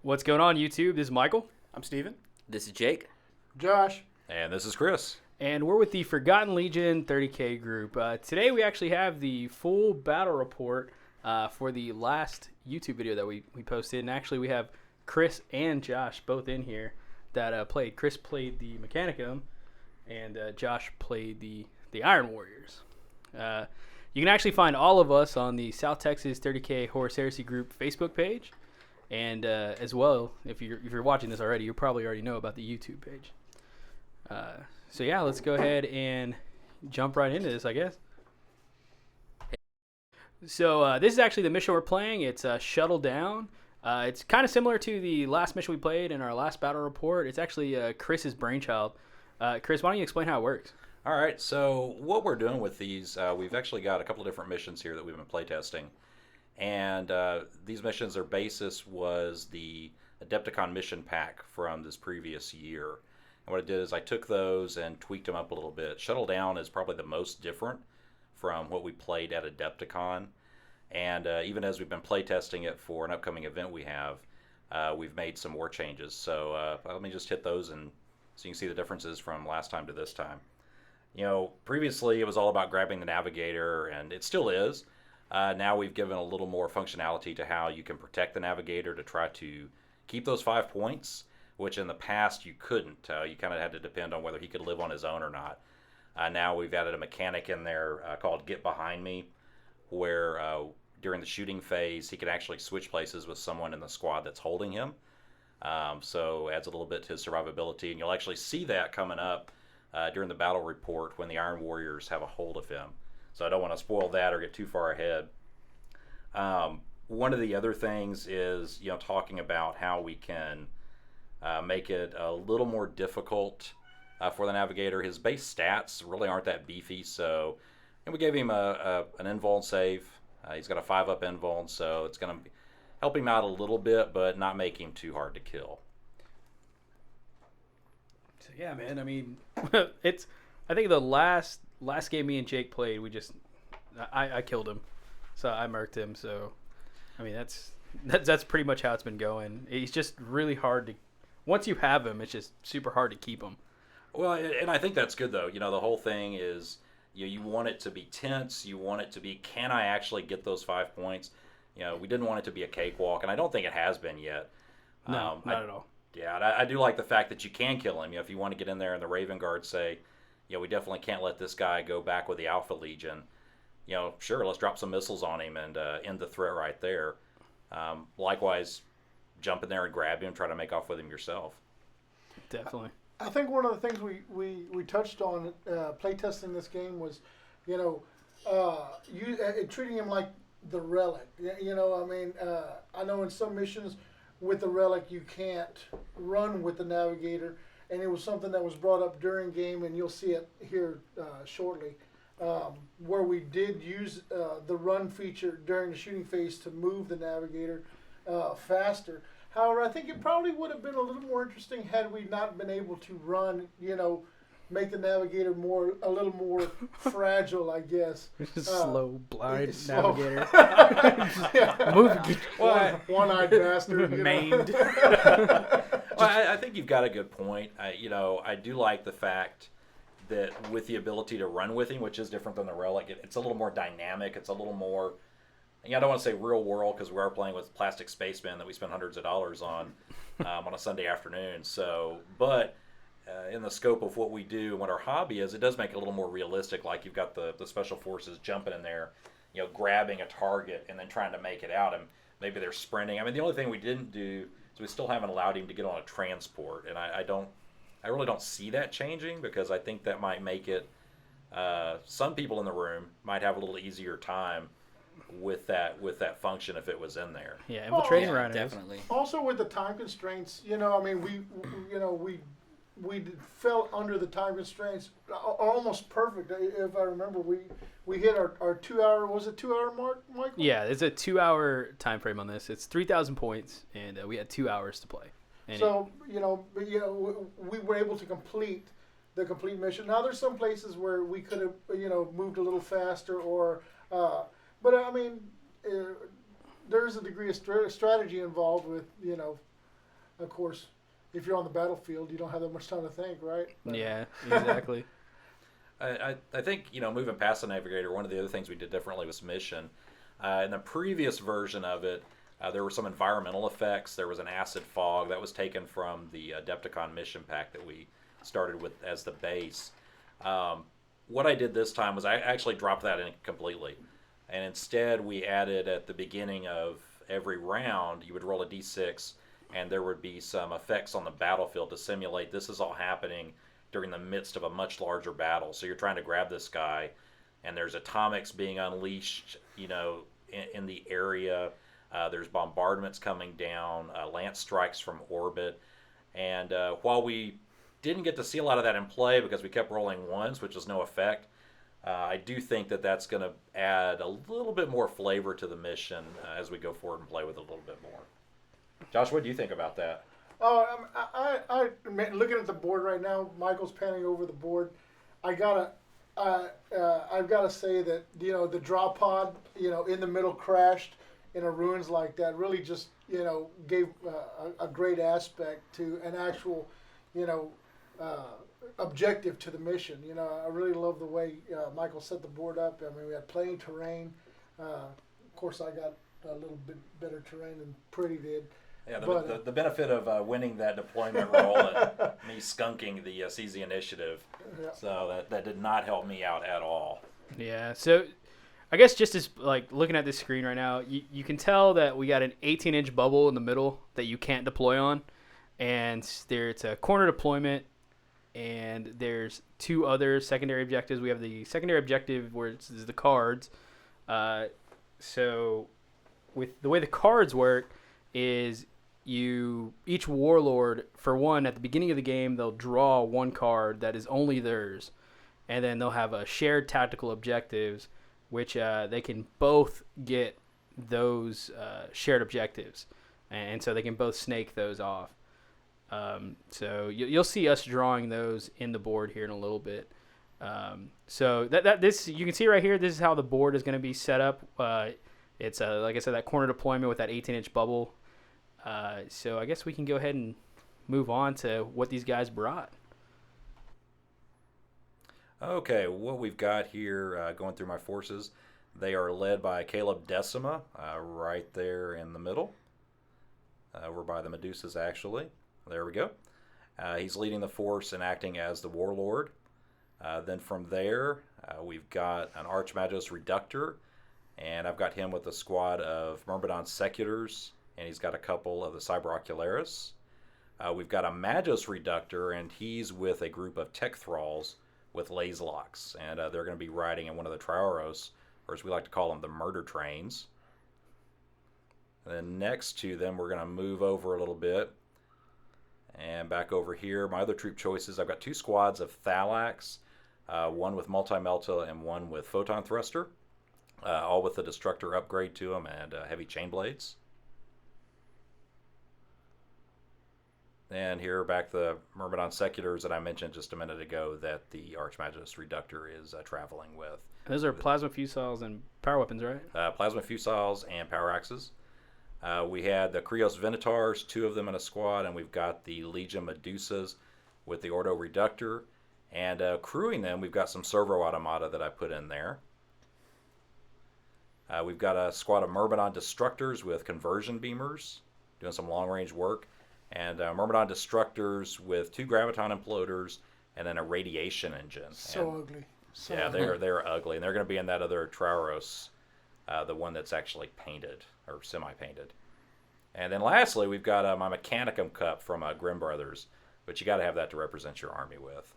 What's going on, YouTube? This is Michael. I'm Steven. This is Jake. Josh. And this is Chris. And we're with the Forgotten Legion 30K group. Today we actually have the full battle report for the last YouTube video that we posted. And actually we have Chris and Josh both in here that played. Chris played the Mechanicum and Josh played the Iron Warriors. You can actually find all of us on the South Texas 30K Horus Heresy group Facebook page. And as well, if you're watching this already, you probably already know about the YouTube page. So yeah, let's go ahead and jump right into this, I guess. So this is actually the mission we're playing. It's Shuttle Down. It's kind of similar to the last mission we played in our last battle report. It's actually Chris's brainchild. Chris, why don't you explain how it works? All right, so what we're doing with these, we've actually got a couple of different missions here that we've been playtesting. And these missions, their basis was the Adepticon mission pack from this previous year. And what I did is I took those and tweaked them up a little bit. Shuttle Down is probably the most different from what we played at Adepticon. And even as we've been playtesting it for an upcoming event we have, we've made some more changes. So let me just hit those and so you can see the differences from last time to this time. You know, previously it was all about grabbing the navigator, and it still is. Now we've given a little more functionality to how you can protect the navigator to try to keep those 5 points, which in the past you couldn't. You kind of had to depend on whether he could live on his own or not. Now we've added a mechanic in there called Get Behind Me, where during the shooting phase he can actually switch places with someone in the squad that's holding him. So adds a little bit to his survivability, and you'll actually see that coming up during the battle report when the Iron Warriors have a hold of him. So I don't want to spoil that or get too far ahead. One of the other things is, talking about how we can make it a little more difficult for the navigator. His base stats really aren't that beefy, and we gave him an invuln save. He's got a 5-up invuln, so it's going to help him out a little bit, but not make him too hard to kill. So yeah, man. I mean, I think the last game me and Jake played, I killed him, so I murked him. So, I mean, that's pretty much how it's been going. He's just really hard to. Once you have him, it's just super hard to keep him. Well, and I think that's good though. The whole thing is you want it to be tense. You want it to be, can I actually get those 5 points? We didn't want it to be a cakewalk, and I don't think it has been yet. No, not at all. Yeah, I do like the fact that you can kill him. If you want to get in there and the Raven Guard say, we definitely can't let this guy go back with the Alpha Legion. Sure, let's drop some missiles on him and end the threat right there. Likewise, jump in there and grab him, try to make off with him yourself. Definitely. I think one of the things we touched on playtesting this game was, treating him like the relic. I know in some missions with the relic you can't run with the navigator. And it was something that was brought up during game, and you'll see it here shortly, where we did use the run feature during the shooting phase to move the navigator faster. However, I think it probably would have been a little more interesting had we not been able to run, make the navigator a little more fragile, I guess. Slow, blind slow. navigator. Move, one-eyed bastard. Maimed. Well, I think you've got a good point. I do like the fact that with the ability to run with him, which is different than the relic, it's a little more dynamic. It's a little more, I don't want to say real world because we are playing with plastic spacemen that we spend hundreds of dollars on a Sunday afternoon. So, but in the scope of what we do and what our hobby is, it does make it a little more realistic. Like you've got the special forces jumping in there, grabbing a target and then trying to make it out, and maybe they're sprinting. I mean, the only thing we didn't do. So we still haven't allowed him to get on a transport, and I really don't see that changing because I think that might make it. Some people in the room might have a little easier time with that function if it was in there. Yeah, infiltrating rhinos. Definitely. Also with the time constraints, we fell under the time constraints almost perfect. If I remember, we hit our 2 hour, was it 2 hour mark, Michael? Yeah, there's a 2 hour time frame on this. It's 3,000 points, and we had 2 hours to play. And so, we were able to complete the complete mission. Now, there's some places where we could have, moved a little faster but I mean, there's a degree of strategy involved with, Of course, if you're on the battlefield, you don't have that much time to think, right? But, Yeah, exactly. I think, moving past the navigator, one of the other things we did differently was mission. In the previous version of it, there were some environmental effects. There was an acid fog that was taken from the Adepticon mission pack that we started with as the base. What I did this time was I actually dropped that in completely. And instead, we added at the beginning of every round, you would roll a d6, and there would be some effects on the battlefield to simulate this is all happening during the midst of a much larger battle. So you're trying to grab this guy, and there's atomics being unleashed, in the area. There's bombardments coming down, lance strikes from orbit. And while we didn't get to see a lot of that in play because we kept rolling ones, which was no effect, I do think that that's going to add a little bit more flavor to the mission as we go forward and play with it a little bit more. Josh, what do you think about that? Oh, looking at the board right now, Michael's panning over the board. I've gotta say that the drop pod in the middle crashed in a ruins like that really just gave a great aspect to an actual objective to the mission. I really love the way Michael set the board up. I mean, we had plenty of terrain. Of course, I got a little bit better terrain than Pretty did. Yeah, the benefit of winning that deployment roll and me skunking the CZ initiative, Yeah. so that did not help me out at all. Yeah, so I guess just as looking at this screen right now, you can tell that we got an 18-inch bubble in the middle that you can't deploy on, and it's a corner deployment, and there's two other secondary objectives. We have the secondary objective where it's the cards. So with the way the cards work is each warlord, for one, at the beginning of the game, they'll draw one card that is only theirs, and then they'll have a shared tactical objectives, which they can both get those shared objectives, and so they can both snake those off. So you'll see us drawing those in the board here in a little bit. So this you can see right here. This is how the board is going to be set up. It's like I said, that corner deployment with that 18-inch bubble. So I guess we can go ahead and move on to what these guys brought. Okay, what we've got here going through my forces, they are led by Caleb Decima, right there in the middle. We're by the Medusas, actually. There we go. He's leading the force and acting as the warlord. Then from there, we've got an Archmagos Reductor, and I've got him with a squad of Myrmidon Secutors, and he's got a couple of the Cyber Ocularis. We've got a Magos Reductor, and he's with a group of Tech Thralls with Laze Locks, and they're going to be riding in one of the Trioros, or as we like to call them, the Murder Trains. And then next to them, we're going to move over a little bit, and back over here, my other troop choices, I've got two squads of Thalax, one with Multi-Melta and one with Photon Thruster, all with the Destructor upgrade to them and heavy chain blades. And here back the Myrmidon Secutors that I mentioned just a minute ago that the Archmagos Reductor is traveling with. And those are plasma fusiles and power weapons, right? Plasma fusiles and power axes. We had the Krios Venatars, two of them in a squad, and we've got the Legion Medusas with the Ordo Reductor. And crewing them, we've got some Servo Automata that I put in there. We've got a squad of Myrmidon Destructors with Conversion Beamers, doing some long-range work. And Myrmidon Destructors with two Graviton Imploders and then a Radiation Engine. So ugly. Yeah, they're ugly. And they're going to be in that other Trauros, the one that's actually painted, or semi-painted. And then lastly, we've got my Mechanicum Cup from Grimm Brothers, but you got to have that to represent your army with.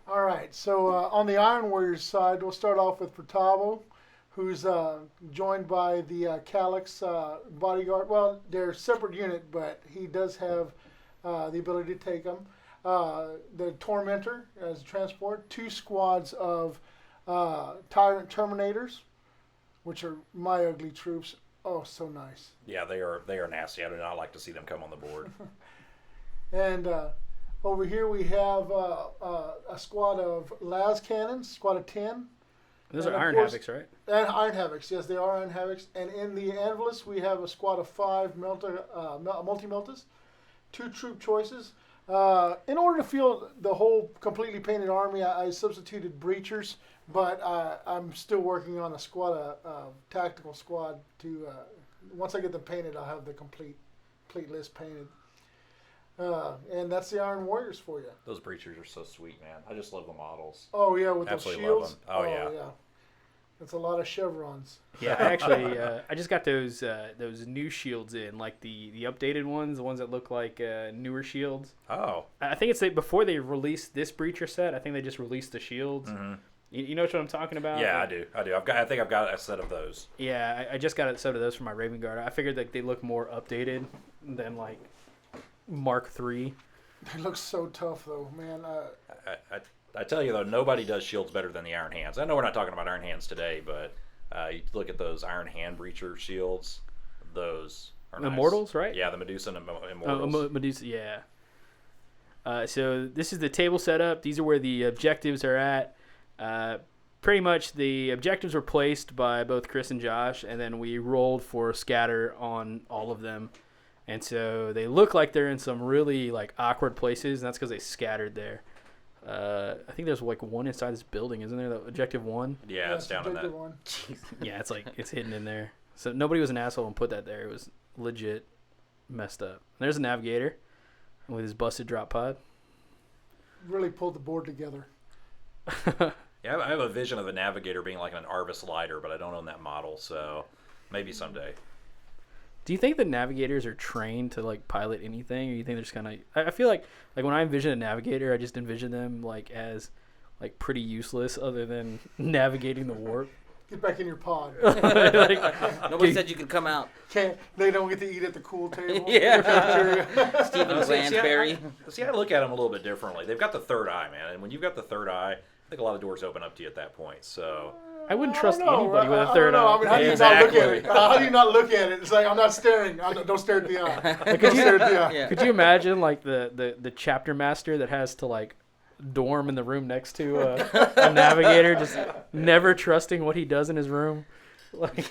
All right, so on the Iron Warriors side, we'll start off with Furtavo, who's joined by the Calyx bodyguard. Well, they're a separate unit, but he does have the ability to take them. The Tormentor as a transport, two squads of Tyrant Terminators, which are my ugly troops. Oh, so nice. Yeah, they are nasty. I do not like to see them come on the board. And over here we have a squad of las cannons, squad of 10. Those And are of Iron course- Havocs, right? And Iron Havocs, yes, they are Iron Havocs. And in the Anvilus, we have a squad of 5 multi-meltas, 2 troop choices. In order to field the whole completely painted army, I substituted breachers, but I'm still working on a squad, tactical squad. To once I get them painted, I'll have the complete list painted. And that's the Iron Warriors for you. Those breachers are so sweet, man. I just love the models. Oh yeah, with Absolutely those love shields. them. Oh, yeah. It's a lot of chevrons. Yeah, I actually, I just got those new shields in, like the updated ones, the ones that look like newer shields. Oh. I think it's before they released this breacher set. I think they just released the shields. Mm-hmm. You know what I'm talking about? Yeah, I do. I think I've got a set of those. Yeah, I just got a set of those for my Raven Guard. I figured like they look more updated than like Mark III. They look so tough though, man. I tell you though, nobody does shields better than the Iron Hands. I know we're not talking about Iron Hands today, but you look at those Iron Hand breacher shields. Those are nice. Immortals, right? Yeah, the Medusa and Immortals. Medusa, yeah. So this is the table setup. These are where the objectives are at. Pretty much the objectives were placed by both Chris and Josh, and then we rolled for scatter on all of them. And so they look like they're in some really like awkward places, and that's because they scattered there. I think there's like one inside this building, isn't there? The objective 1. Yeah, it's down in that. One. Yeah, it's like it's hidden in there. So nobody was an asshole and put that there. It was legit messed up. There's a navigator with his busted drop pod. Really pulled the board together. Yeah, I have a vision of a navigator being like an Arvis lighter, but I don't own that model, so maybe someday. Do you think the navigators are trained to like pilot anything, or you think they're just kind of? I feel like when I envision a navigator, I just envision them like as like pretty useless, other than navigating the warp. Get back in your pod. Nobody said you could come out. They don't get to eat at the cool table. Yeah. Stephen Lansbury. See, I look at them a little bit differently. They've got the third eye, man, and when you've got the third eye, I think a lot of doors open up to you at that point. So I wouldn't trust I don't know. anybody with a third I eye. mean, how do you not look at it? How do you not look at it? It's like I'm not staring. Don't stare at the eye. Don't stare at the eye. Yeah. Could you imagine like the chapter master that has to like dorm in the room next to a navigator, just never trusting what he does in his room? Like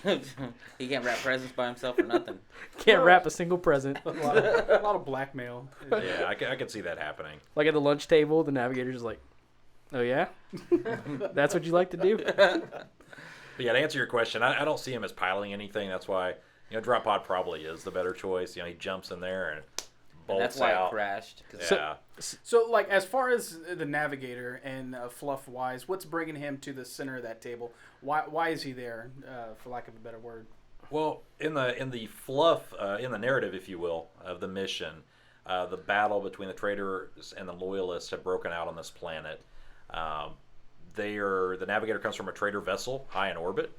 He can't wrap presents by himself or nothing. can't wrap a single present. A lot of blackmail. yeah, I can see that happening. Like at the lunch table, the navigator's just like, "Oh yeah, that's what you like to do." But yeah, to answer your question, I don't see him as piloting anything. That's why drop pod probably is the better choice. He jumps in there and bolts That's why out. it crashed. 'Cause Yeah. So, like, as far as the navigator and fluff-wise, what's bringing him to the center of that table? Why is he there, for lack of a better word? Well, in the fluff, in the narrative, if you will, of the mission, the battle between the traitors and the loyalists have broken out on this planet. The navigator comes from a traitor vessel high in orbit,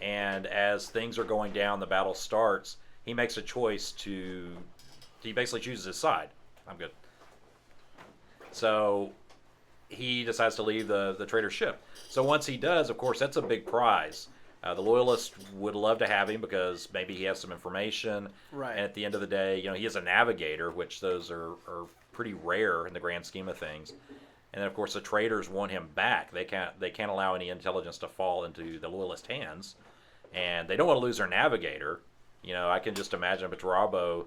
and as things are going down, the battle starts. He makes a choice he basically chooses his side. I'm good. So he decides to leave the traitor ship. So once he does, of course, that's a big prize. The loyalists would love to have him because maybe he has some information. Right. And at the end of the day, he is a navigator, which those are pretty rare in the grand scheme of things. And then, of course, the traitors want him back. They can't allow any intelligence to fall into the loyalist hands, and they don't want to lose their navigator. I can just imagine Batarabo,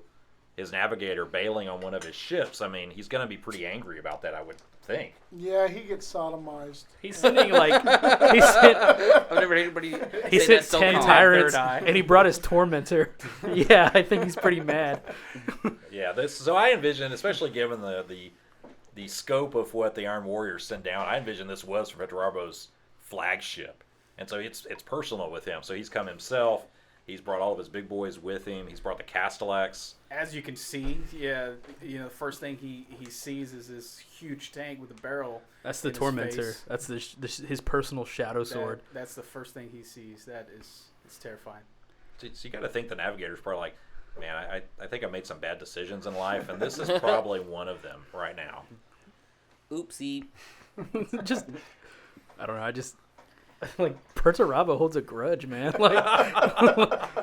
his navigator, bailing on one of his ships. I mean, he's going to be pretty angry about that, I would think. Yeah, he gets sodomized. He's sending like he sent I've never heard anybody he say that sent so 10 calm. tyrants, Third eye. and he brought his tormentor. Yeah, I think he's pretty mad. Yeah, so I envision, especially given the scope of what the Iron Warriors send down, I envision this was for Veterabo's flagship. And so it's personal with him. So he's come himself. He's brought all of his big boys with him. He's brought the Castellax. As you can see, the first thing he sees is this huge tank with a barrel. That's the in his tormentor. face. That's his personal shadow sword. That's the first thing he sees. It's terrifying. So you got to think the Navigator's probably like, man, I think I made some bad decisions in life, and this is probably one of them right now. Oopsie. Just, I don't know. I just like Perturabo holds a grudge, man. Like, I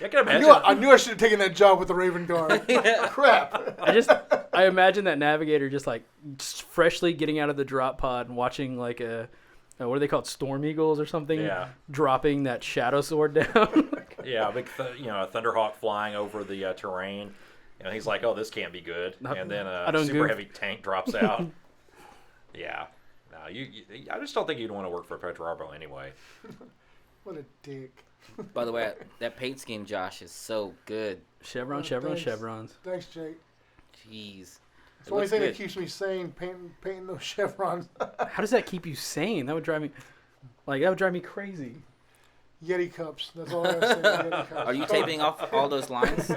can imagine. I knew I should have taken that job with the Raven Guard. Crap. I imagine that navigator just freshly getting out of the drop pod and watching like a what are they called? Storm Eagles or something? Yeah. Dropping that shadow sword down. Yeah, a big, a Thunderhawk flying over the terrain. And he's like, oh, this can't be good. And then a super goof. heavy tank drops out. Yeah. No, I just don't think you'd want to work for Petrarbo anyway. What a dick. By the way, that paint scheme, Josh, is so good. Chevron, Oh, chevrons, thanks. chevrons. Thanks, Jake. Jeez. It's It the only looks thing good. that keeps me sane, painting those chevrons. How does that keep you sane? That would drive me crazy. Yeti cups. That's all I gotta say. Yeti cups. Are you taping off all those lines?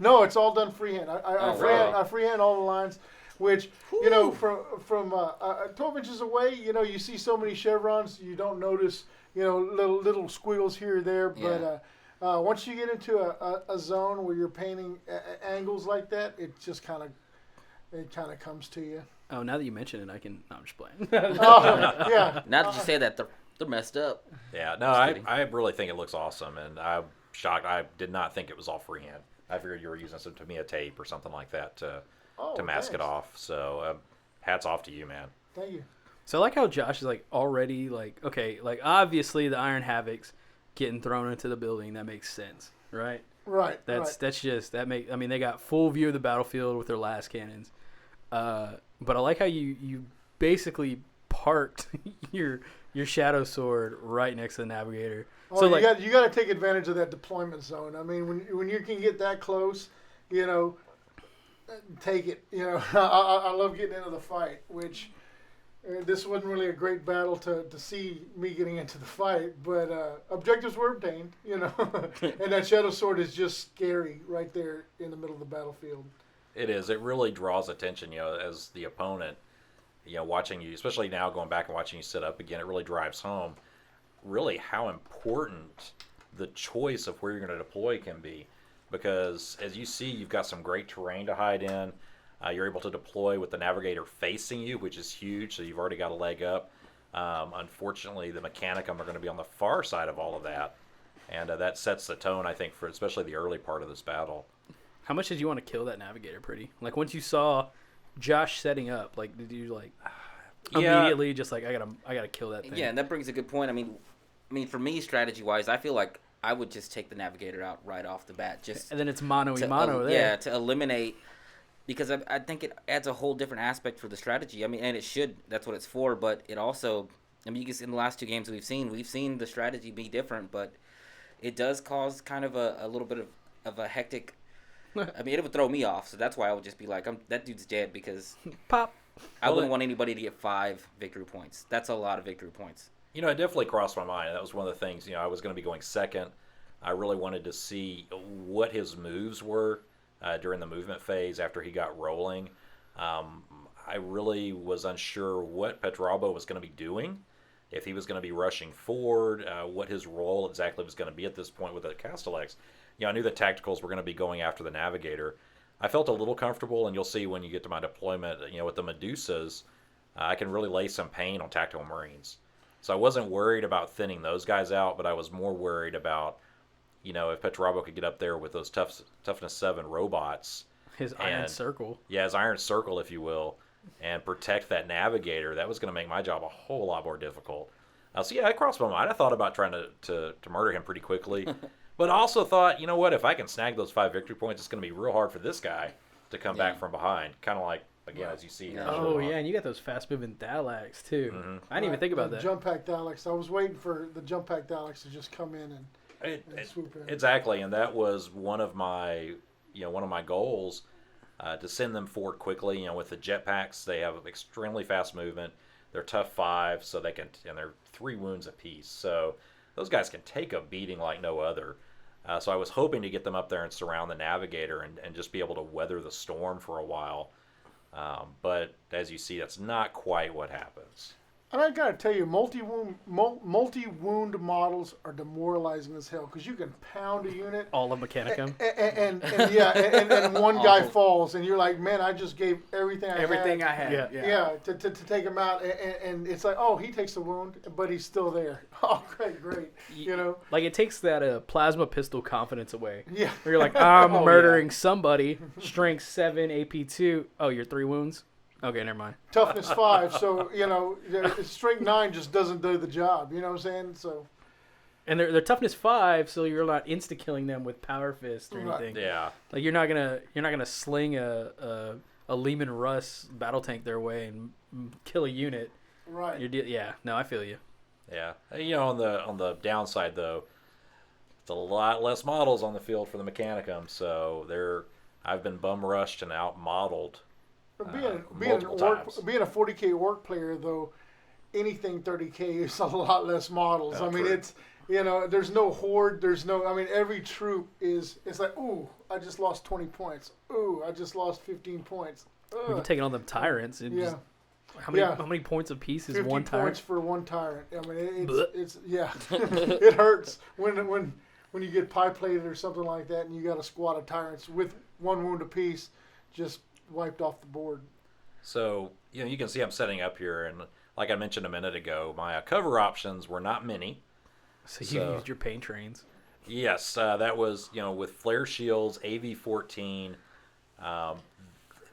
No, it's all done freehand. I Oh, freehand, wow. I freehand all the lines, which from 12 inches away, you see so many chevrons, you don't notice, little squiggles here or there. But once you get into a zone where you're painting angles like that, it just kind of comes to you. Oh, now that you mention it, I can. No, I'm just playing. Oh, yeah. Now that you say that, they're messed up. Yeah, no, I really think it looks awesome, and I'm shocked. I did not think it was all freehand. I figured you were using some Tamiya tape or something like that to mask it thanks. off. So hats off to you, man. Thank you. So I like how Josh is already okay, obviously the Iron Havoc's getting thrown into the building. That makes sense, right? Right. That's just that make. I mean, they got full view of the battlefield with their last cannons. But I like how you basically parked your shadow sword right next to the navigator. Oh, So you got to take advantage of that deployment zone. I mean, when you can get that close, take it. I love getting into the fight, which this wasn't really a great battle to see me getting into the fight, but objectives were obtained. And that shadow sword is just scary right there in the middle of the battlefield. It is. It really draws attention, as the opponent, watching you, especially now going back and watching you sit up again. It really drives home, really how important the choice of where you're going to deploy can be, because as you see, you've got some great terrain to hide in. You're able to deploy with the navigator facing you, which is huge. So you've already got a leg up. Unfortunately, the Mechanicum are going to be on the far side of all of that, and that sets the tone, I think, for especially the early part of this battle. How much did you want to kill that navigator? Pretty. Once you saw Josh setting up, did you immediately just I gotta kill that thing? Yeah, and that brings a good point. I mean, for me, strategy-wise, I feel like I would just take the navigator out right off the bat, just And then it's mano to, y mano there. yeah, to eliminate, because I think it adds a whole different aspect for the strategy. I mean, and it should. That's what it's for. But it also, you can see in the last two games we've seen the strategy be different, but it does cause kind of a little bit of a hectic. I mean, it would throw me off, so that's why I would just be like, that dude's dead, because Pop. I wouldn't want anybody to get 5 victory points. That's a lot of victory points. It definitely crossed my mind. That was one of the things, I was going to be going second. I really wanted to see what his moves were during the movement phase after he got rolling. I really was unsure what Petrarbo was going to be doing, if he was going to be rushing forward, what his role exactly was going to be at this point with the Castellex. I knew the tacticals were going to be going after the navigator. I felt a little comfortable, and you'll see when you get to my deployment, with the Medusas, I can really lay some pain on tactical Marines. So I wasn't worried about thinning those guys out, but I was more worried about, if Petrarbo could get up there with those toughness 7 robots. His iron circle. Yeah, his iron circle, if you will, and protect that navigator. That was going to make my job a whole lot more difficult. So yeah, it crossed my mind. I thought about trying to murder him pretty quickly. But I also thought, if I can snag those 5 victory points, it's going to be real hard for this guy to come back from behind. Kind of like, again, as you see here. Oh, yeah, and you got those fast-moving Dalax, too. Mm-hmm. I didn't even think about The that. Jump pack Daleks. I was waiting for the jump pack Daleks to just come in and swoop in. Exactly, and that was one of my goals, to send them forward quickly. With the jetpacks, they have extremely fast movement. They're tough 5, so they can, and they're 3 wounds apiece. So those guys can take a beating like no other. So I was hoping to get them up there and surround the navigator and just be able to weather the storm for a while. But as you see, that's not quite what happens. And I gotta tell you, multi-wound models are demoralizing as hell, because you can pound a unit All of Mechanicum. and one guy falls, and you're like, man, I just gave everything I had. Yeah. Yeah, to take him out, and it's like, oh, he takes the wound, but he's still there. Oh, great. It takes that plasma pistol confidence away. Yeah. Where you're like, I'm murdering somebody. Strength 7, AP 2. Oh, you're 3 wounds? Okay, never mind. toughness 5. So strength 9 just doesn't do the job. You know what I'm saying? So. And they're toughness 5, so you're not insta killing them with power fist or Right. anything. Yeah. Like you're not gonna sling a Lehman Russ battle tank their way and kill a unit. Right. No, I feel you. Yeah. On the downside though, it's a lot less models on the field for the Mechanicum, so I've been bum rushed and out modeled. Being a 40K orc player though, anything 30K is a lot less models. Oh, I mean, true. it's there's no horde. Every troop it's like, ooh, I just lost 20 points. Ooh, I just lost 15 points. We've been taking on them tyrants. And Yeah. just, how many points a piece is 50 one points tyrant? for one tyrant. I mean, Blech. it's it hurts when you get pie plated or something like that, and you got a squad of tyrants with one wound apiece, just wiped off the board. So you can see I'm setting up here, and like I mentioned a minute ago, my cover options were not many. So you used your pain trains. Yes, that was with flare shields, AV-14,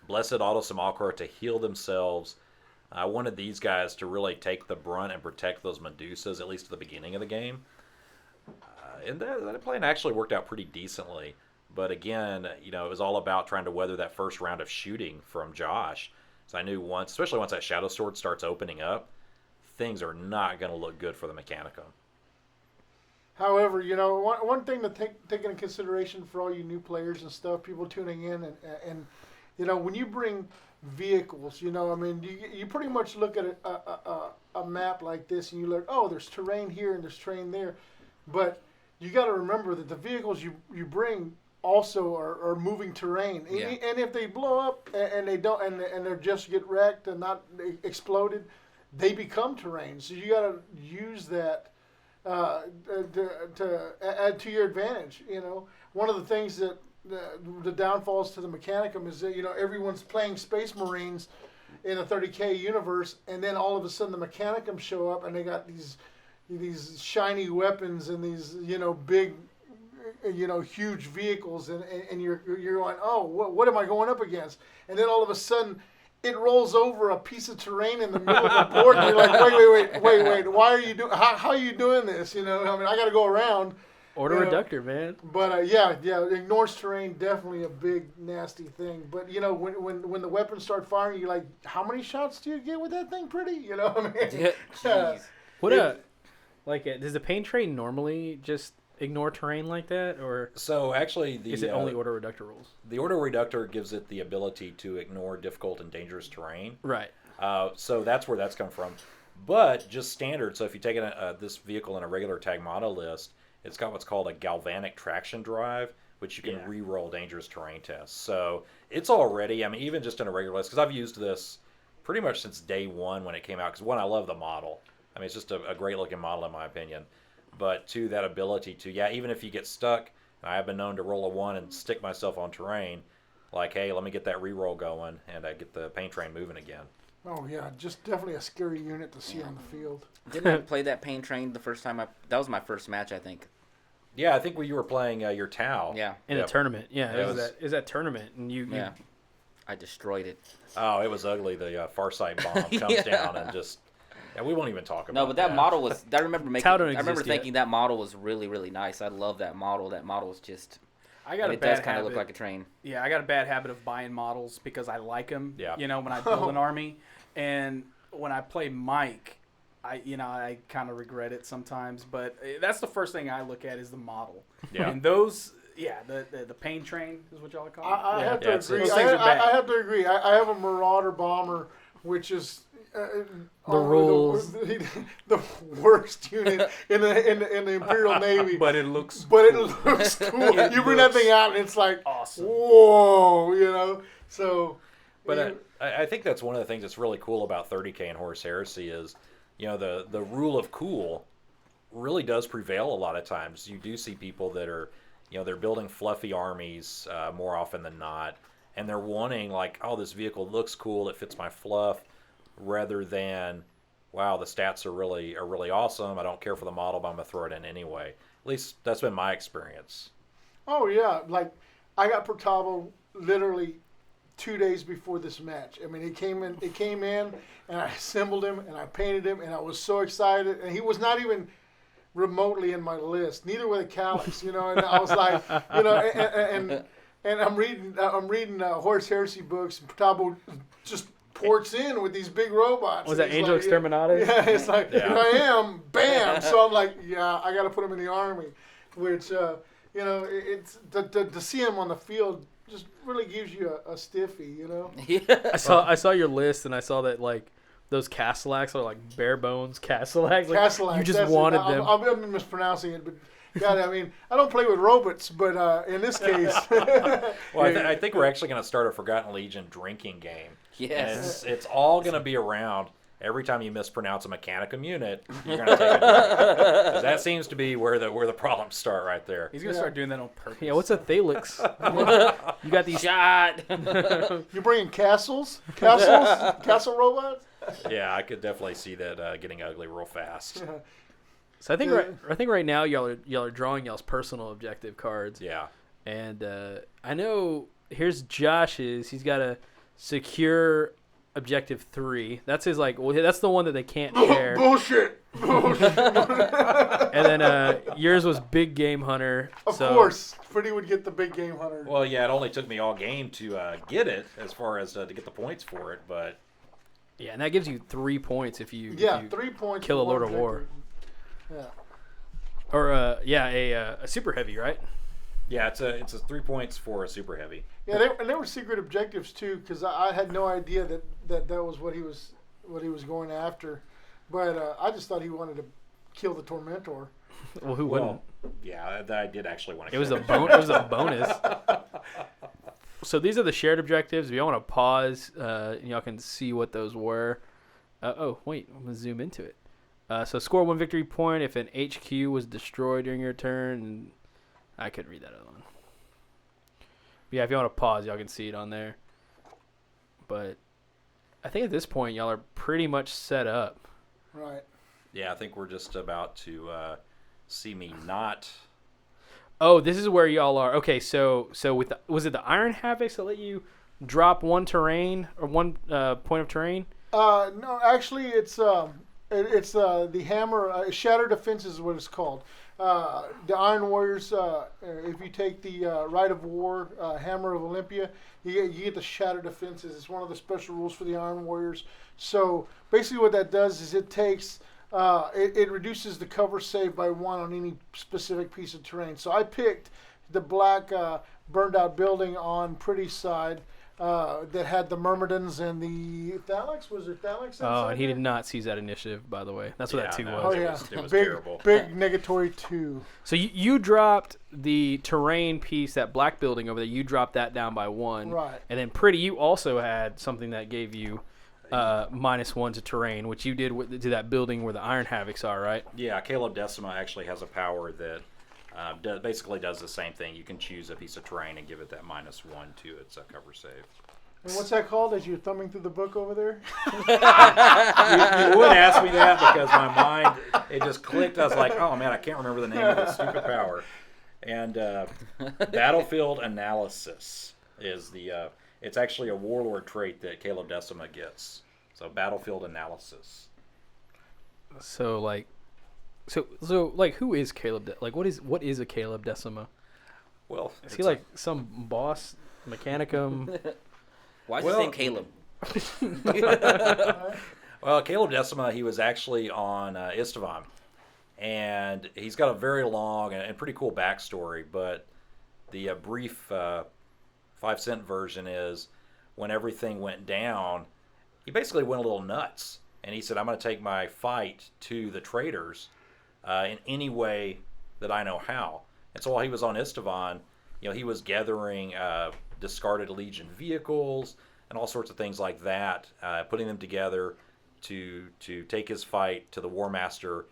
Blessed Auto Simulacra to heal themselves. I wanted these guys to really take the brunt and protect those Medusas, at least at the beginning of the game. And that plan actually worked out pretty decently. But again, it was all about trying to weather that first round of shooting from Josh. So I knew especially once that Shadow Sword starts opening up, things are not going to look good for the Mechanicum. However, one thing to take into consideration for all you new players and stuff, people tuning in, and when you bring vehicles, you pretty much look at a map like this and you look, oh, there's terrain here and there's terrain there, but you got to remember that the vehicles you bring also are moving terrain, Yeah. and if they blow up and they don't and they just get wrecked and not exploded, they become terrain. So you got to use that. To add to your advantage, one of the things that the downfalls to the Mechanicum is that everyone's playing Space Marines in a 30K universe, and then all of a sudden the Mechanicum show up and they got these shiny weapons and these big huge vehicles, and you're going, oh, what am I going up against? And then all of a sudden it rolls over a piece of terrain in the middle of the board, and you're like, wait, why are you doing? How are you doing this? I got to go around. Order reductor, man. But ignores terrain, definitely a big nasty thing. But when the weapons start firing, you're like, how many shots do you get with that thing? Pretty, Jeez. Does the pain train normally just ignore terrain like that, or So actually, is it only order reductor rules? The Order Reductor gives it the ability to ignore difficult and dangerous terrain. Right. So that's where that's come from. But just standard. So if you take this vehicle in a regular tag model list, it's got what's called a galvanic traction drive, which you can re-roll dangerous terrain tests. So it's already, even just in a regular list, because I've used this pretty much since day one when it came out. Because one, I love the model. It's just a great looking model in my opinion. But two, that ability to, even if you get stuck, and I have been known to roll a 1 and stick myself on terrain, like, hey, let me get that re-roll going and get the paint train moving again. Oh yeah, just definitely a scary unit to see on the field. Didn't I play that pain train the first time? That was my first match, I think. Yeah, I think when you were playing your Tau. Yeah. In a tournament. Yeah, It it was- was that tournament, and you I destroyed it. Oh, it was ugly. The Farsight bomb comes Yeah. down and just... Yeah, we won't even talk about No, but that model was. I remember Tau don't exist yet. thinking that model was really, really nice. I love that model. That model was just. I got a it does bad kind of habit. look like a train. Yeah, I got a bad habit of buying models because I like them. Yeah. When I build an army, and when I play Mike, I kind of regret it sometimes. But that's the first thing I look at is the model. Yeah. And those, the pain train is what y'all call it. I have to Yeah, it's- agree. those things are bad. I have to agree. I have a Marauder bomber, which is rules. the worst unit in the Imperial Navy. But it looks. But it looks cool. It You bring that looks thing out, and it's like, awesome. whoa, So, But I think that's one of the things that's really cool about 30K and Horus Heresy is, the rule of cool really does prevail a lot of times. You do see people that are, they're building fluffy armies more often than not, and they're wanting like, oh, this vehicle looks cool, it fits my fluff, rather than, wow, the stats are really awesome. I don't care for the model, but I'm gonna throw it in anyway. At least that's been my experience. oh yeah, like I got Portavo literally 2 days before this match. I mean, it came in, and I assembled him, and I painted him, and I was so excited. And he was not even remotely in my list. Neither were the Calyx, you know. And I was like, you know, and I'm reading Horus Heresy books, and Tabo just ports in with these big robots. Was that Angel Exterminatus? Yeah, it's like, here I am, bam. So I'm like, yeah, I got to put him in the army, which, you know, it's to see him on the field just really gives you a stiffy, you know. Yeah. I saw your list, and I saw that like those Castellax are like bare bones Castellax. Like, Castellax, you just wanted them. I'm mispronouncing it, but God, I mean, I don't play with robots, but in this case, Well, I think we're actually going to start a Forgotten Legion drinking game. Yes. And it's all going to be around. Every time you mispronounce a Mechanicum unit, you're going to take a drink. 'Cause that seems to be where the problems start right there. He's gonna start doing that on purpose. Yeah, what's a Thalix? You got these. Shot. you're bringing castle robots. Yeah, I could definitely see that getting ugly real fast. So I think right now y'all are drawing y'all's personal objective cards. Yeah. And I know here's Josh's. He's got a secure objective 3. That's his that's the one that they can't share. Bullshit. And then yours was Big Game Hunter. Of course, Freddie would get the big game hunter. Well, yeah, it only took me all game to get it, as far as to get the points for it, but... Yeah, and that gives you 3 points if you 3 points. kill a for Lord one of War. Yeah. Or a super heavy, right? Yeah, it's a 3 points for a super heavy. Yeah, they were secret objectives too, because I had no idea that was what he was going after, but I just thought he wanted to kill the Tormentor. Well, who wouldn't? Yeah, I did actually want to. It was a bonus. So these are the shared objectives. If you want to pause, y'all can see what those were. Oh, wait, I'm gonna zoom into it. So score 1 victory point if an HQ was destroyed during your turn. And I couldn't read that other one. Yeah, if you want to pause, y'all can see it on there. But I think at this point, y'all are pretty much set up. Right. Yeah, I think we're just about to see me not. Oh, this is where y'all are. Okay, so with was it the Iron Havocs that let you drop 1 terrain or 1 point of terrain? No, actually, it's the hammer. Shattered Defense is what it's called. The Iron Warriors. If you take the Rite of War Hammer of Olympia, you get the Shattered Defenses. It's one of the special rules for the Iron Warriors. So basically, what that does is it takes. It reduces the cover save by 1 on any specific piece of terrain. So I picked the black burned out building on Pretty's side that had the Myrmidons and the Thalix. Was there Thalix? Oh, and he did not seize that initiative, by the way. That's what that 2 no. was. Oh It yeah, was big terrible. big negatory 2. So you dropped the terrain piece, that black building over there. You dropped that down by 1. Right. And then Pretty, you also had something that gave you -1 to terrain, which you did to that building where the Iron Havocs are, right? Yeah, Caleb Decima actually has a power that basically does the same thing. You can choose a piece of terrain and give it that -1 to its cover save. And what's that called as you're thumbing through the book over there? You would ask me that because my mind, it just clicked. I was like, oh man, I can't remember the name of this stupid power. And Battlefield Analysis is it's actually a warlord trait that Caleb Decima gets. So Battlefield Analysis. So who is Caleb? What is a Caleb Decima? Well, Is he like some boss, Mechanicum? Why is his name Caleb? Well, Caleb Decima, he was actually on Istvan, and he's got a very long and pretty cool backstory, but the brief 5-cent version is when everything went down, he basically went a little nuts, and he said, I'm going to take my fight to the traders in any way that I know how. And so while he was on Istvan, he was gathering discarded Legion vehicles and all sorts of things like that, putting them together to take his fight to the War Master.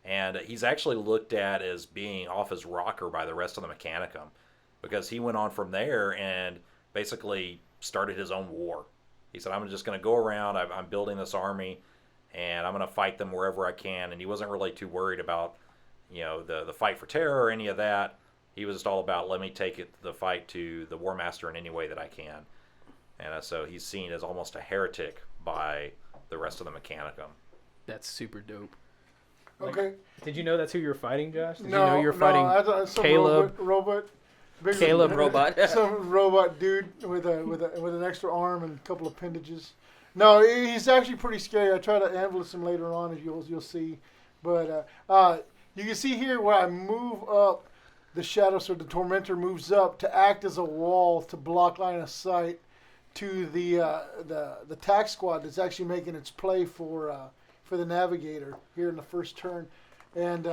And he's actually looked at as being off his rocker by the rest of the Mechanicum, because he went on from there and basically started his own war. He said, I'm just going to go around, I'm building this army, and I'm going to fight them wherever I can. And he wasn't really too worried about the fight for terror or any of that. He was just all about, let me take the fight to the War Master in any way that I can. And so he's seen as almost a heretic by the rest of the Mechanicum. That's super dope. Okay. Did you know that's who you were fighting, Josh? Did No, you know you're fighting I thought some Caleb? robot. Bigger Caleb robot. Some robot dude with an extra arm and a couple of appendages. No, he's actually pretty scary. I try to ambulance him later on, as you'll see. But you can see here where I move up the shadow, so the tormentor moves up to act as a wall to block line of sight to the tax squad that's actually making its play for the navigator here in the first turn, and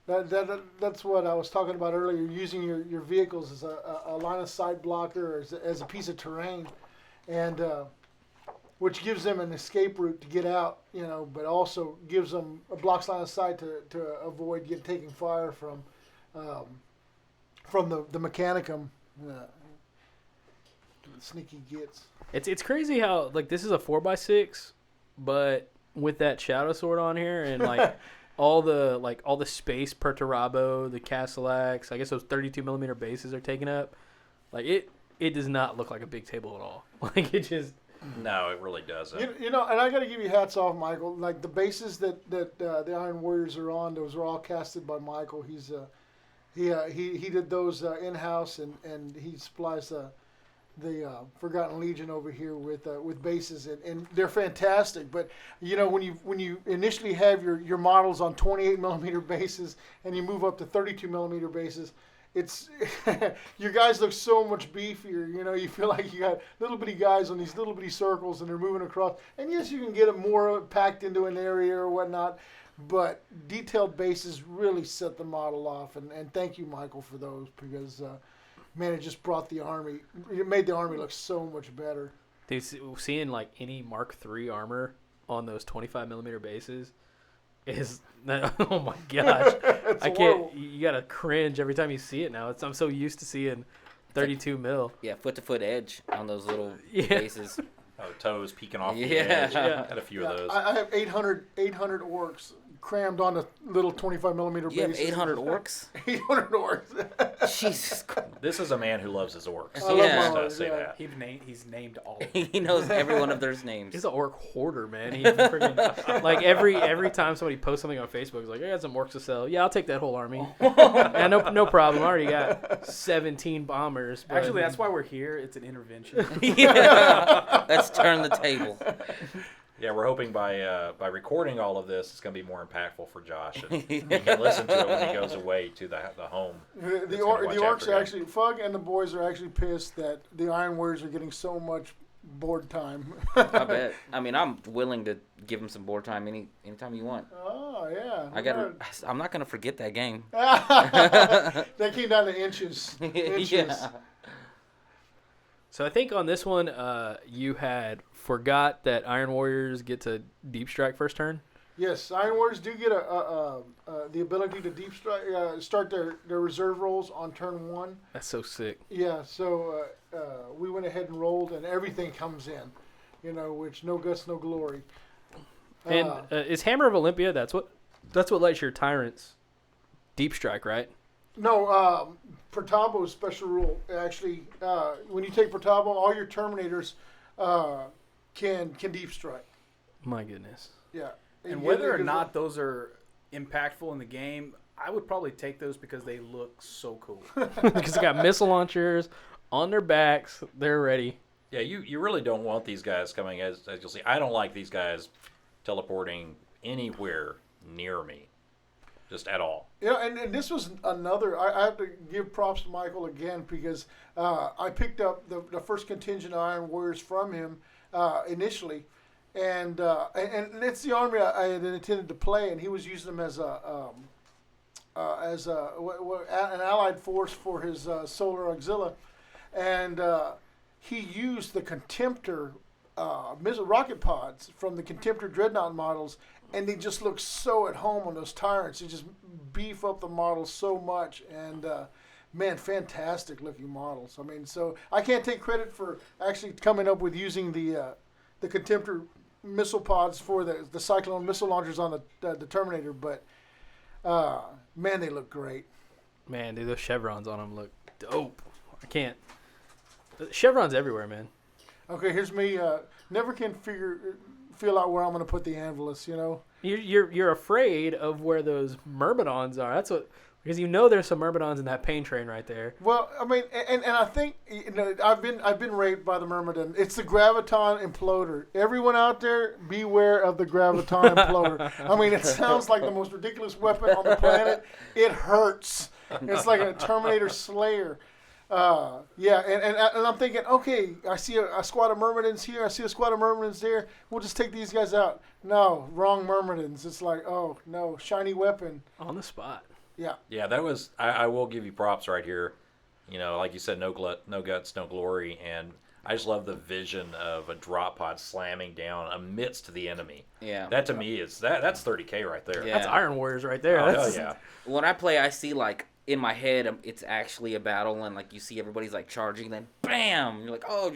that's what I was talking about earlier. Using your vehicles as a line of sight blocker, or as a piece of terrain, and which gives them an escape route to get out, but also gives them a blocks line of sight to avoid taking fire from the Mechanicum. Sneaky gets. It's crazy how this is a 4x6, but with that shadow sword on here and all the space per Tarabo, the Castellax, I guess those 32mm bases are taken up. It does not look like a big table at all. It just. No, it really doesn't. And I got to give you hats off, Michael. The bases that the Iron Warriors are on, those are all casted by Michael. He did those in-house, and he supplies the Forgotten Legion over here with bases, and they're fantastic. But when you initially have your models on 28mm bases and you move up to 32mm bases, it's your guys look so much beefier. You feel like you got little bitty guys on these little bitty circles, and they're moving across. And yes, you can get them more packed into an area or whatnot, but detailed bases really set the model off. And thank you, Michael, for those, because man, it just brought the army. It made the army look so much better. Dude, seeing any Mark III armor on those 25mm bases is oh my gosh. I can't. Horrible. You gotta cringe every time you see it now. I'm so used to seeing 32 mil. Yeah, foot to foot edge on those little Yeah. bases. Oh, toes peeking off the Yeah. edge. Yeah. Had a few of those. I have 800 orcs crammed on a little 25mm You have bases. 800 orcs? 800 orcs. Jesus Christ. This is a man who loves his orcs. I love Yeah. my Just, orcs, say yeah. that. He's named all of them. He knows every one of their names. He's an orc hoarder, man. He freaking every time somebody posts something on Facebook, he's like, "I got some orcs to sell. Yeah, I'll take that whole army. Yeah, no problem. I already got 17 bombers." But Actually, that's why we're here. It's an intervention. Yeah. Let's turn the table. Yeah, we're hoping by recording all of this, it's going to be more impactful for Josh, and he can listen to it when he goes away to the home. The gonna watch orcs after are him. actually, Fug and the boys are actually pissed that the Iron Warriors are getting so much board time. I bet. I mean, I'm willing to give him some board time anytime you want. Oh, yeah. I'm not gonna forget that game. They came down to inches. Yeah. So I think on this one, you had forgot that Iron Warriors get to deep strike first turn. Yes, Iron Warriors do get the ability to deep strike, start their reserve rolls on turn 1. That's so sick. Yeah, so we went ahead and rolled, and everything comes in, which no guts, no glory. And is Hammer of Olympia? That's what lets your tyrants deep strike, right? No, Protabo's special rule. Actually, when you take Protabo, all your Terminators can deep strike. My goodness. Yeah. And Yeah, whether or because- not those are impactful in the game, I would probably take those because they look so cool. Because they got missile launchers on their backs. They're ready. Yeah, you really don't want these guys coming, as you'll see. I don't like these guys teleporting anywhere near me, just at all. and this was another. I have to give props to Michael again, because I picked up the first contingent of Iron Warriors from him initially, and it's the army I had intended to play, and he was using them as an allied force for his solar auxilia, and he used the Contemptor missile rocket pods from the Contemptor Dreadnought models, and they just look so at home on those tyrants. They just beef up the models so much, and man, fantastic looking models. I mean, so I can't take credit for actually coming up with using the Contemptor missile pods for the Cyclone missile launchers on the Terminator, but man, they look great. Man, dude, those chevrons on them look dope. I can't. Chevrons everywhere, man. Okay, here's me. Never can feel out where I'm going to put the Anvilus, you know? You're afraid of where those Myrmidons are. That's what, because you know there's some Myrmidons in that pain train right there. Well, I mean, and I think, you know, I've been raped by the Myrmidon. It's the Graviton Imploder. Everyone out there, beware of the Graviton Imploder. I mean, it sounds like the most ridiculous weapon on the planet. It hurts. It's like a Terminator Slayer. Yeah, and I'm thinking, okay, I see a squad of Myrmidons here. I see a squad of Myrmidons there. We'll just take these guys out. No, wrong Myrmidons. It's like, oh, no, shiny weapon. On the spot. Yeah. Yeah, that was. I will give you props right here. You know, like you said, no guts, no glory, and I just love the vision of a drop pod slamming down amidst the enemy. Yeah. That to me is that's 30K right there. Yeah. That's Iron Warriors right there. Oh, That's, hell yeah. When I play, I see like in my head, it's actually a battle, and like you see everybody's like charging, then bam, you're like, oh,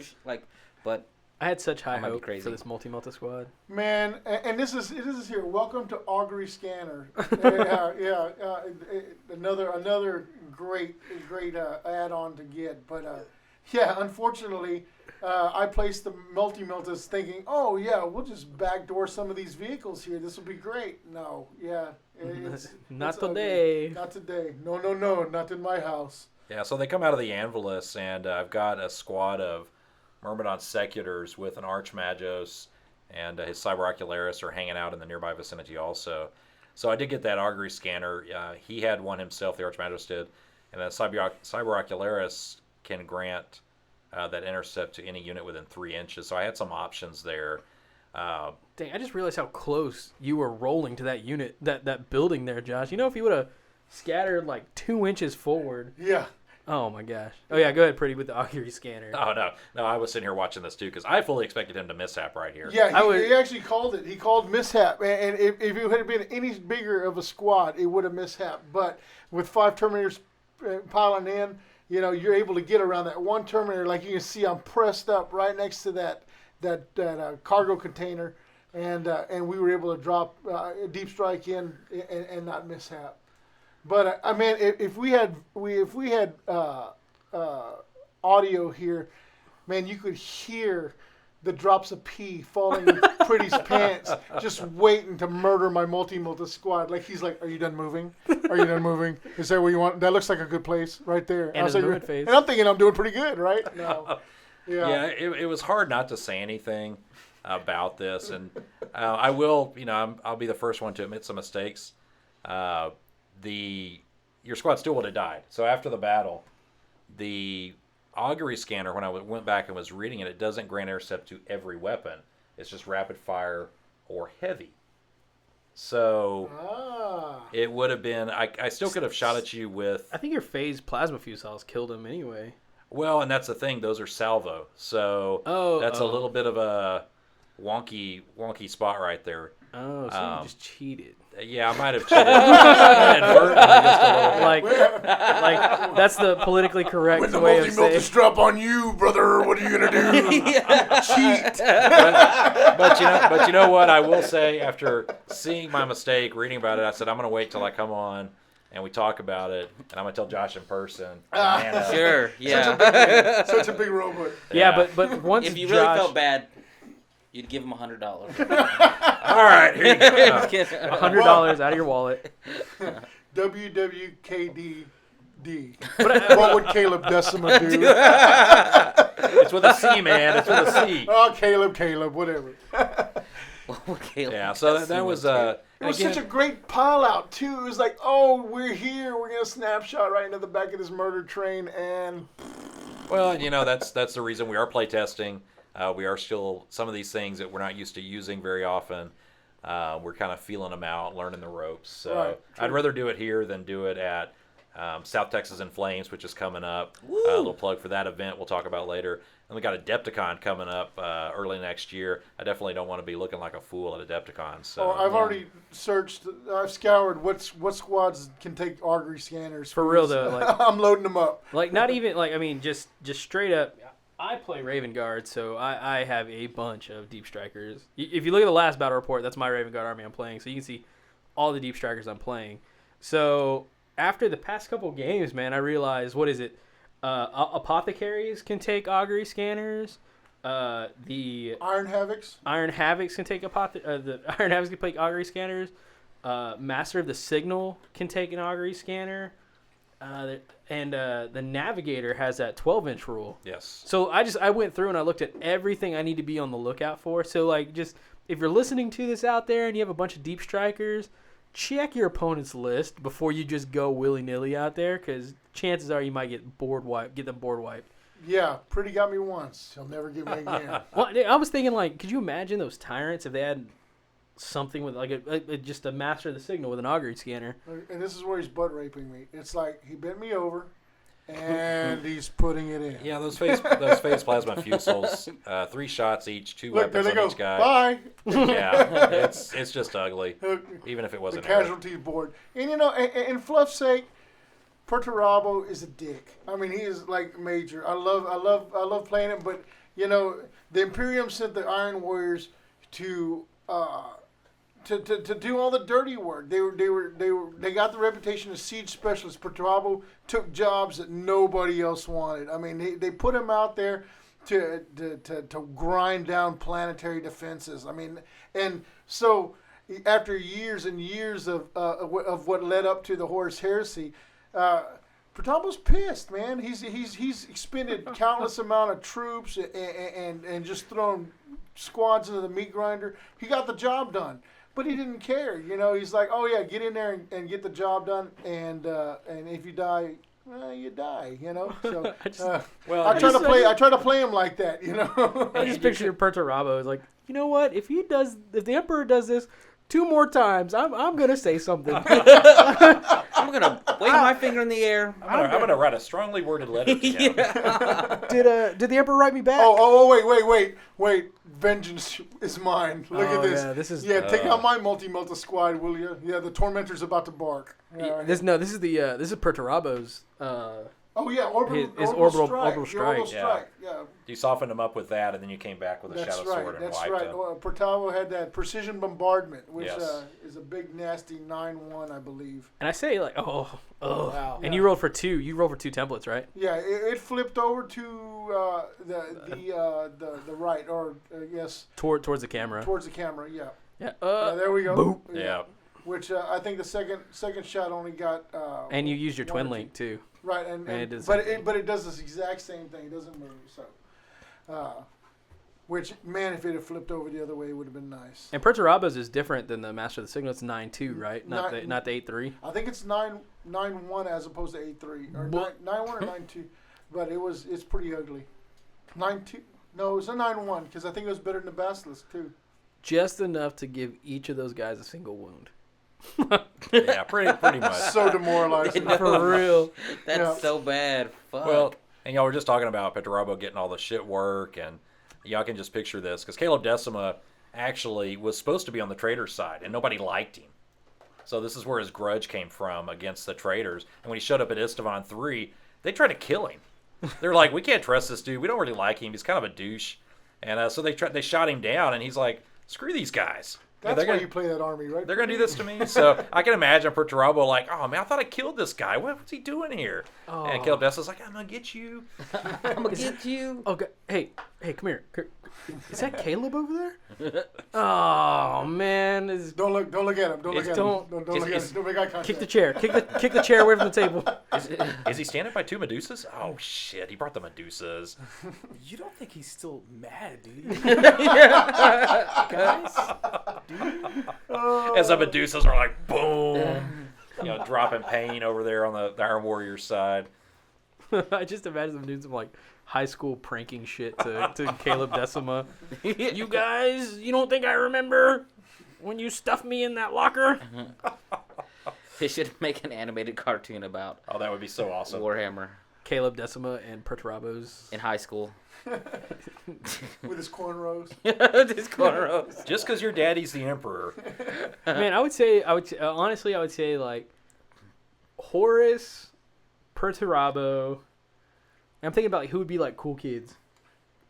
but I had such high That might be hope crazy. for this multi-multi squad. Man, and this is here. Welcome to Augury Scanner. Another great add-on to get. But yeah, unfortunately, I placed the multi-meltas thinking, oh yeah, we'll just backdoor some of these vehicles here. This will be great. No, yeah, Not it's ugly. today. Not today. No, not in my house. Yeah, so they come out of the Anvilus, and I've got a squad of Myrmidon Seculars with an Archmagos, and his Cyber Ocularis are hanging out in the nearby vicinity also. So I did get that Augury Scanner. He had one himself, the Archmagos did, and then Cyber Ocularis can grant that intercept to any unit within 3 inches. So I had some options there. Dang, I just realized how close you were rolling to that unit, that building there, Josh. You know, if you would have scattered like 2 inches forward. Yeah. Oh my gosh. Oh yeah, go ahead, Pretty, with the Augury Scanner. Oh, no, I was sitting here watching this too because I fully expected him to mishap right here. Yeah, he actually called it. He called mishap, and if it had been any bigger of a squad, it would have mishap. But with 5 Terminators piling in, you know, you're able to get around that one Terminator. Like you can see, I'm pressed up right next to that cargo container, and we were able to drop a deep strike in and not mishap. But I mean, if we had audio here, man, you could hear the drops of pee falling in Pretty's pants, just waiting to murder my multi squad. Like he's like, "Are you done moving? Are you done moving? Is that where you want? That looks like a good place right there." And his movement phase. And I'm thinking I'm doing pretty good, right? No. Yeah, it was hard not to say anything about this, and I will, you know, I'll be the first one to admit some mistakes. Your squad still would have died. So after the battle, the Augury Scanner, when I went back and was reading it, it doesn't grant intercept to every weapon. It's just rapid fire or heavy. So it would have been. I still could have shot at you with. I think your phase plasma fusells killed him anyway. Well, and that's the thing; those are salvo, so that's a little bit of a wonky spot right there. Oh, so you just cheated. Yeah, I might have cheated. Inadvertently, just a little bit. Like that's the politically correct When the way of saying. drop on you, brother, what are you gonna do? Cheat. But you know what? I will say, after seeing my mistake, reading about it, I said I'm gonna wait till I come on and we talk about it, and I'm gonna tell Josh in person. Sure, yeah. Such a big robot. Yeah, but once If you Josh, really felt bad, you'd give him $100. All right, here you go. $100 out of your wallet. WWKDD. But What would Caleb Decima do? It's with a C, man. It's with a C. Oh, Caleb, whatever. Yeah, so that was It was such a great pile out too. It was like, oh, we're here. We're gonna snapshot right into the back of this murder train, and well, you know, that's the reason we are playtesting. We are still some of these things that we're not used to using very often. We're kind of feeling them out, learning the ropes. So Right, I'd rather do it here than do it at South Texas in Flames, which is coming up. A little plug for that event we'll talk about later. And we got Adepticon coming up early next year. I definitely don't want to be looking like a fool at Adepticon. So I've already searched. I've scoured what squads can take Augury scanners. For real though, like I'm loading them up. like not even like I mean just straight up. I play Raven Guard, so I have a bunch of Deep Strikers. If you look at the last battle report, that's my Raven Guard army I'm playing, so you can see all the Deep Strikers I'm playing. So after the past couple games, man, I realized, what is it? Apothecaries can take Augury Scanners. The Iron Havocs. Iron Havocs can take the Iron Havocs can take augury scanners. Master of the Signal can take an augury scanner. And the Navigator has that 12-inch rule. Yes. So I went through and I looked at everything I need to be on the lookout for. So like just if you're listening to this out there and you have a bunch of deep strikers, check your opponent's list before you just go willy-nilly out there, because chances are you might get them board wiped. Yeah, Pretty got me once. He'll never get me again. Well, I was thinking, like, could you imagine those tyrants if they had something with like just a Master of the Signal with an augury scanner? And this is where he's butt raping me. It's like he bent me over, and he's putting it in. Yeah, those phase plasma fusils, 3 shots each, 2 Look, there weapons they on go. each guy. Bye. Yeah, it's just ugly, even if it The wasn't. casualties board. And and Fluff's sake, Perturabo is a dick. I mean, he is like major. I love playing him, but the Imperium sent the Iron Warriors to do all the dirty work. They got the reputation of siege specialists. Perturabo took jobs that nobody else wanted. I mean, they put him out there to grind down planetary defenses. I mean, and so after years and years of what led up to the Horus Heresy, Perturbo's pissed, man. He's expended countless amount of troops and just thrown squads into the meat grinder. He got the job done. But he didn't care, He's like, "Oh yeah, get in there and get the job done, and if you die, well, you die, So I try to play him like that, I just picture Perturabo as like, you know what? If the Emperor does this 2 more times, I'm gonna say something. I'm gonna wave my finger in the air. I'm gonna write a strongly worded letter to him. Did the Emperor write me back? Oh, wait! Vengeance is mine. Look at this. Yeah, this is. Take out my multi-melta squad, will you? Yeah, the Tormentor's about to bark. This is Perturabo's. Oh yeah, orbital strike. Yeah. You softened him up with that, and then you came back with a shadow sword and That's wiped right. him. Perturabo had that precision bombardment, which Yes. is a big nasty 9-1, I believe. And I say like, oh, wow. And you rolled for 2. You rolled for 2 templates, right? Yeah, it flipped over to the right, or yes, Towards the camera. towards the camera. Yeah. Yeah. There we go. Boop. Yeah. Which I think the second shot only got. And you used your 1 or twin 2. link too. Right, And it does but the same it does this exact same thing. It doesn't move. So, which man, if it had flipped over the other way, it would have been nice. And Perturabo's is different than the Master of the Signal. It's 9-2, right? Not the 8-3. I think it's 9-1 as opposed to 8-3 or 9-1 or 9-2, but it's pretty ugly. 9-2. No, it's a 9-1 because I think it was better than the Basilisk too. Just enough to give each of those guys a single wound. Yeah, pretty much. So demoralizing. For real. That's so bad. Fuck. Well, and we're just talking about Perturabo getting all the shit work, and y'all can just picture this because Caleb Decima actually was supposed to be on the Traitors side, and nobody liked him. So this is where his grudge came from against the Traitors. And when he showed up at Istvan 3, they tried to kill him. They're like, "We can't trust this dude. We don't really like him. He's kind of a douche." And so they shot him down, and he's like, "Screw these guys." That's why you play that army, right? They're going to do this to me. So I can imagine Perturabo like, "Oh, man, I thought I killed this guy. What's he doing here?" Oh. And Caleb Decima's like, "I'm going to get you." I'm gonna get you. Okay. Hey, come here. Is that Caleb over there? Oh man. Don't look at him. Don't look at him. Don't look at him. Don't make eye contact. Kick the chair. Kick the chair away from the table. Is he standing by 2 Medusas? Oh, shit. He brought the Medusas. You don't think he's still mad, do you? Guys. As the Medusas are like, boom. Dropping pain over there on the Iron Warriors side. I just imagine them doing some like high school pranking shit to Caleb Decima. You guys, you don't think I remember when you stuffed me in that locker? They should make an animated cartoon about Oh, that would be so awesome. Warhammer Caleb Decima and Perturabo's. in high school. With his cornrows. This cornrows. Just because your daddy's the emperor. Man, I would say like Horus, Perturabo. I'm thinking about like, who would be like cool kids.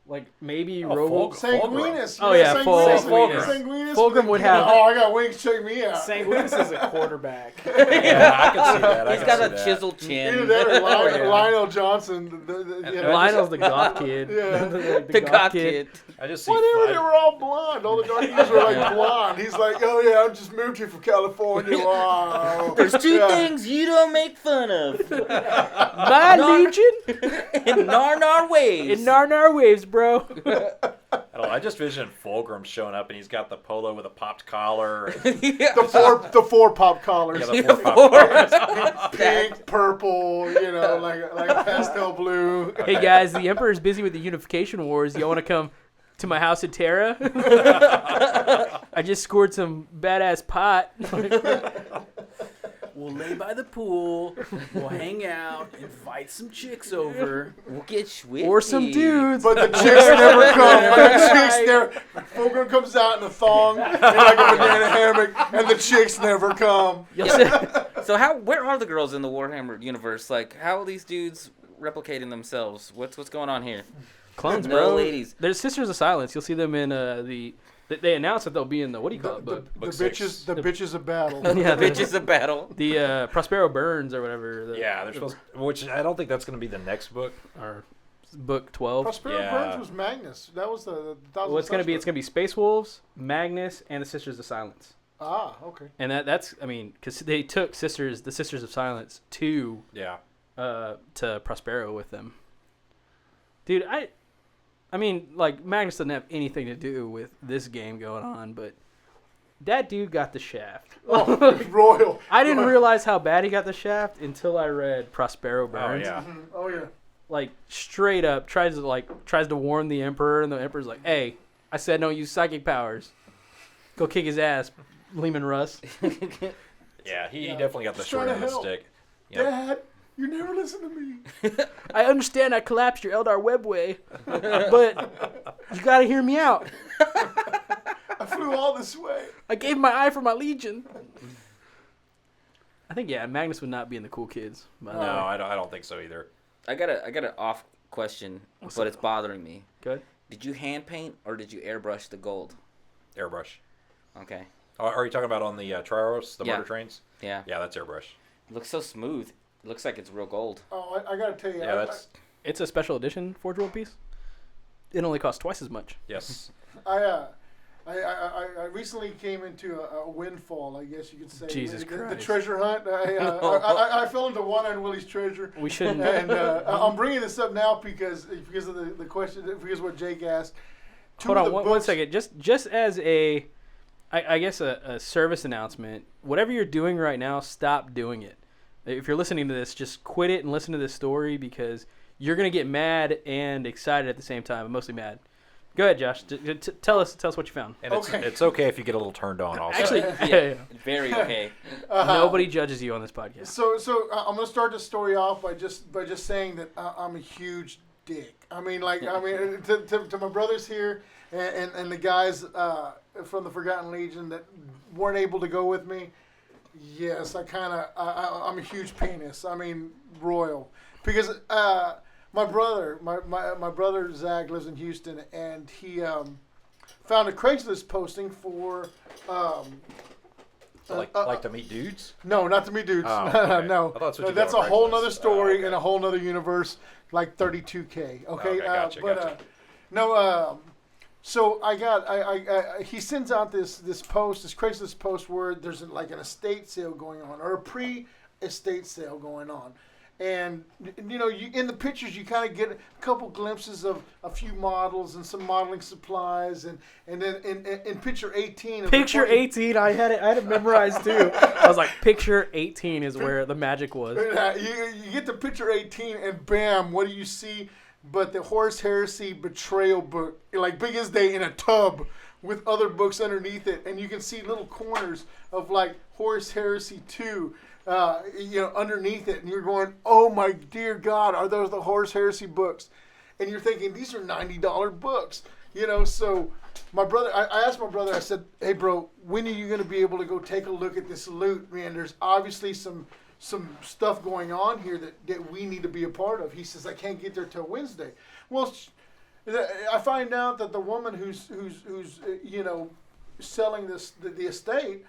like maybe Oh, Robo. Sanguinus. Oh, yeah, Fulgrim. Sanguinus. Fulgrim would have. Oh, I got wings. Check me out. Sanguinus is a quarterback. Yeah, I can see that. He's got a chiseled chin. Either that or Yeah. Lionel Johnson. Lionel's the goth kid. Yeah. The goth kid. I just see. Whatever, five- they were all blonde. All the dark kids were like blonde. He's like, oh yeah, I just moved here from California. Wow. There's two things you don't make fun of. My Legion In Narnar ways. in Narnar waves, bro. I don't know, I just vision Fulgrim showing up and he's got the polo with a popped collar. The four pop collars. Yeah, the four popped collars. Pink, purple, like a pastel blue. Hey guys, the Emperor's busy with the Unification Wars. Y'all want to come to my house in Terra? I just scored some badass pot. We'll lay by the pool. We'll hang out. Invite some chicks over. We'll get swifty. Or some dudes. But the chicks never come. But the chicks never. Fulgrim comes out in a thong and like a banana hammock, and the chicks never come. You'll see- So where are the girls in the Warhammer universe? Like, how are these dudes replicating themselves? What's going on here? Clones, No bro. ladies. There's Sisters of Silence. You'll see them in they announced that they'll be in the what do you call it book? The Book six. bitches of battle. Yeah, Bitches of battle. the Prospero Burns or whatever. Yeah, they're supposed. Which I don't think that's going to be the next book. Or book 12. Prospero Yeah. Burns was Magnus. That was the Well, it's gonna be Space Wolves, Magnus, and the Sisters of Silence. Ah, okay. And that's because they took the Sisters of Silence to Yeah. Prospero with them. Dude, I mean, like, Magnus doesn't have anything to do with this game going on, but that dude got the shaft. Oh, royal. I didn't realize how bad he got the shaft until I read Prospero Oh Burns. yeah. Oh yeah. Like, straight up tries to warn the Emperor, and the Emperor's like, "Hey, I said don't use psychic powers. Go kick his ass, Lehman Russ." Yeah, he definitely got the Just short trying end of to the help. stick. Yep. Dad, you never listen to me. I understand I collapsed your Eldar webway, but you gotta hear me out. I flew all this way. I gave my eye for my Legion. I think Magnus would not be in the cool kids. By the No, way. I don't think so either. I got an off question, but it's bothering me. Good. Did you hand paint or did you airbrush the gold? Airbrush. Okay. Are you talking about on the Triaros, the Yeah. murder trains? Yeah. Yeah, that's airbrush. It looks so smooth. It looks like it's real gold. Oh, I gotta tell you. Yeah, that's It's a special edition Forge World piece. It only costs twice as much. yes. I recently came into a windfall, I guess you could say. Jesus the Christ. treasure hunt. I fell into One-Eyed Willie's treasure. We shouldn't. And I'm bringing this up now because of the question, because of what Jake asked. Hold on one second. Just as I guess a service announcement. Whatever you're doing right now, stop doing it. If you're listening to this, just quit it and listen to this story because you're gonna get mad and excited at the same time. I'm mostly mad. Go ahead, Josh. Tell us what you found. And Okay. it's okay if you get a little turned on also. Actually, yeah. Very okay. Nobody judges you on this podcast. So I'm gonna start the story off by just saying that I'm a huge dick. I mean, to my brothers here and the guys from the Forgotten Legion that weren't able to go with me. Yes, I'm a huge penis. I mean, royal, because my brother Zach lives in Houston, and he found a Craigslist posting for like to meet dudes? no, not to me, dudes. Oh, okay. No, I thought that's what you that's did a on whole Craigslist. nother story Oh, okay. and a whole nother universe, like 32K. Okay, Okay, gotcha. no. So he sends out this Craigslist post where there's like an estate sale going on or a pre-estate sale going on. And, you in the pictures, you kind of get a couple glimpses of a few models and some modeling supplies. And then in picture 18. Of Picture 18, I had it memorized too. I was like, picture 18 is where the magic was. You get to picture 18, and bam, what do you see but the Horus Heresy betrayal book, like big as day, in a tub with other books underneath it. And you can see little corners of like Horus Heresy 2. Underneath it, and you're going, oh my dear God, are those the Horus Heresy books? And you're thinking, these are $90 books, So my brother, I asked my brother, I said, hey bro, when are you going to be able to go take a look at this loot? Man, there's obviously some stuff going on here that we need to be a part of. He says, I can't get there till Wednesday. Well, I find out that the woman who's selling the estate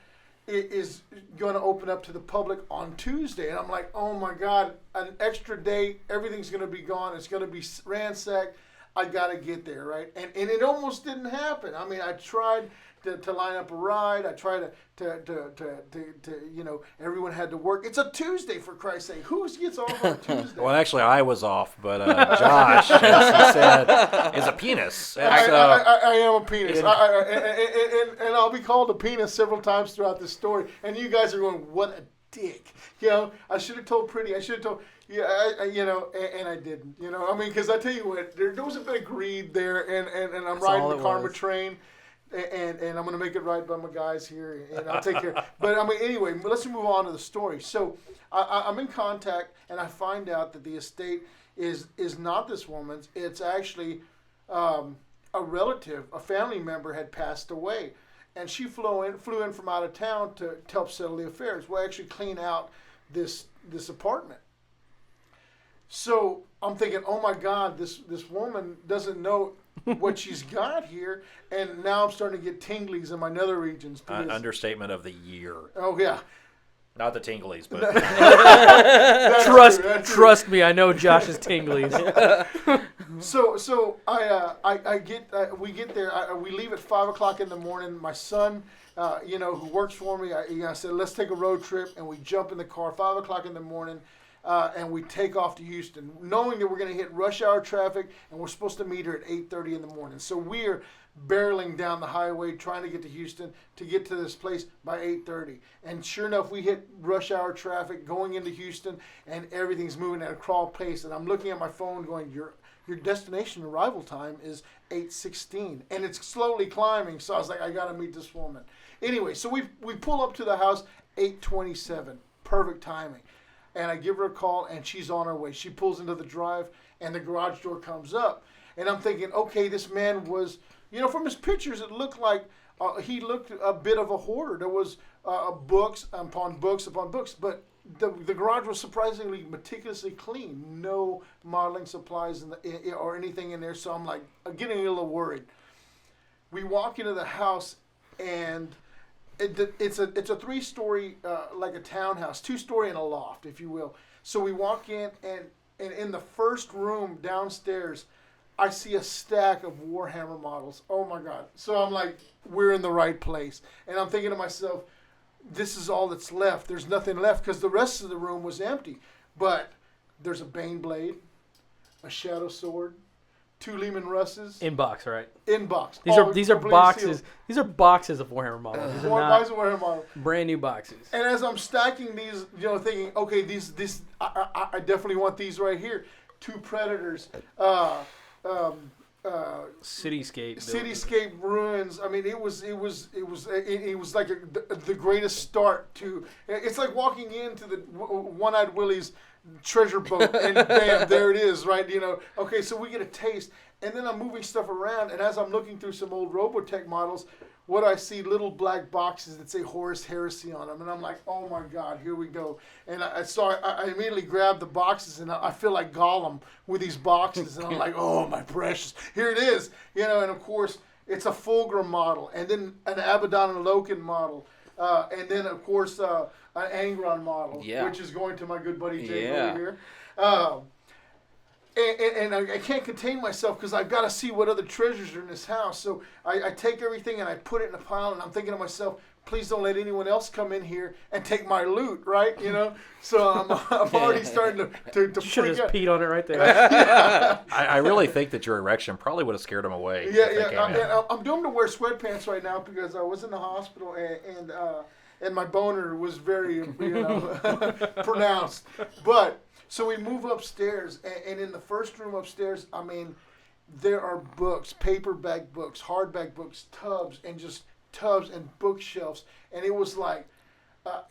is going to open up to the public on Tuesday, and I'm like, oh my God, an extra day, everything's going to be gone. It's going to be ransacked. I got to get there, right? And it almost didn't happen. I mean, I tried to line up a ride. I tried to everyone had to work. It's a Tuesday, for Christ's sake. Who gets off on Tuesday? Well, actually, I was off, but Josh, as he said, is a penis. And I am a penis. And I'll be called a penis several times throughout this story. And you guys are going, what a dick. I should have told Pretty. I should have told... Yeah, and I didn't. I mean, because I tell you what, there was a bit of greed there, and I'm riding the karma train. And I'm going to make it right by my guys here, and I'll take care. But, I mean, anyway, let's move on to the story. So I'm in contact, and I find out that the estate is not this woman's. It's actually a relative, a family member had passed away. And she flew in from out of town to help settle the affairs. We'll actually clean out this apartment. So I'm thinking, oh, my God, this woman doesn't know what she's got here, and now I'm starting to get tinglies in my nether regions. Understatement of the year. Oh yeah, not the tinglies, but trust me, I know Josh's tinglies. So we get there. We leave at 5 o'clock in the morning. My son, who works for me, I said, let's take a road trip, and we jump in the car 5 o'clock in the morning. And we take off to Houston, knowing that we're going to hit rush hour traffic, and we're supposed to meet her at 8:30 in the morning. So we're barreling down the highway, trying to get to Houston to get to this place by 8:30. And sure enough, we hit rush hour traffic going into Houston, and everything's moving at a crawl pace. And I'm looking at my phone going, your destination arrival time is 8:16, and it's slowly climbing. So I was like, I got to meet this woman. Anyway, so we pull up to the house 8:27, perfect timing. And I give her a call, and she's on her way. She pulls into the drive, and the garage door comes up. And I'm thinking, okay, this man was, from his pictures, it looked like he looked a bit of a hoarder. There was books upon books upon books, but the garage was surprisingly meticulously clean. No modeling supplies or anything in there, so I'm like getting a little worried. We walk into the house, and... It's a 3-story, like a townhouse, 2-story and a loft, if you will. So we walk in, and in the first room downstairs, I see a stack of Warhammer models. Oh my God. So I'm like, we're in the right place. And I'm thinking to myself, this is all that's left. There's nothing left, because the rest of the room was empty. But there's a Bane blade, a Shadow sword, 2 Lehman Russes. In box, right? In box. These are boxes. Sealed. These are boxes of Warhammer models. These are not Warhammer models. Brand new boxes. And as I'm stacking these, thinking, okay, these I definitely want these right here. 2 Predators. Cityscape ruins. I mean, it was like the greatest start to. It's like walking into the One-Eyed Willie's treasure boat, and bam, there it is, right? Okay, so we get a taste, and then I'm moving stuff around, and as I'm looking through some old Robotech models, what I see, little black boxes that say Horus Heresy on them, and I'm like, oh my God, here we go. And I immediately grabbed the boxes, and I feel like Gollum with these boxes, and I'm like, oh my precious, here it is, and of course it's a Fulgrim model, and then an Abaddon and Loken model, and then of course an Angron model, which is going to my good buddy Jake over here. And I can't contain myself, because I've got to see what other treasures are in this house. So I take everything and I put it in a pile, and I'm thinking to myself, please don't let anyone else come in here and take my loot, right? So I'm already starting to should have just peed on it right there. I really think that your erection probably would have scared him away. I'm doomed to wear sweatpants right now, because I was in the hospital, and my boner was very pronounced. But so we move upstairs, and in the first room upstairs, I mean, there are books, paperback books, hardback books, tubs and bookshelves, and it was like,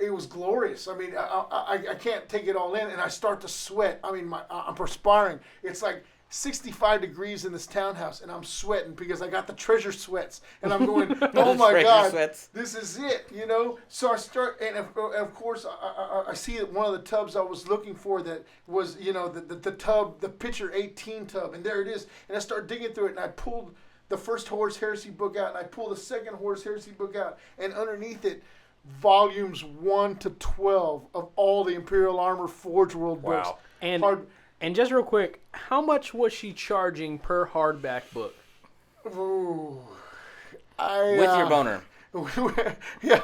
it was glorious. I mean, I can't take it all in, and I start to sweat. I mean, I'm perspiring. It's like 65 degrees in this townhouse, and I'm sweating because I got the treasure sweats, and I'm going, oh my God, sweats. this is it, you know. So I start, and of course I see that one of the tubs I was looking for that was, you know, the tub, the Pitcher 18 tub, and there it is, and I start digging through it, and I pulled the first Horus Heresy book out, and I pulled the second Horus Heresy book out, and underneath it, volumes 1 to 12 of all the Imperial Armor Forge World books. Wow. And just real quick, how much was she charging per hardback book? Ooh, With your boner. yeah.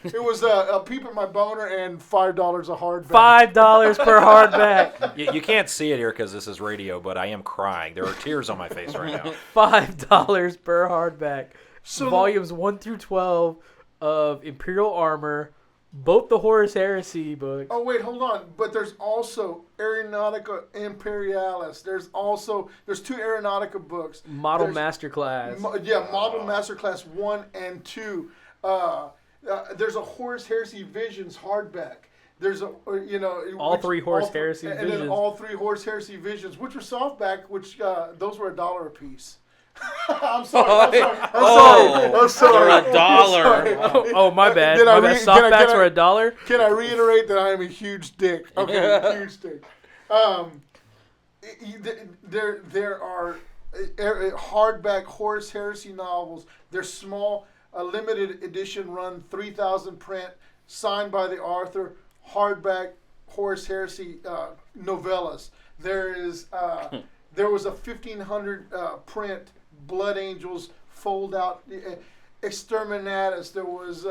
It was a peep at my boner and $5 a hardback. $5 per hardback. You can't see it here because this is radio, but I am crying. There are tears on my face right now. $5 per hardback. So volumes 1 through 12 of Imperial Armor, both the Horus Heresy books. Oh wait, hold on. But there's also Aeronautica Imperialis. There's two Aeronautica books. Model Masterclass. Model Masterclass 1 and 2. There's a Horus Heresy Visions hardback. There's all three Horus Heresy and Visions. then all 3 Horus Heresy Visions, which were softback, which those were $1 a piece. I'm sorry. For $1. Oh, my bad. Softbacks were $1. Can I reiterate that I am a huge dick? Okay, huge dick. There are hardback Horus Heresy novels. They're small, a limited edition run, 3,000 print, signed by the author. Hardback Horus Heresy novellas. There was a 1,500 print Blood Angels fold out Exterminatus. There was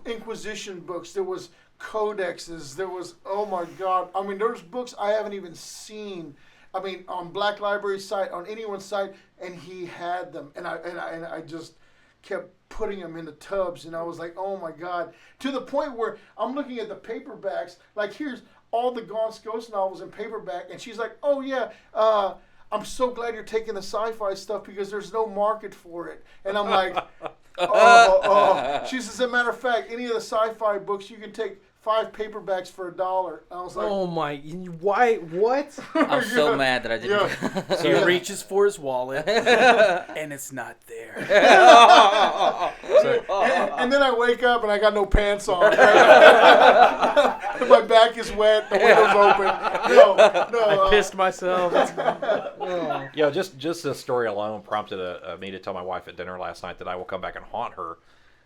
Inquisition books. There was codexes. There was, oh my God. I mean, there's books I haven't even seen. I mean, on Black Library's site, on anyone's site, and he had them, and I just kept putting them in the tubs, and I was like, oh my God, to the point where I'm looking at the paperbacks. Like, here's all the Gaunt's Ghost novels in paperback, and she's like, oh yeah, I'm so glad you're taking the sci-fi stuff because there's no market for it. And I'm like, oh. She says, as a matter of fact, any of the sci-fi books, you can take 5 paperbacks for $1. I was like, oh my, why, what? I'm so mad that I didn't. Yeah. So he reaches for his wallet, and it's not there. And then I wake up and I got no pants on. My back is wet. The window's open. No. I pissed myself. You know, just this story alone prompted me to tell my wife at dinner last night that I will come back and haunt her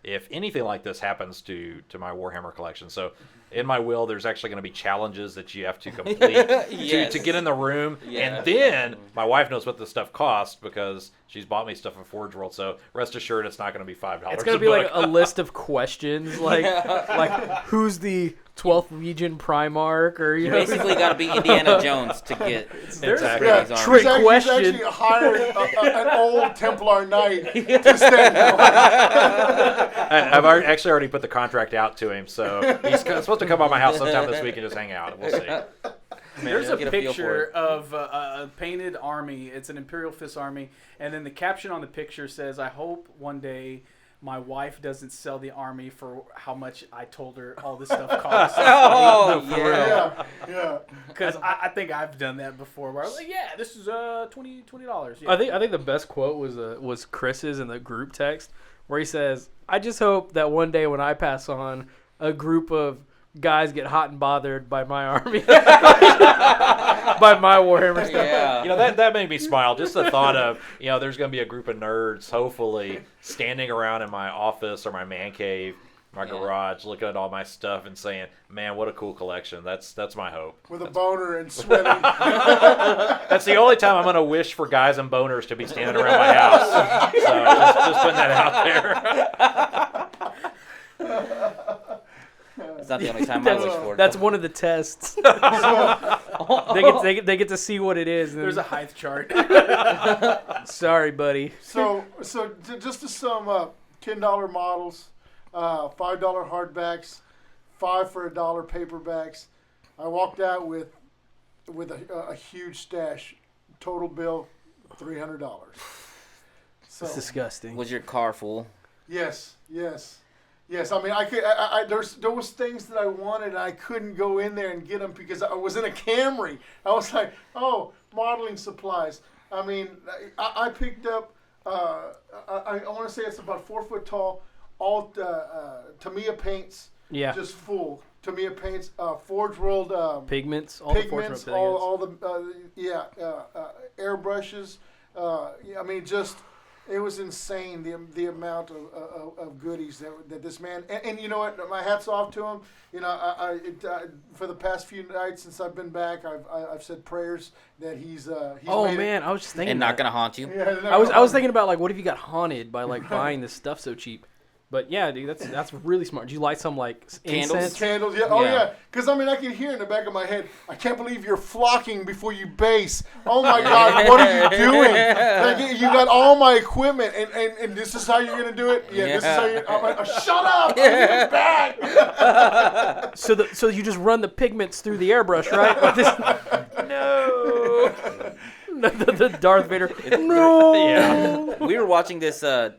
if anything like this happens to my Warhammer collection. So in my will, there's actually going to be challenges that you have to complete Yes. to get in the room. Yes. And then my wife knows what this stuff costs because she's bought me stuff in Forge World. So rest assured, it's not going to be $5 It's going to be like a list of questions, like who's the 12th Legion Primarch, or You basically got to be Indiana Jones to get Exactly. Brady's armor. trick He's question. actually hired an old Templar knight to stand there. I've actually already put the contract out to him, so he's supposed to come by my house sometime this week and just hang out. We'll see. There's I'll a get a feel for picture it. of a painted army. It's an Imperial Fist army, and then the caption on the picture says, "I hope one day my wife doesn't sell the army for how much I told her all this stuff costs." Oh, For yeah. real. Yeah. Because I think I've done that before, where I was like, "Yeah, this is $20." Yeah. I think the best quote was Chris's in the group text, where he says, "I just hope that one day when I pass on, a group of guys get hot and bothered by my army, by my Warhammer stuff." Yeah. You know, that made me smile. Just the thought of, there's going to be a group of nerds, hopefully, standing around in my office or my man cave, my garage, looking at all my stuff and saying, man, what a cool collection. That's my hope. With a boner and sweating. That's the only time I'm going to wish for guys and boners to be standing around my house. So just putting that out there. It's not the only time I wish for it. That's one of the tests. they get to see what it is. And There's a height chart. sorry, buddy. So just to sum up, $10 models, $5 hardbacks, $5 for $1 paperbacks. I walked out with a huge stash. Total bill, $300. So It's disgusting. Was your car full? yes. Yes, I mean, there was things that I wanted, and I couldn't go in there and get them because I was in a Camry. I was like, oh, modeling supplies. I mean, I picked up, I want to say it's about 4 foot tall, all Tamiya paints, Yeah. just full. Tamiya paints, Forge World Pigments. pigments, all the airbrushes. I mean, just it was insane the amount of goodies that this man and you know what, my hat's off to him. You know, for the past few nights since I've been back, I've said prayers that he's Oh made man, I was just thinking And not that. gonna haunt you. Yeah, I was thinking about like, what if you got haunted by like buying this stuff so cheap? But yeah, dude, that's really smart. Did you light some like Candles? incense? Candles, yeah. Oh, Yeah. yeah. Because, I mean, I can hear in the back of my head, I can't believe you're flocking before you base. Oh, my God, what are you doing? Like, you got all my equipment, and this is how you're going to do it? Yeah, this is how you're... I'm like, shut up! I'm getting back! So you just run the pigments through the airbrush, right? Like this, no. the Darth Vader. No. Yeah. We were watching this show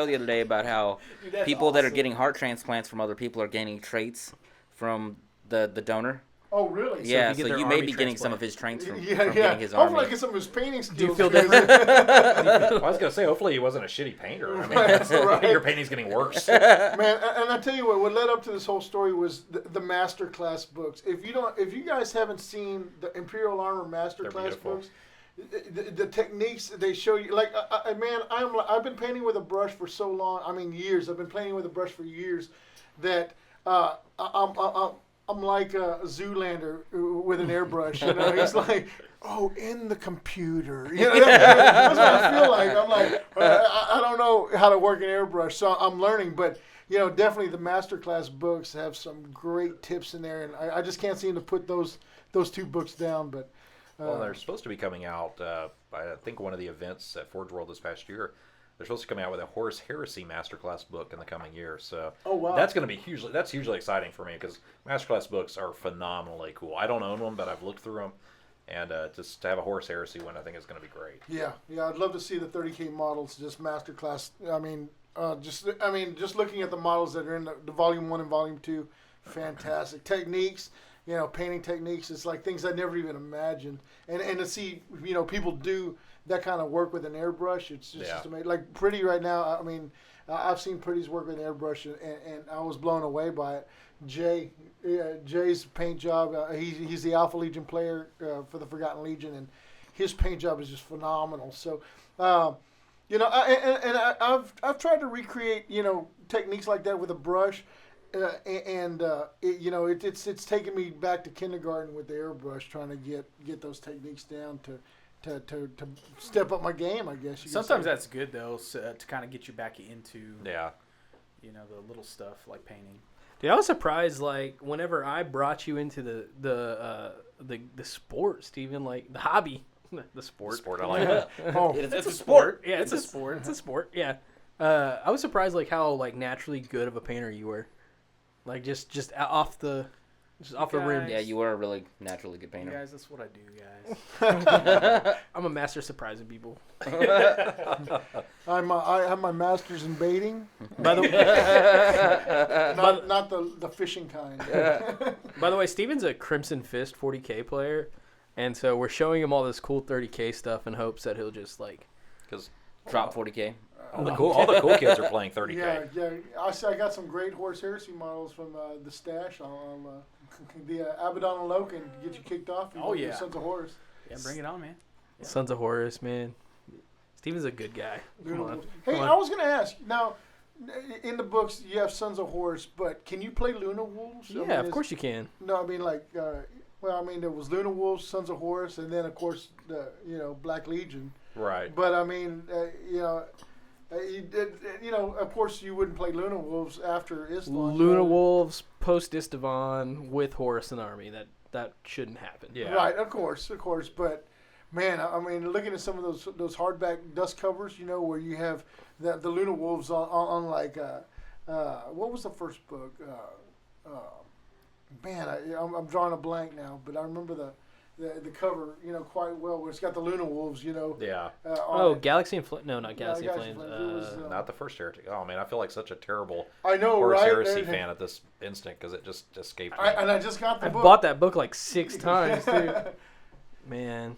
the other day about how Dude, that's people that are awesome. getting heart transplants from other people are gaining traits from the donor. Oh, really? Yeah, you get so their you may army be getting some transplant. of his traits from Yeah. getting his Hopefully I army. get some of his painting skills. Do you feel because- Well, I was gonna say, hopefully he wasn't a shitty painter. I mean, That's right. your painting's getting worse. Man, and I tell you what led up to this whole story was the masterclass books. If you guys haven't seen the Imperial Armor masterclass beautiful. books, the techniques they show you, like, man, I've been painting with a brush for so long. I mean, years. I've been painting with a brush for years that I'm like a Zoolander with an airbrush. You know, he's like, oh, in the computer. You know, that's what I feel like. I'm like, I don't know how to work an airbrush, so I'm learning. But you know, definitely the masterclass books have some great tips in there, and I just can't seem to put those two books down. But Well, they're supposed to be coming out. I think one of the events at Forge World this past year, they're supposed to come out with a Horus Heresy masterclass book in the coming year. So Oh, wow. that's going to be hugely. That's hugely exciting for me because masterclass books are phenomenally cool. I don't own one, but I've looked through them, and just to have a Horus Heresy one, I think is going to be great. yeah, I'd love to see the 30K models just masterclass. I mean, just looking at the models that are in the Volume 1 and Volume 2, fantastic techniques. You know, painting techniques. It's like things I never even imagined, and to see people do that kind of work with an airbrush. It's just amazing. Like Pretty right now. I mean, I've seen Pretty's work with an airbrush, and I was blown away by it. Jay's paint job. He's the Alpha Legion player for the Forgotten Legion, and his paint job is just phenomenal. So, I've tried to recreate techniques like that with a brush. It's taken me back to kindergarten with the airbrush, trying to get those techniques down to step up my game, I guess. You could Sometimes say. that's good though, so, to kind of get you back into Yeah. the little stuff like painting. Dude, I was surprised. Like whenever I brought you into the sport, Steven, like the hobby, the sport. Sport, I like that. Oh, It's a sport. Yeah, it's a sport. It's a sport. Yeah. I was surprised like how like naturally good of a painter you were. Like just off the rim. Yeah, you were a really naturally good Hey painter. guys, that's what I do, guys. I'm a master surprising people. I have my master's in baiting, By the not the fishing kind. by the way, Steven's a Crimson Fist 40K player, and so we're showing him all this cool 30K stuff in hopes that he'll just like. Because Drop 40K. all the cool kids are playing 30K. Yeah. I got some great Horus Heresy models from the stash. I'll the Abaddon and Loken get you kicked off. Oh, yeah. Sons of Horus. Yeah, bring it on, man. Yeah. Sons of Horus, man. Steven's a good guy. Come on. Hey, Come on. I was going to ask now. In the books, you have Sons of Horus, but can you play Luna Wolves? Yeah, of course you can. No, I mean there was Luna Wolves, Sons of Horus, and then of course the Black Legion. Right. But I mean, of course you wouldn't play Luna Wolves after Islam. Luna Wolves post Istvan with Horus and army. That shouldn't happen. Yeah. Right, of course. But man, I mean, looking at some of those hardback dust covers, where you have the Luna Wolves on like what was the first book? Man, I'm drawing a blank now, but I remember the cover, quite well. Where it's got the Luna Wolves, Yeah. Oh, it. Galaxy and no, not Galaxy and Galaxy Flames. Flames. It was, Not the first Heretic. Oh man, I feel like such a terrible I know, Horus right? Heresy fan at this instant because it just escaped me. I just got the I've book. bought that book like 6 times, too. Man.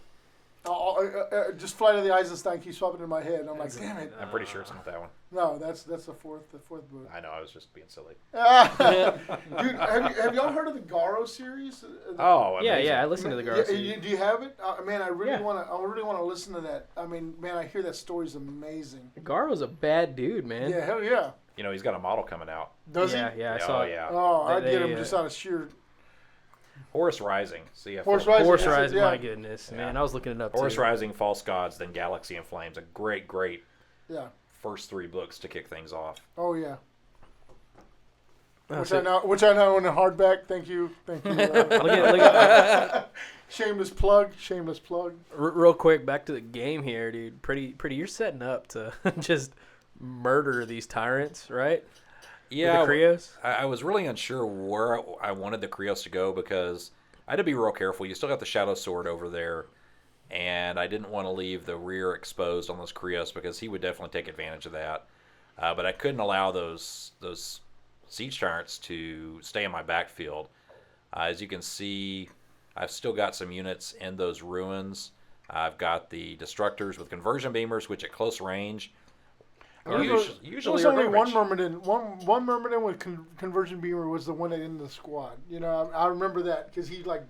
Just Flight of the Eisenstein keeps popping in my head. And I'm like, damn it. I'm pretty sure it's not that one. No, that's the fourth book. I know, I was just being silly. Dude, have y'all heard of the Garo series? Oh, Yeah, amazing. I listened to the Garcia. Do you have it? Man, I really Yeah. want to listen to that. I mean, man, I hear that story's amazing. Garo's a bad dude, man. Yeah, hell yeah. You know, he's got a model coming out. Does yeah, he? yeah, I Oh, saw it. yeah. Oh, I'd They- get him they, just out of sheer. Horus Rising. See, Horus Rising. Horse Yes, Rising, yeah. my goodness, Yeah. man. I was looking it up, Horus too. Rising, False Gods, then Galaxy and Flames. A great Yeah. first 3 books to kick things off. Oh yeah. Oh, Which so- I know in a hardback. Thank you. look at Shameless plug. real quick, back to the game here, dude. Pretty. You're setting up to just murder these tyrants, right? Yeah, With the Krios? I was really unsure where I wanted the Krios to go because I had to be real careful. You still got the Shadow Sword over there, and I didn't want to leave the rear exposed on those Krios because he would definitely take advantage of that. But I couldn't allow those siege tyrants to stay in my backfield. As you can see, I've still got some units in those ruins. I've got the Destructors with conversion beamers, which at close range usually There's are only one garbage. Myrmidon. One Myrmidon with conversion beamer was the one that ended the squad. I remember that because he like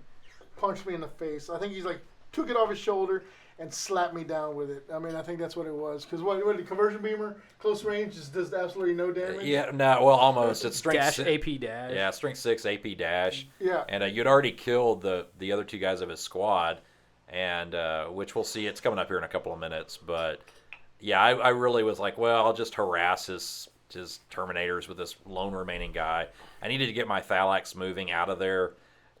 punched me in the face. I think he's like took it off his shoulder and slapped me down with it. I mean, I think that's what it was. Because what the conversion beamer close range just does absolutely no damage. Yeah, no, well, almost. It's strength Dash, 6. AP dash. Yeah, strength 6 AP dash. Yeah. And you'd already killed the other 2 guys of his squad, and which we'll see. It's coming up here in a couple of minutes, but yeah, I really was like, well, I'll just harass his Terminators with this lone remaining guy. I needed to get my Thalax moving out of there.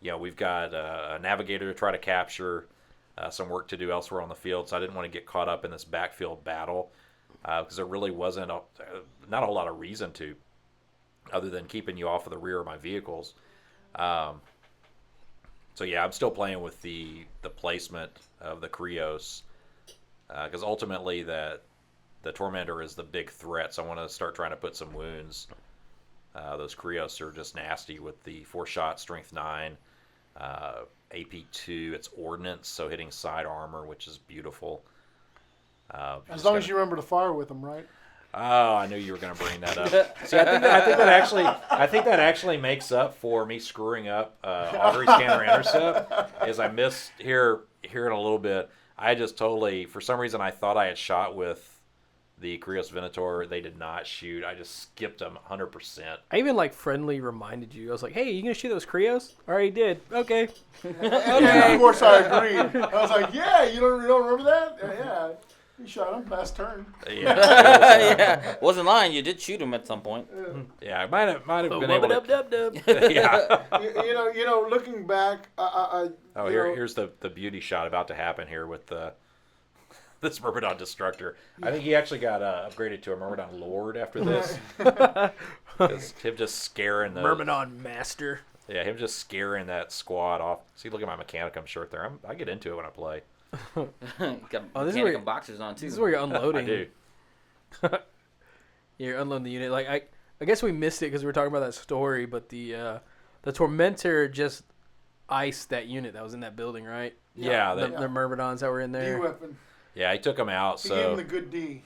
We've got a Navigator to try to capture, some work to do elsewhere on the field, so I didn't want to get caught up in this backfield battle because there really wasn't not a whole lot of reason to, other than keeping you off of the rear of my vehicles. So yeah, I'm still playing with the placement of the Krios because ultimately the Tormentor is the big threat, so I want to start trying to put some wounds. Those Krios are just nasty with the 4-shot, strength 9, AP2. It's ordnance, so hitting side armor, which is beautiful. As long as you remember to fire with them, right? Oh, I knew you were going to bring that up. See, I think that actually makes up for me screwing up Augury's counter intercept. Is I missed here in a little bit. I just totally, for some reason, I thought I had shot with the Krios Venator. They did not shoot. I just skipped them 100%. I even friendly reminded you. I was like, "Hey, you gonna shoot those Krios?" Already did. Okay. Yeah, of course I agreed. I was like, yeah, you don't remember that? Yeah. You shot him last turn. Yeah, Yeah, wasn't lying. You did shoot him at some point. yeah, I might have been able Dub, to. dub, dub. Yeah. Looking back, Oh, here's the beauty shot about to happen here with this Myrmidon Destructor. I think he actually got upgraded to a Myrmidon Lord after this. Because him just scaring the Myrmidon Master. Yeah, him just scaring that squad off. See, look at my Mechanicum shirt there. I get into it when I play. Got Oh, this is where Mechanicum boxers on too. This is where you're I unloading. do. You're unloading the unit. I guess we missed it because we were talking about that story, but the Tormentor just iced that unit that was in that building, right? Yeah, The Myrmidons that were in D there. weapon. yeah, he took him out. He gave him So the good D.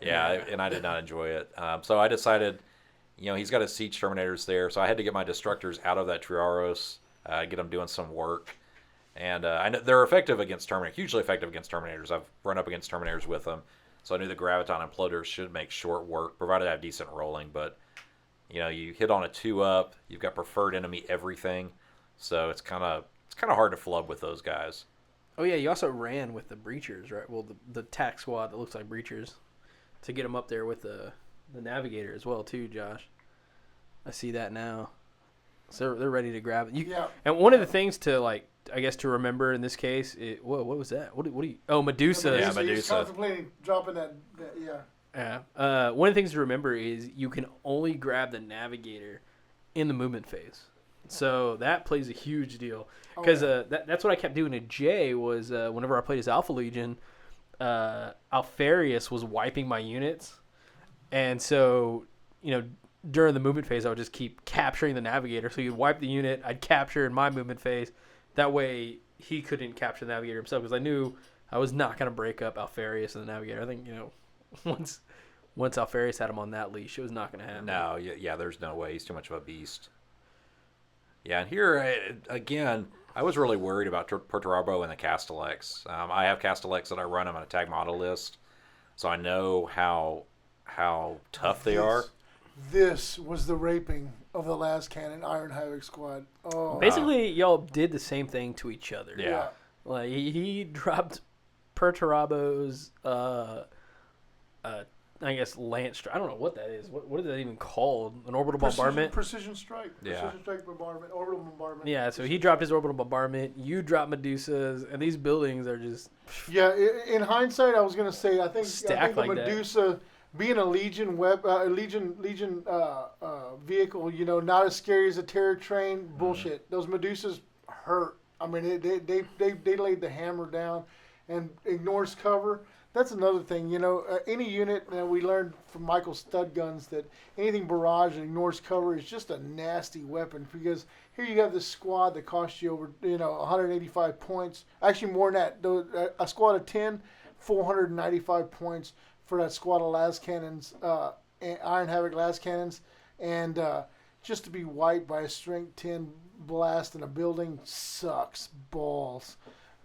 yeah, and I did not enjoy it. So I decided, he's got his siege Terminators there, so I had to get my Destructors out of that Triaros, get them doing some work. And I know they're effective against Terminators, hugely effective against Terminators. I've run up against Terminators with them, so I knew the Graviton Imploders should make short work, provided I have decent rolling. But you hit on a 2-up, you've got preferred enemy everything, so it's kind of hard to flub with those guys. Oh yeah, you also ran with the Breachers, right? Well, the tack squad that looks like Breachers to get them up there with the Navigator as well too, Josh. I see that now. So they're ready to grab it. Yeah. And one of the things to I guess to remember in this case, what was that? What do you? Oh, Medusa. Yeah, He's Medusa. contemplating dropping that yeah. Yeah. One of the things to remember is you can only grab the Navigator in the movement phase. So that plays a huge deal because that's what I kept doing to Jay was whenever I played as Alpha Legion, Alfarius was wiping my units, and so during the movement phase I would just keep capturing the navigator. So he'd wipe the unit, I'd capture in my movement phase. That way he couldn't capture the navigator himself because I knew I was not going to break up Alfarius and the navigator. I think once Alfarius had him on that leash, it was not going to happen. No, yeah, there's no way. He's too much of a beast. Yeah, and here, again, I was really worried about Perturabo and the Castellex. I have Castellex that I run on a tag model list, so I know how tough they are. This was the raping of the last cannon Iron Havoc squad. Oh, Basically, y'all did the same thing to each other. Yeah. Like, he dropped Perturabo's, I guess, Lance. I don't know what that is. What is that even called? An orbital bombardment? Precision strike. Yeah. Precision strike bombardment. Orbital bombardment. Yeah, so he dropped his orbital bombardment. You dropped Medusas, and these buildings are just. Yeah, in hindsight, I was gonna say I think Stacked the like that. Medusa being a Legion vehicle, not as scary as a Terror train. Bullshit. Those Medusas hurt. I mean, they laid the hammer down, and ignores cover. That's another thing, any unit, we learned from Michael's stud guns that anything barrage and ignores cover is just a nasty weapon because here you have this squad that costs you over, 185 points. Actually, more than that. A squad of 10, 495 points for that squad of las cannons, Iron Havoc las cannons. And just to be wiped by a strength 10 blast in a building sucks balls.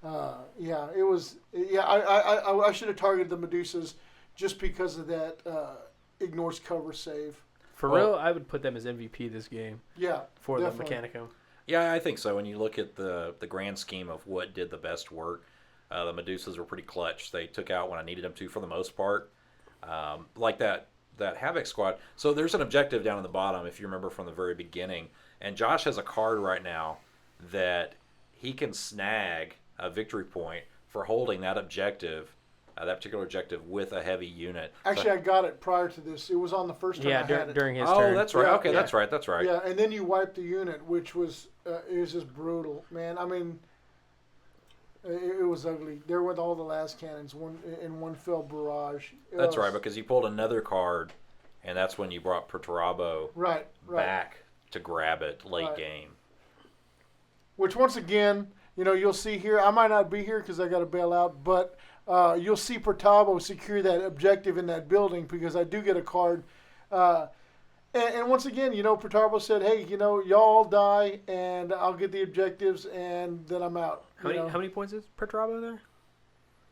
It was. Yeah, I should have targeted the Medusas just because of that ignores cover save. For real, I would put them as MVP this game. Yeah, for definitely. the Mechanicum. Yeah, I think so. When you look at the grand scheme of what did the best work, the Medusas were pretty clutch. They took out when I needed them to for the most part. Like that Havoc squad. So there's an objective down at the bottom, if you remember from the very beginning. And Josh has a card right now that he can snag a victory point for holding that objective, that particular objective with a heavy unit. Actually, I got it prior to this. It was on the first time I had it. During his turn. Oh, that's right. Yeah, Okay, yeah. That's right. Yeah, and then you wiped the unit, which was it was just brutal, man. I mean, it was ugly. There went all the last cannons, one fell barrage. That's right, because you pulled another card, and that's when you brought Perturabo right. back to grab it late Right. game. Which once again, you'll see here. I might not be here because I got to bail out, but you'll see Perturabo secure that objective in that building because I do get a card. And once again, Perturabo said, "Hey, y'all all die, and I'll get the objectives, and then I'm out." How many points is Perturabo there?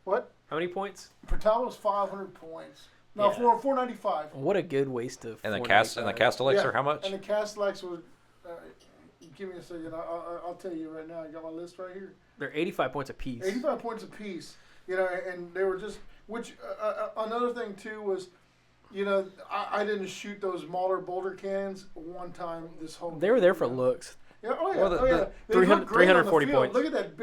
What? How many points? Perturbo's 500 points. No, Yeah. 495. What a good waste of. And the 495. Castellex are how much? And the Castellex was. Give me a second. I'll tell you right now. I got my list right here. They're 85 points apiece. 85 points apiece. And they were just. Which another thing too was, I didn't shoot those Mauler boulder cannons one time this whole. They were there for looks. Yeah. Oh yeah. Well, the They looked great on the 340 field. points. Look at that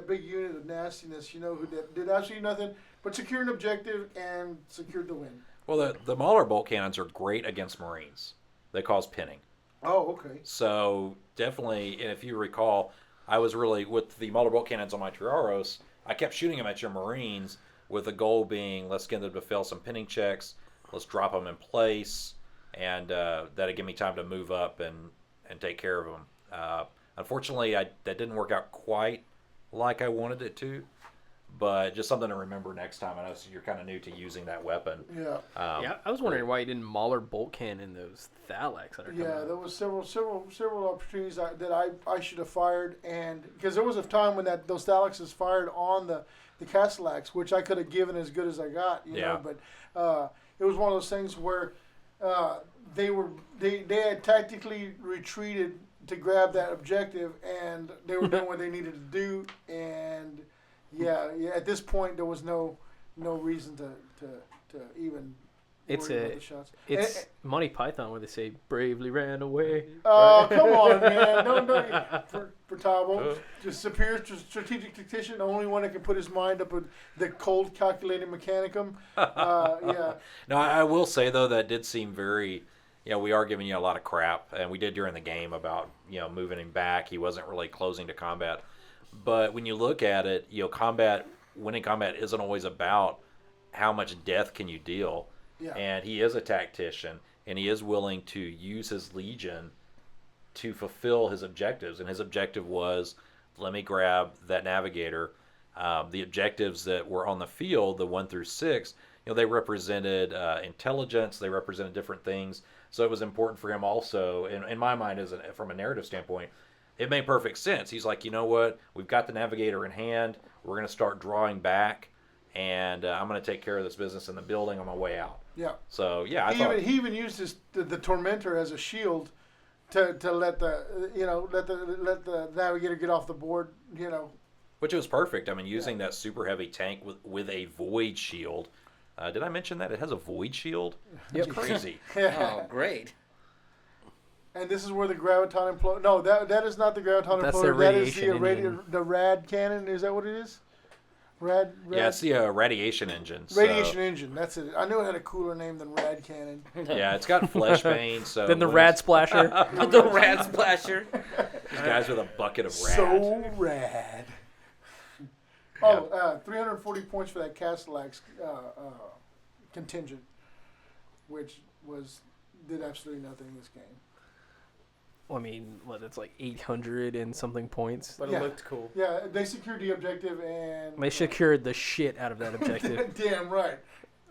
big unit of nastiness. Who did absolutely nothing but secure an objective and secured the win. Well, the Mauler bolt cannons are great against Marines. They cause pinning. Oh, okay. So definitely, and if you recall, I was really, with the Mauler bolt cannons on my Triaros, I kept shooting them at your Marines with the goal being, let's get them to fail some pinning checks, let's drop them in place, and that'd give me time to move up and take care of them. Unfortunately, that didn't work out quite like I wanted it to, but just something to remember next time. I know you're kind of new to using that weapon. Yeah. Yeah, I was wondering why you didn't Mauler bolt cannon those Thalax that are coming Yeah, out. there was several opportunities that I should have fired, and because there was a time when those Thalaxes fired on the Castellax, which I could have given as good as I got, Yeah. But it was one of those things where they had tactically retreated to grab that objective, and they were doing what they needed to do, and yeah. At this point, there was no reason to even. It's worry about the shots. It's Monty Python where they say bravely ran away. Oh, come on, man. No. Perturabo, just superior strategic tactician, the only one that can put his mind up with the cold calculating mechanicum. Yeah. No, I will say, though, that did seem very, we are giving you a lot of crap, and we did during the game about, moving him back. He wasn't really closing to combat. But when you look at it, winning combat isn't always about how much death can you deal. Yeah. And he is a tactician, and he is willing to use his legion to fulfill his objectives. And his objective was, let me grab that navigator. The objectives that were on the field, the 1 through 6, they represented intelligence. They represented different things. So it was important for him also, in my mind, from a narrative standpoint, it made perfect sense. He's like, you know what? We've got the navigator in hand. We're going to start drawing back, and I'm going to take care of this business in the building on my way out. Yeah. So, yeah, he even used the Tormentor as a shield to let the navigator get off the board, Which was perfect. I mean, using that super heavy tank with a void shield. Did I mention that? It has a void shield? It's crazy. Oh, great. And this is where the graviton imploder. No, that is not the graviton That's imploder. their That is radiation the rad cannon. Is that what it is? Rad. Yeah, it's the radiation engine. Radiation engine. That's it. I knew it had a cooler name than rad cannon. Yeah, it's got flesh bane. So Then the rad splasher. The rad splasher. These guys with a bucket of rad. So rad. Oh, 340 points for that Castellax contingent, which did absolutely nothing in this game. I mean, it's like 800 and something points. But Yeah. it looked cool. Yeah, they secured the objective and They secured the shit out of that objective. Damn right.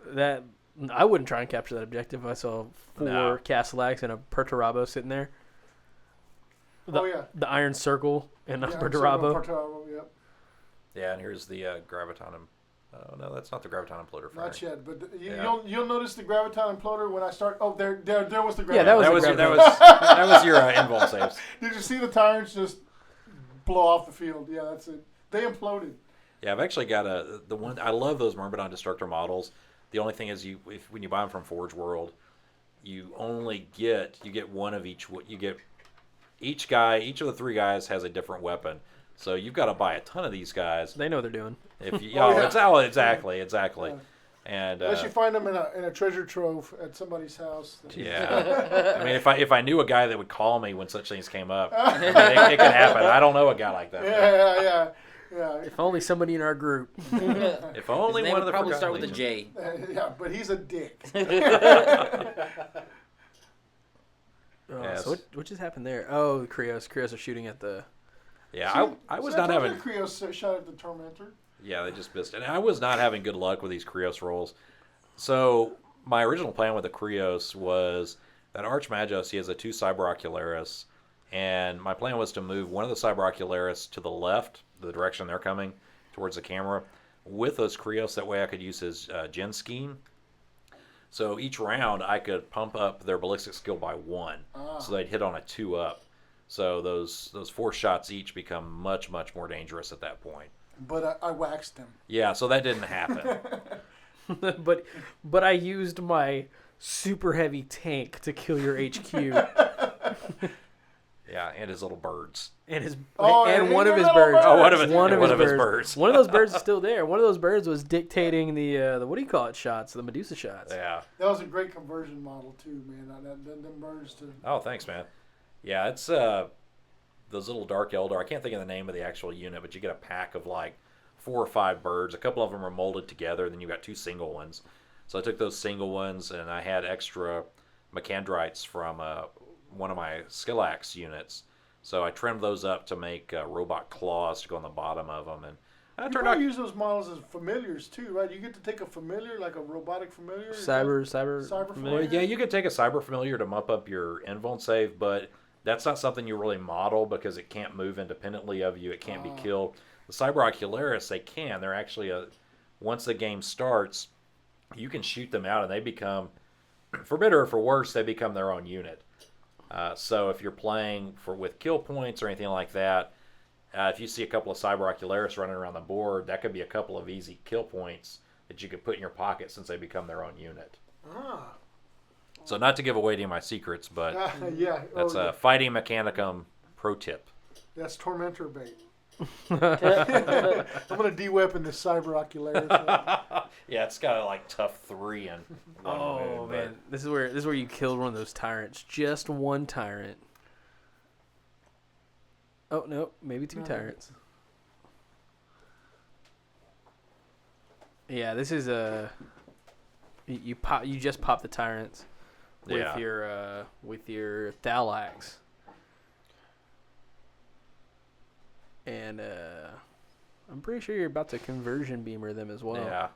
That I wouldn't try and capture that objective. I saw 4 No. Castellax and a Perturabo sitting there. Yeah. The Iron Circle and a Yeah, Perturabo. Perturabo, yep. Yeah, and here's the graviton. Oh no, that's not the graviton imploder. Not yet, but Yeah. you'll notice the graviton imploder when I start. Oh, there was the graviton. Yeah, that was the that graviton. was your invul saves. Did you see the tyrants just blow off the field? Yeah, that's it. They imploded. Yeah, I've actually got the one. I love those Myrmidon Destructor models. The only thing is, when you buy them from Forge World, you get one of each. You get each of the 3 guys has a different weapon. So you've got to buy a ton of these guys. They know what they're doing. If you, exactly. Yeah. And Unless you find them in a treasure trove at somebody's house. yeah, I mean, if I knew a guy that would call me when such things came up, it could happen. I don't know a guy like that. Yeah. If only somebody in our group. If only His name one of would the probably Forgotten start with a Legion. J. Yeah, but he's a dick. Yes. So what just happened there? Oh, the Krios. Krios are shooting at the... Yeah, I was not having. Krios shot at the Tormentor. Yeah, they just missed it. And I was not having good luck with these Krios rolls. So my original plan with the Krios was that Archmagos, he has a 2 Cyber Ocularis, and my plan was to move one of the Cyber Ocularis to the left, the direction they're coming, towards the camera, with those Krios. That way I could use his Gen Scheme. So each round I could pump up their ballistic skill by 1, so they'd hit on a 2-up. So those 4 shots each become much, much more dangerous at that point. But I waxed him. Yeah, so that didn't happen. but I used my super heavy tank to kill your HQ. Yeah, and his little birds. And and one of his little birds. birds. One of his his birds. One of those birds is still there. One of those birds was dictating the what do you call it shots, the Medusa shots. Yeah. That was a great conversion model too, man. Them birds too. Oh, thanks, man. Yeah, it's those little Dark Eldar. I can't think of the name of the actual unit, but you get a pack of like 4 or 5 birds. A couple of them are molded together, then you got 2 single ones. So I took those single ones, and I had extra Macandrites from one of my Skillax units. So I trimmed those up to make robot claws to go on the bottom of them, and You probably use those models as familiars too, right? You get to take a familiar, like a robotic familiar. Cyber familiar. familiar. yeah, you could take a Cyber Familiar to mump up your invuln save, but that's not something you really model because it can't move independently of you. It can't be killed. The Cyber Ocularis, they can. They're actually once the game starts, you can shoot them out and they become, for better or for worse, they become their own unit. So if you're playing with kill points or anything like that, if you see a couple of Cyber Ocularis running around the board, that could be a couple of easy kill points that you could put in your pocket since they become their own unit. So not to give away any of my secrets, but yeah, that's a Fighting Mechanicum pro tip. That's Tormentor bait. I'm gonna de-weapon this Cyber Ocularis. Yeah, it's got a like tough 3 and one Oh wound, man, this is where you killed one of those tyrants. Just one tyrant. Oh no, maybe 2 tyrants. Yeah, this is you pop. You just pop the tyrants with Yeah. your Thalax. And I'm pretty sure you're about to conversion beamer them as well. Yeah.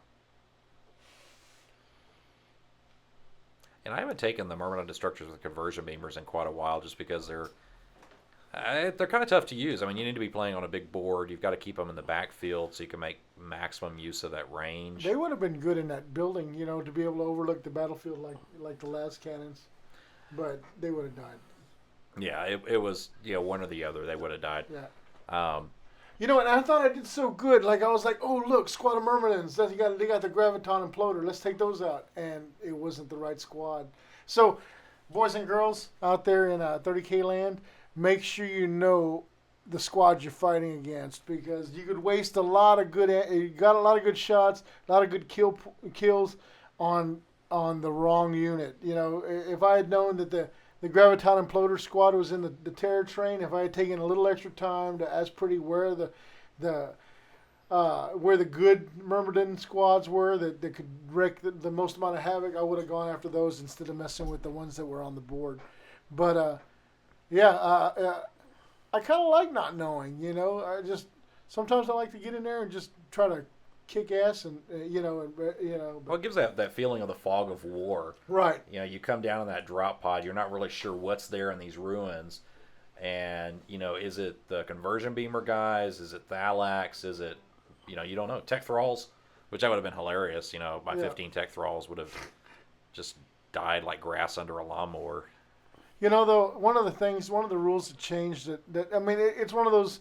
And I haven't taken the Myrmidon Destructors with conversion beamers in quite a while, just because they're kind of tough to use. I mean, you need to be playing on a big board. You've got to keep them in the backfield so you can make maximum use of that range. They would have been good in that building, to be able to overlook the battlefield like the last cannons, but they would have died. Yeah, it was one or the other. They would have died. Yeah. Um, And I thought I did so good. Like, I was like, oh, look, squad of Myrmidons. They got the Graviton Imploder. Let's take those out. And it wasn't the right squad. So, boys and girls out there in 30K land, make sure you know the squad you're fighting against, because you could waste a lot of good. You got a lot of good shots, a lot of good kills on the wrong unit. If I had known that the Graviton Imploder squad was in the terror train, if I had taken a little extra time to ask pretty where the good Myrmidon squads were that could wreak the most amount of havoc, I would have gone after those instead of messing with the ones that were on the board. But I kind of like not knowing. Sometimes I like to get in there and just try to kick ass and well, it gives that feeling of the fog of war. Right. You come down in that drop pod, you're not really sure what's there in these ruins, and is it the conversion beamer guys? Is it Thalax? Is it you don't know. Tech thralls, which that would have been hilarious. My 15 tech thralls would have just died like grass under a lawnmower. Though, one of the rules that changed it's one of those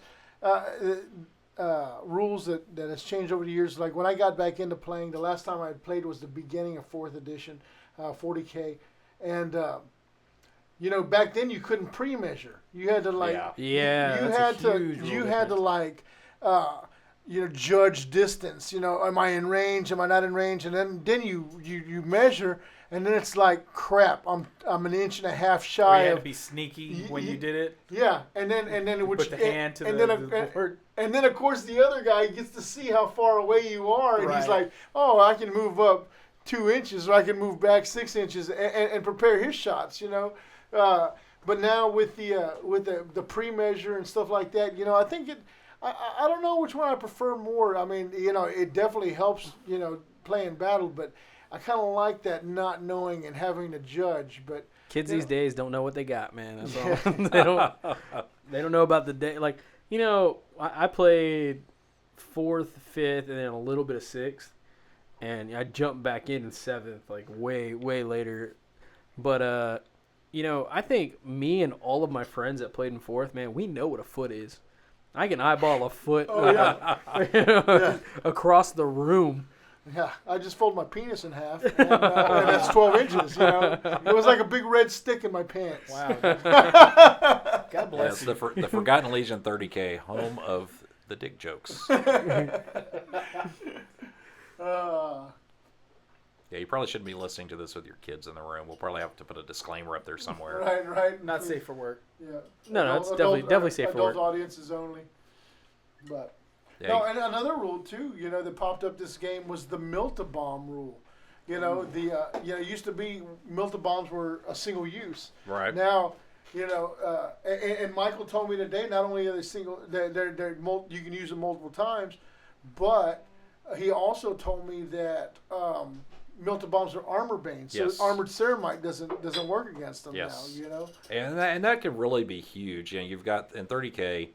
rules that has changed over the years. Like, when I got back into playing, the last time I played was the beginning of 4th edition, 40K. And, back then you couldn't pre-measure. You had to, like... Yeah, you had to judge distance. Am I in range? Am I not in range? And then you measure, and then it's like, crap, I'm an inch and a half shy. You had to be sneaky when you did it. Yeah, and then it would put the hand to the board. And then, of course, the other guy gets to see how far away you are, and he's Right. like, oh, I can move up 2 inches, or I can move back 6 inches, and prepare his shots, But now with the pre-measure and stuff like that, I think I don't know which one I prefer more. I mean, it definitely helps, playing battle, but I kind of like that not knowing and having to judge. But Kids these days don't know what they got, man. That's all. They don't know about the day. Like, I played 4th, 5th, and then a little bit of 6th, and I jumped back in 7th, like way later. But I think me and all of my friends that played in 4th, man, we know what a foot is. I can eyeball a foot across the room. yeah, I just fold my penis in half, and that's 12 inches. It was like a big red stick in my pants. Wow. God bless Yes, you. the Forgotten Legion 30K, home of the dick jokes. Yeah, you probably shouldn't be listening to this with your kids in the room. We'll probably have to put a disclaimer up there somewhere. Right. Not safe for work. Yeah. No, it's definitely safe for adult work. audiences only. But Yeah, no, and another rule too, that popped up this game was the Milta-Bomb rule. It used to be Milta-Bombs were a single use. Right. Now, and Michael told me today, not only are they single, you can use them multiple times, but he also told me that Milta-Bombs are armor bane, so Yes. armored ceramite doesn't work against them Yes. now. And that can really be huge. You've got in 30K,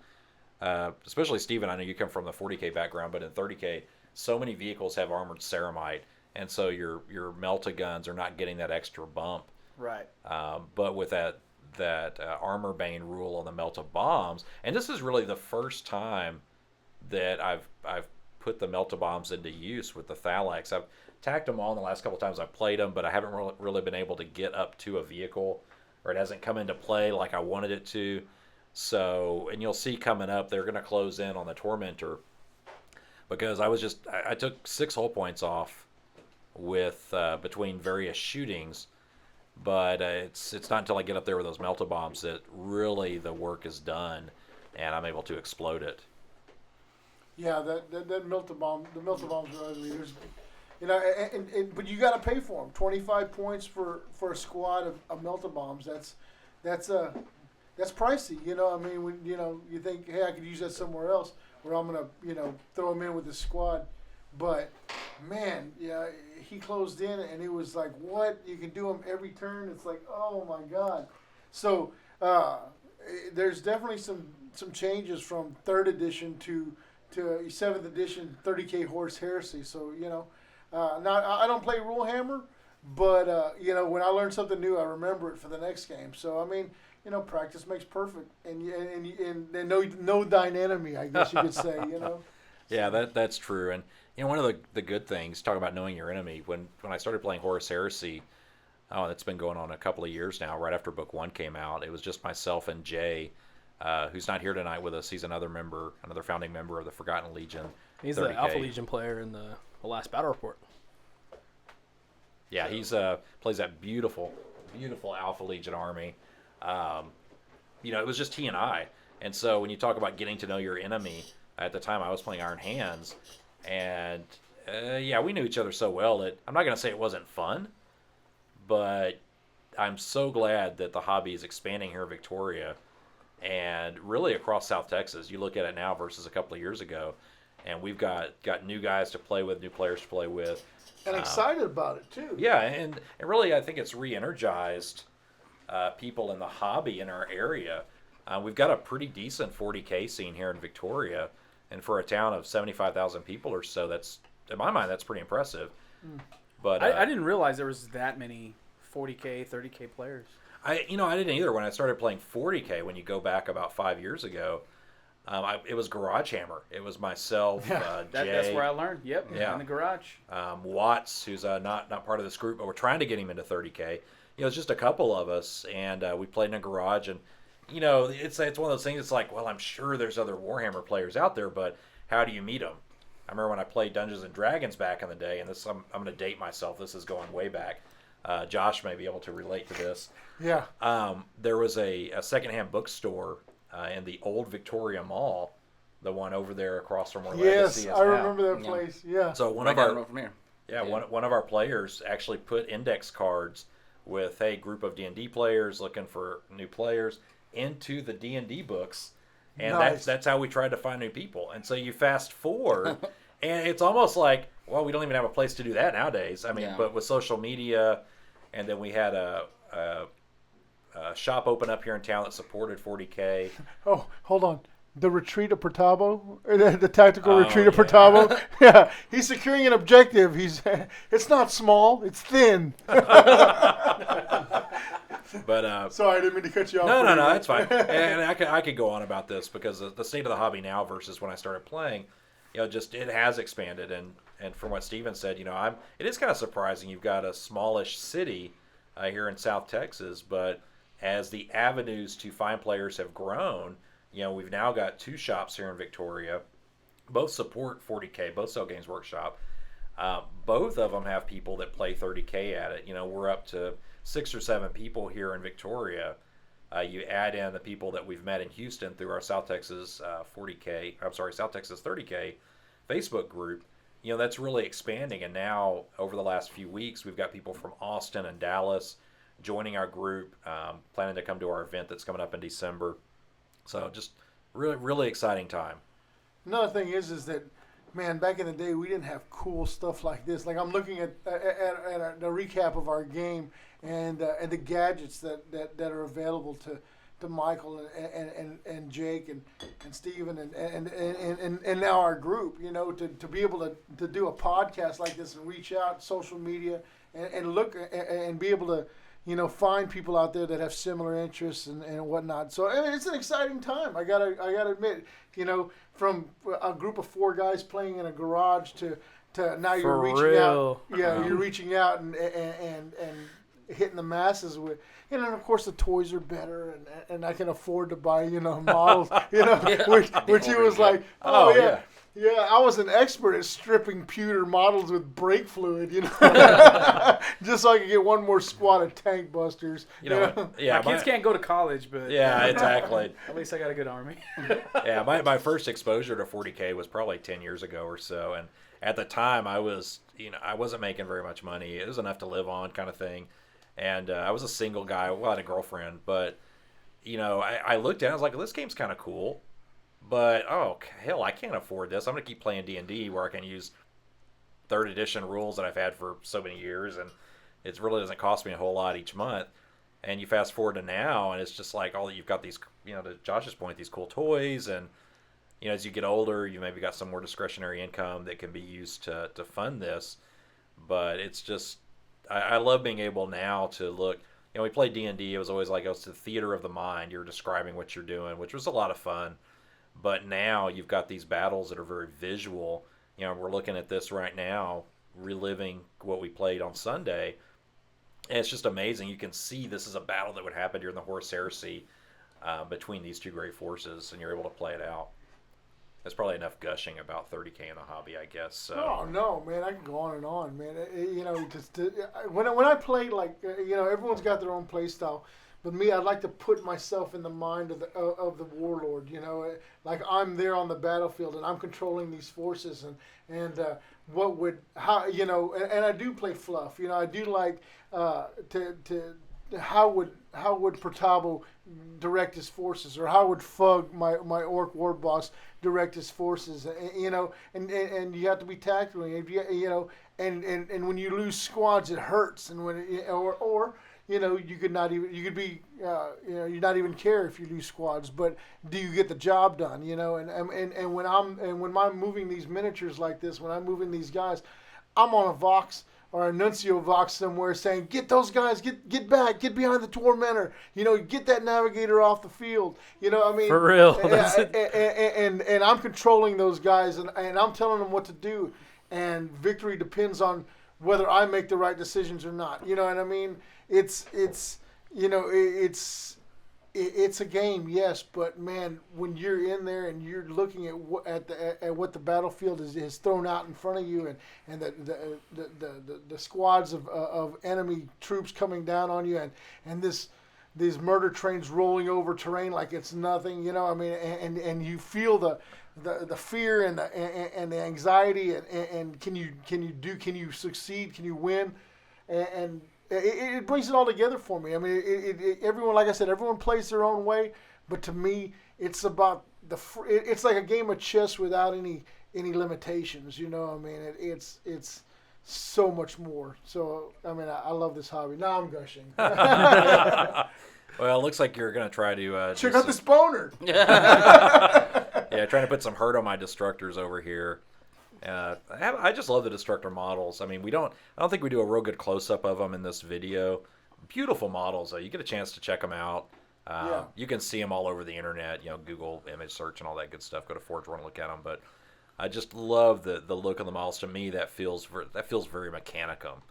especially Steven, I know you come from the 40K background, but in 30K, so many vehicles have armored ceramite, and so your Melta guns are not getting that extra bump. Right. But with that armor bane rule on the Melta bombs, and this is really the first time that I've put the Melta bombs into use with the Thalax. I've tacked them all in the last couple times I've played them, but I haven't really been able to get up to a vehicle, or it hasn't come into play like I wanted it to. So, and you'll see coming up, they're going to close in on the Tormentor, because I took 6 hull points off with between various shootings. But it's not until I get up there with those melta bombs that really the work is done, and I'm able to explode it. Yeah, that melta bomb, the melta bombs are ugly. But you got to pay for them. 25 points for a squad of melta bombs. That's pricey. I mean, when you think, hey, I could use that somewhere else, where I'm gonna throw them in with the squad. But man, yeah, he closed in, and it was like, what? You can do them every turn. It's like, oh my god. So there's definitely some changes from 3rd edition to 7th edition 30K Horus Heresy. So now I don't play Rulehammer, but when I learn something new, I remember it for the next game. So I mean, practice makes perfect, and know thine enemy, I guess you could say. Yeah, that's true. And one of the good things, talk about knowing your enemy. When I started playing Horus Heresy, that's been going on a couple of years now. Right after Book 1 came out, it was just myself and Jay, who's not here tonight with us. He's another founding member of the Forgotten Legion. He's 30K. the Alpha Legion player in the last battle report. Yeah, he's plays that beautiful Alpha Legion army. It was just he and I. And so when you talk about getting to know your enemy, at the time I was playing Iron Hands, and we knew each other so well that I'm not going to say it wasn't fun, but I'm so glad that the hobby is expanding here in Victoria and really across South Texas. You look at it now versus a couple of years ago, and we've got new guys to play with, new players to play with. And excited about it, too. Yeah, and really I think it's re-energized people in the hobby in our area. We've got a pretty decent 40K scene here in Victoria, and for a town of 75,000 people or so, that's, in my mind, that's pretty impressive. But I didn't realize there was that many 40K, 30K players. I didn't either when I started playing 40K. When you go back about 5 years ago, it was Garage Hammer. It was myself, Jay. That's where I learned. Yep, Yeah. in the garage. Watts, who's not part of this group, but we're trying to get him into 30K. It's just a couple of us, and we played in a garage, and it's one of those things. It's like, well, I'm sure there's other Warhammer players out there, but how do you meet them? I remember when I played Dungeons and Dragons back in the day, and I'm going to date myself. This is going way back. Josh may be able to relate to this. Yeah. There was a secondhand bookstore in the old Victoria Mall, the one over there across from where Yes, Legacy is I now. remember that place. Yeah. So one of our players actually put index cards with, hey, group of D&D players looking for new players into the D&D books, and Nice. that's how we tried to find new people. And so you fast forward, and it's almost like, well, we don't even have a place to do that nowadays. I mean, but with social media, and then we had a shop open up here in town that supported 40K. Oh, hold on. The retreat of Portabo, the tactical retreat of yeah. Portabo. Yeah, he's securing an objective. It's not small, it's thin. But Sorry, I didn't mean to cut you off. no, that's fine. And I could go on about this because the state of the hobby now versus when I started playing, it has expanded. And from what Steven said, it is kind of surprising. You've got a smallish city here in South Texas, but as the avenues to find players have grown, we've now got 2 shops here in Victoria. Both support 40K, both sell Games Workshop. Both of them have people that play 30K at it. We're up to 6 or 7 people here in Victoria. You add in the people that we've met in Houston through our South Texas 30K Facebook group. That's really expanding. And now, over the last few weeks, we've got people from Austin and Dallas joining our group, planning to come to our event that's coming up in December. So just really, really exciting time. Another thing is that, man, back in the day, we didn't have cool stuff like this. Like, I'm looking at the recap of our game and the gadgets that are available to Michael and Jake and Steven and now our group, to be able to do a podcast like this and reach out social media and look and be able to, find people out there that have similar interests and whatnot. So it's an exciting time. I gotta admit, from a group of 4 guys playing in a garage to now you're reaching out. Yeah, you're reaching out and hitting the masses with, and of course the toys are better, and I can afford to buy models, which he was like, oh yeah. Yeah, I was an expert at stripping pewter models with brake fluid, just so I could get one more squad of tank busters. Yeah, My kids can't go to college, but Yeah, exactly. at least I got a good army. Yeah, my first exposure to 40K was probably 10 years ago or so, and at the time I wasn't making very much money. It was enough to live on, kind of thing, and I was a single guy. Well, I had a girlfriend, but I looked at it, I was like, this game's kind of cool. But, oh, hell, I can't afford this. I'm going to keep playing D&D where I can use 3rd edition rules that I've had for so many years, and it really doesn't cost me a whole lot each month. And you fast forward to now, and it's just like you've got these, to Josh's point, these cool toys, and, as you get older, you maybe got some more discretionary income that can be used to fund this. But it's just, I love being able now to look. We played D&D. It was always like, it's the theater of the mind. You're describing what you're doing, which was a lot of fun. But now you've got these battles that are very visual. We're looking at this right now, reliving what we played on Sunday. And it's just amazing. You can see this is a battle that would happen during the Horus Heresy between these two great forces, and you're able to play it out. That's probably enough gushing about 30K in the hobby, I guess. So. Oh, no, man. I can go on and on, man. When I play, everyone's got their own play style. But me, I'd like to put myself in the mind of the warlord. Like I'm there on the battlefield and I'm controlling these forces, and what would and I do play fluff. I do like how would Protabo direct his forces, or how would Fug, my orc war boss, direct his forces? And you have to be tactical. And when you lose squads, it hurts, and when you could not even care if you lose squads, but do you get the job done? And when I'm moving these miniatures like this, when I'm moving these guys, I'm on a Vox or a Nuncio Vox somewhere saying, get those guys, get back, get behind the tormentor, get that navigator off the field. For real. And I'm controlling those guys, and I'm telling them what to do, and victory depends on whether I make the right decisions or not. You know what I mean? It's a game, yes, but man, when you're in there and you're looking at what the battlefield is thrown out in front of you, and the squads of enemy troops coming down on you, and these murder trains rolling over terrain like it's nothing, and you feel the fear and the anxiety, and can you succeed, can you win, and it brings it all together for me. I mean, everyone, like I said, everyone plays their own way, but to me, it's about it's like a game of chess without any limitations. It's so much more. So I mean, I love this hobby. Now I'm gushing. Well, it looks like you're going to try to check out this boner. Yeah, trying to put some hurt on my destructors over here. I just love the destructor models. I mean, I don't think we do a real good close-up of them in this video. Beautiful models, though. You get a chance to check them out. You can see them all over the internet. Google image search and all that good stuff. Go to Forge One and look at them. But I just love the look of the models. To me, that feels very Mechanicum,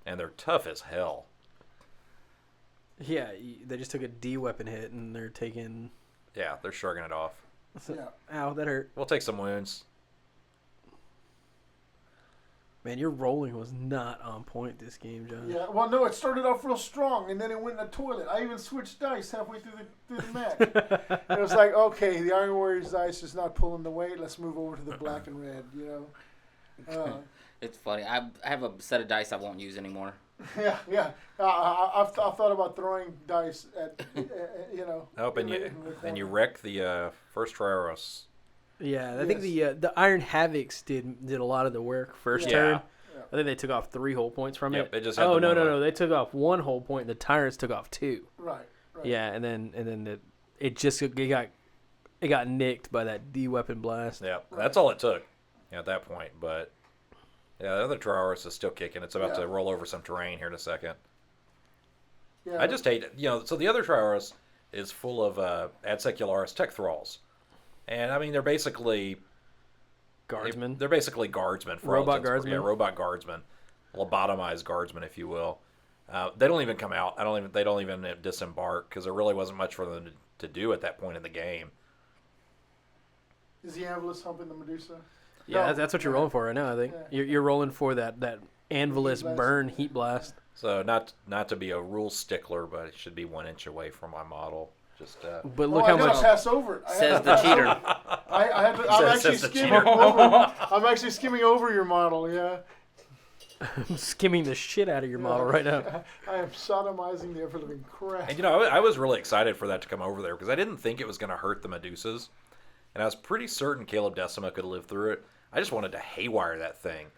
and they're tough as hell. Yeah, they just took a D weapon hit and they're taking. Yeah, they're shrugging it off. Ow, that hurt. We'll take some wounds. Man, your rolling was not on point this game, John. Yeah, well, no, it started off real strong, and then it went in the toilet. I even switched dice halfway through the match. It was like, okay, the Iron Warrior's dice is not pulling the weight. Let's move over to the black and red, It's funny. I have a set of dice I won't use anymore. Yeah. I've thought about throwing dice at, Oh, and you wrecked the first Triaros. Yeah, I think the Iron Havocs did a lot of the work first turn. Yeah. I think they took off 3 whole points from it. They just had no, they took off 1 whole point. And the Tyrants took off 2. Right. Yeah, and then it got nicked by that D weapon blast. Yeah, that's all it took at that point. But yeah, the other Triaros is still kicking. It's about to roll over some terrain here in a second. Yeah. I just hate it. So the other Triaros is full of Ad Secularis tech thralls. And, I mean, they're basically... Guardsmen? They're basically guardsmen. Robot guardsmen? Yeah, robot guardsmen. Lobotomized guardsmen, if you will. They don't even come out. They don't even disembark, because there really wasn't much for them to do at that point in the game. Is the Anvilus humping the Medusa? Yeah, No. that's what you're rolling for right now. I think you're rolling for that Anvilus blast. burn heat blast. So not to be a rule stickler, but it should be 1 inch away from my model. Just But look I how gotta much pass over it. Says the cheater. I'm actually skimming over your model. Yeah. I'm skimming the shit out of your model right now. I am sodomizing the ever living crap. And I was really excited for that to come over there because I didn't think it was going to hurt the Medusas, and I was pretty certain Caleb Decima could live through it. I just wanted to haywire that thing.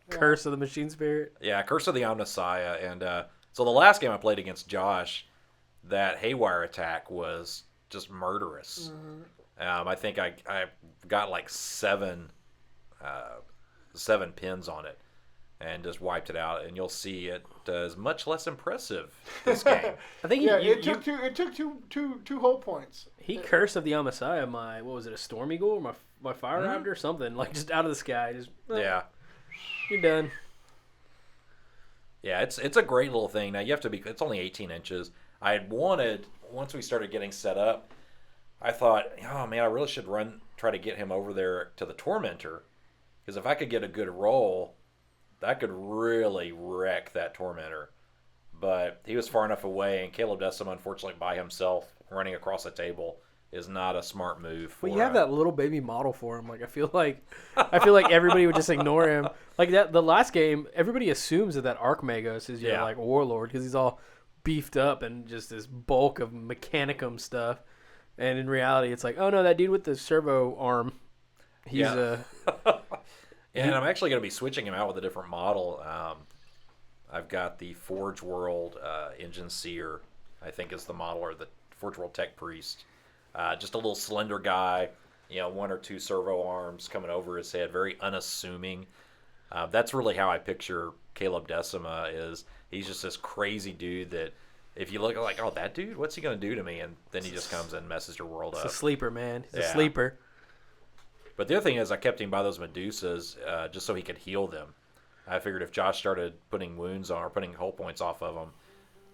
Curse of the Machine Spirit. Yeah, Curse of the Omnissiah, and so the last game I played against Josh, that haywire attack was just murderous. I think I got like seven pins on it. And just wiped it out, and you'll see it is much less impressive this game. I think it took two whole points. he Curse of the Omnissiah my, what was it, a Storm Eagle or my Fire Raptor, something like just out of the sky, just Yeah, you're done. yeah, it's a great little thing. Now you have to be. It's only 18 inches. I had wanted once we started getting set up. I thought, oh man, I really should try to get him over there to the Tormentor, because if I could get a good roll, that could really wreck that Tormentor. But he was far enough away, and Caleb Decima, unfortunately, by himself, running across the table is not a smart move. Well, you have that little baby model for him. Like I feel like everybody would just ignore him. Like that, the last game, everybody assumes that Archmagos is your like warlord because he's all beefed up and just this bulk of Mechanicum stuff. And in reality, it's like, oh no, that dude with the servo arm, he's And I'm actually going to be switching him out with a different model. I've got the Forge World Engine Seer, I think is the model, or the Forge World Tech Priest. Just a little slender guy, 1 or 2 servo arms coming over his head, very unassuming. That's really how I picture Caleb Decima. Is he's just this crazy dude that if you look like, oh, that dude, what's he going to do to me? And then he just comes and messes your world up. a sleeper, man. He's a sleeper. But the other thing is I kept him by those Medusas just so he could heal them. I figured if Josh started putting wounds on or putting hull points off of them,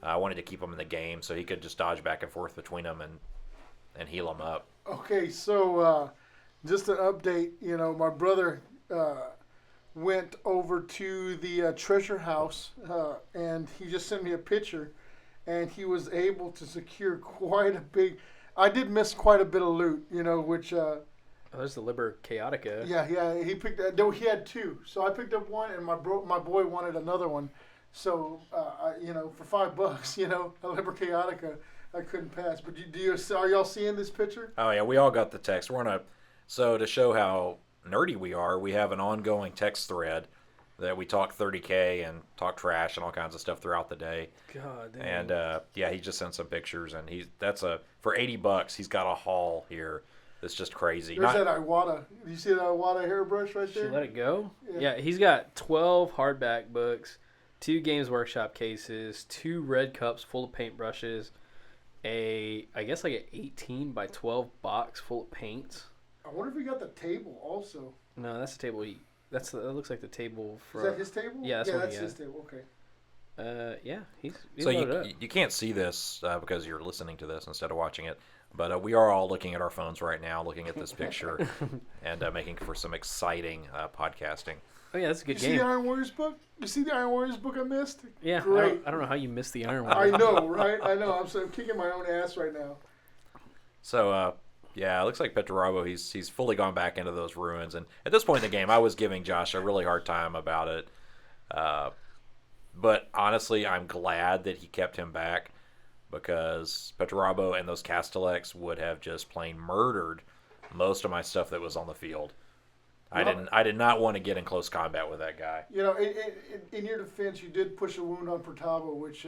I wanted to keep him in the game so he could just dodge back and forth between them and heal them up. Okay, so just an update. My brother went over to the treasure house, and he just sent me a picture, and he was able to secure quite a big. I did miss quite a bit of loot, which. Oh, there's the Liber Chaotica. Yeah. He picked. No, he had 2. So I picked up one, and my boy wanted another one. So for $5, a Liber Chaotica, I couldn't pass. But are y'all seeing this picture? Oh yeah, we all got the text. So to show how nerdy we are, we have an ongoing text thread that we talk 30K and talk trash and all kinds of stuff throughout the day. God damn. And he just sent some pictures, and for $80, he's got a haul here. It's just crazy. There's that Iwata. You see that Iwata hairbrush right there? Should let it go? Yeah, he's got 12 hardback books, 2 Games Workshop cases, 2 red cups full of paintbrushes, I guess like an 18 by 12 box full of paints. I wonder if he got the table also. No, that's the table. That looks like the table for. Is that his table? Yeah, that's his table. Okay. Yeah, he's so loaded up. you can't see this because you're listening to this instead of watching it. But we are all looking at our phones right now, looking at this picture, and making for some exciting podcasting. Oh yeah, that's a good game. You see the Iron Warriors book? You see the Iron Warriors book I missed? Yeah, great. I don't know how you missed the Iron Warriors. I know, right? I know. I'm kicking my own ass right now. So it looks like Petrarabo, he's fully gone back into those ruins, and at this point in the game, I was giving Josh a really hard time about it. But honestly, I'm glad that he kept him back, because Petrarabo and those Castellex would have just plain murdered most of my stuff that was on the field. I did not want to get in close combat with that guy. In your defense, you did push a wound on Protavo, which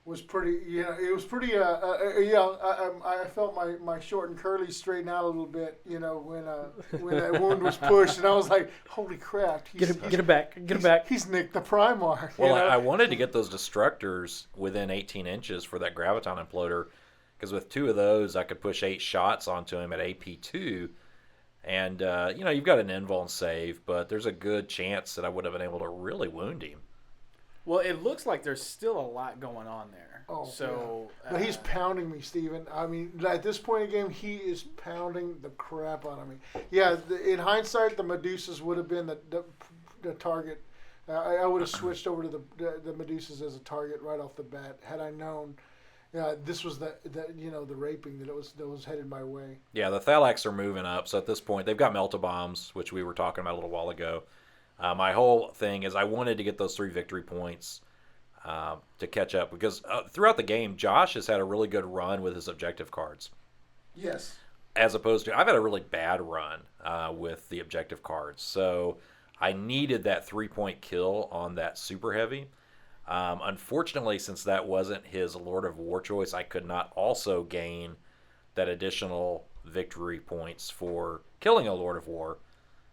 was pretty. It was pretty. I felt my short and curly straighten out a little bit. When that wound was pushed, and I was like, "Holy crap!" Get it back. He's nicked the Primarch. Well, I wanted to get those Destructors within 18 inches for that Graviton Imploder, because with 2 of those, I could push 8 shots onto him at AP2. And, you've got an invuln save, but there's a good chance that I would have been able to really wound him. Well, it looks like there's still a lot going on there. Oh, so But he's pounding me, Steven. I mean, at this point in the game, he is pounding the crap out of me. Yeah, in hindsight, the Medusas would have been the target. I would have switched over to the Medusas as a target right off the bat had I known. This was the raping that was headed my way. Yeah, the Thalax are moving up. So at this point, they've got Melta Bombs, which we were talking about a little while ago. My whole thing is I wanted to get those 3 victory points to catch up because throughout the game, Josh has had a really good run with his objective cards. Yes. As opposed to, I've had a really bad run with the objective cards. So I needed that 3-point kill on that super heavy. Unfortunately, since that wasn't his Lord of War choice, I could not also gain that additional victory points for killing a Lord of War,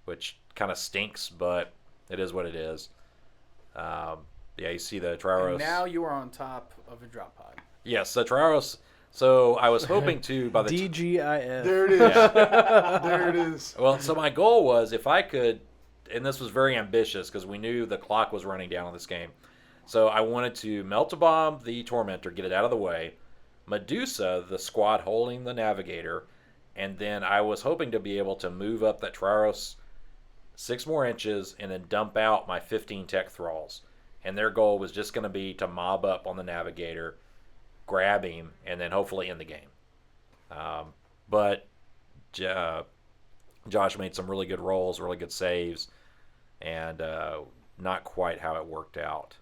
which kind of stinks, but it is what it is. Yeah, you see the Traros. And now you are on top of a drop pod. Yes, the Traros. So I was hoping to by the DGIF. There it is. There it is. Well, so my goal was if I could, and this was very ambitious because we knew the clock was running down on this game. So I wanted to melt a bomb the Tormentor, get it out of the way, Medusa, the squad holding the Navigator, and then I was hoping to be able to move up that Traros 6 more inches and then dump out my 15 tech thralls. And their goal was just going to be to mob up on the Navigator, grab him, and then hopefully end the game. But Josh made some really good rolls, really good saves, and not quite how it worked out.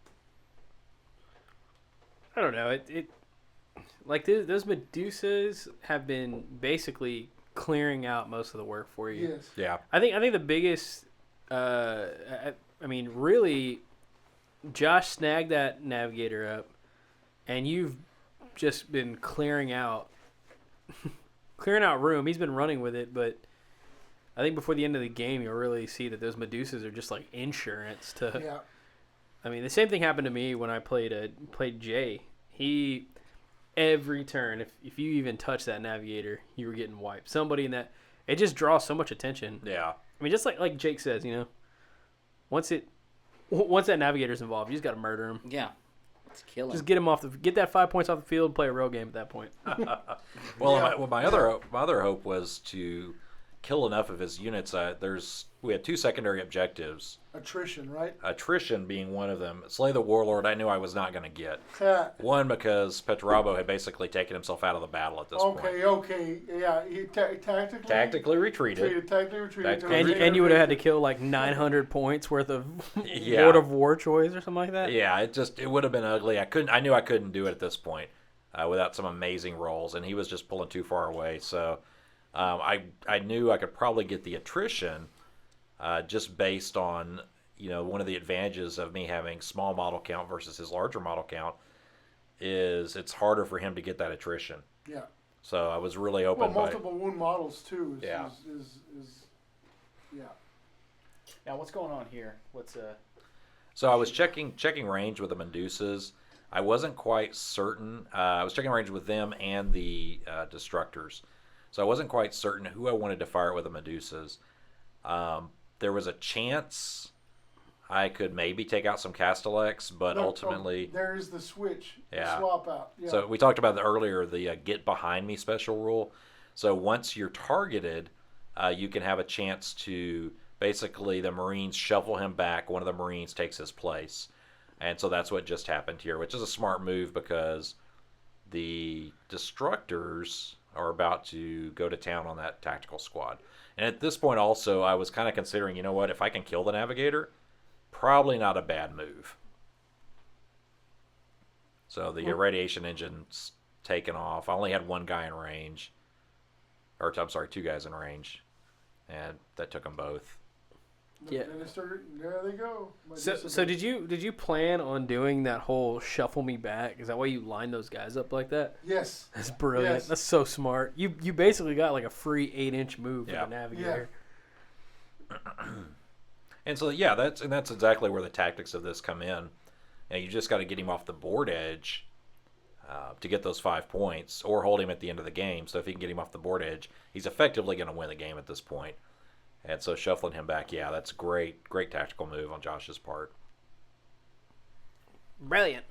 I don't know. It like those Medusas have been basically clearing out most of the work for you. Yes. Yeah. I think the biggest, I mean, really, Josh snagged that Navigator up, and you've just been clearing out room. He's been running with it, but I think before the end of the game, you'll really see that those Medusas are just like insurance to. Yeah. I mean, the same thing happened to me when I played Jay. He every turn, if you even touch that Navigator, you were getting wiped. Somebody in that, it just draws so much attention. Yeah. I mean, just like Jake says, once that Navigator's involved, you just got to murder him. Yeah. It's killing. Just get him get that 5 points off the field and play a real game at that point. Well, my other hope was to kill enough of his units. We had 2 secondary objectives. Attrition, right? Attrition being one of them. Slay the Warlord, I knew I was not going to get. One, because Petrabo had basically taken himself out of the battle at this point. Okay. Yeah, he Tactically retreated. And you would have had to kill like 900 points worth of Yeah. Lord of War choice or something like that. Yeah, it would have been ugly. I knew I couldn't do it at this point without some amazing rolls, and he was just pulling too far away. So I knew I could probably get the attrition just based on one of the advantages of me having small model count versus his larger model count is it's harder for him to get that attrition. Yeah. So I was really open. Multiple wound models too. Yeah. Yeah. Now, what's going on here? So I was checking range with the Medusas. I wasn't quite certain. I was checking range with them and the Destructors. So I wasn't quite certain who I wanted to fire with the Medusas. There was a chance I could maybe take out some Castellex, but ultimately... there is the switch. Yeah. The swap out. Yeah. So we talked about earlier, the get behind me special rule. So once you're targeted, you can have a chance to basically the Marines shuffle him back. One of the Marines takes his place. And so that's what just happened here, which is a smart move because the Destructors are about to go to town on that tactical squad. And at this point also, I was kind of considering, if I can kill the Navigator, probably not a bad move. So the irradiation engine's taken off. I only had 1 guy in range. Or, I'm sorry, 2 guys in range. And that took them both. Yeah. There they go. So did you plan on doing that whole shuffle me back? Is that why you line those guys up like that? Yes. That's brilliant. Yes. That's so smart. You basically got like a free 8-inch move for the Navigator. Yeah. And so that's exactly where the tactics of this come in. And you just got to get him off the board edge to get those 5 points, or hold him at the end of the game. So if you can get him off the board edge, he's effectively going to win the game at this point. And so shuffling him back, that's a great tactical move on Josh's part. Brilliant.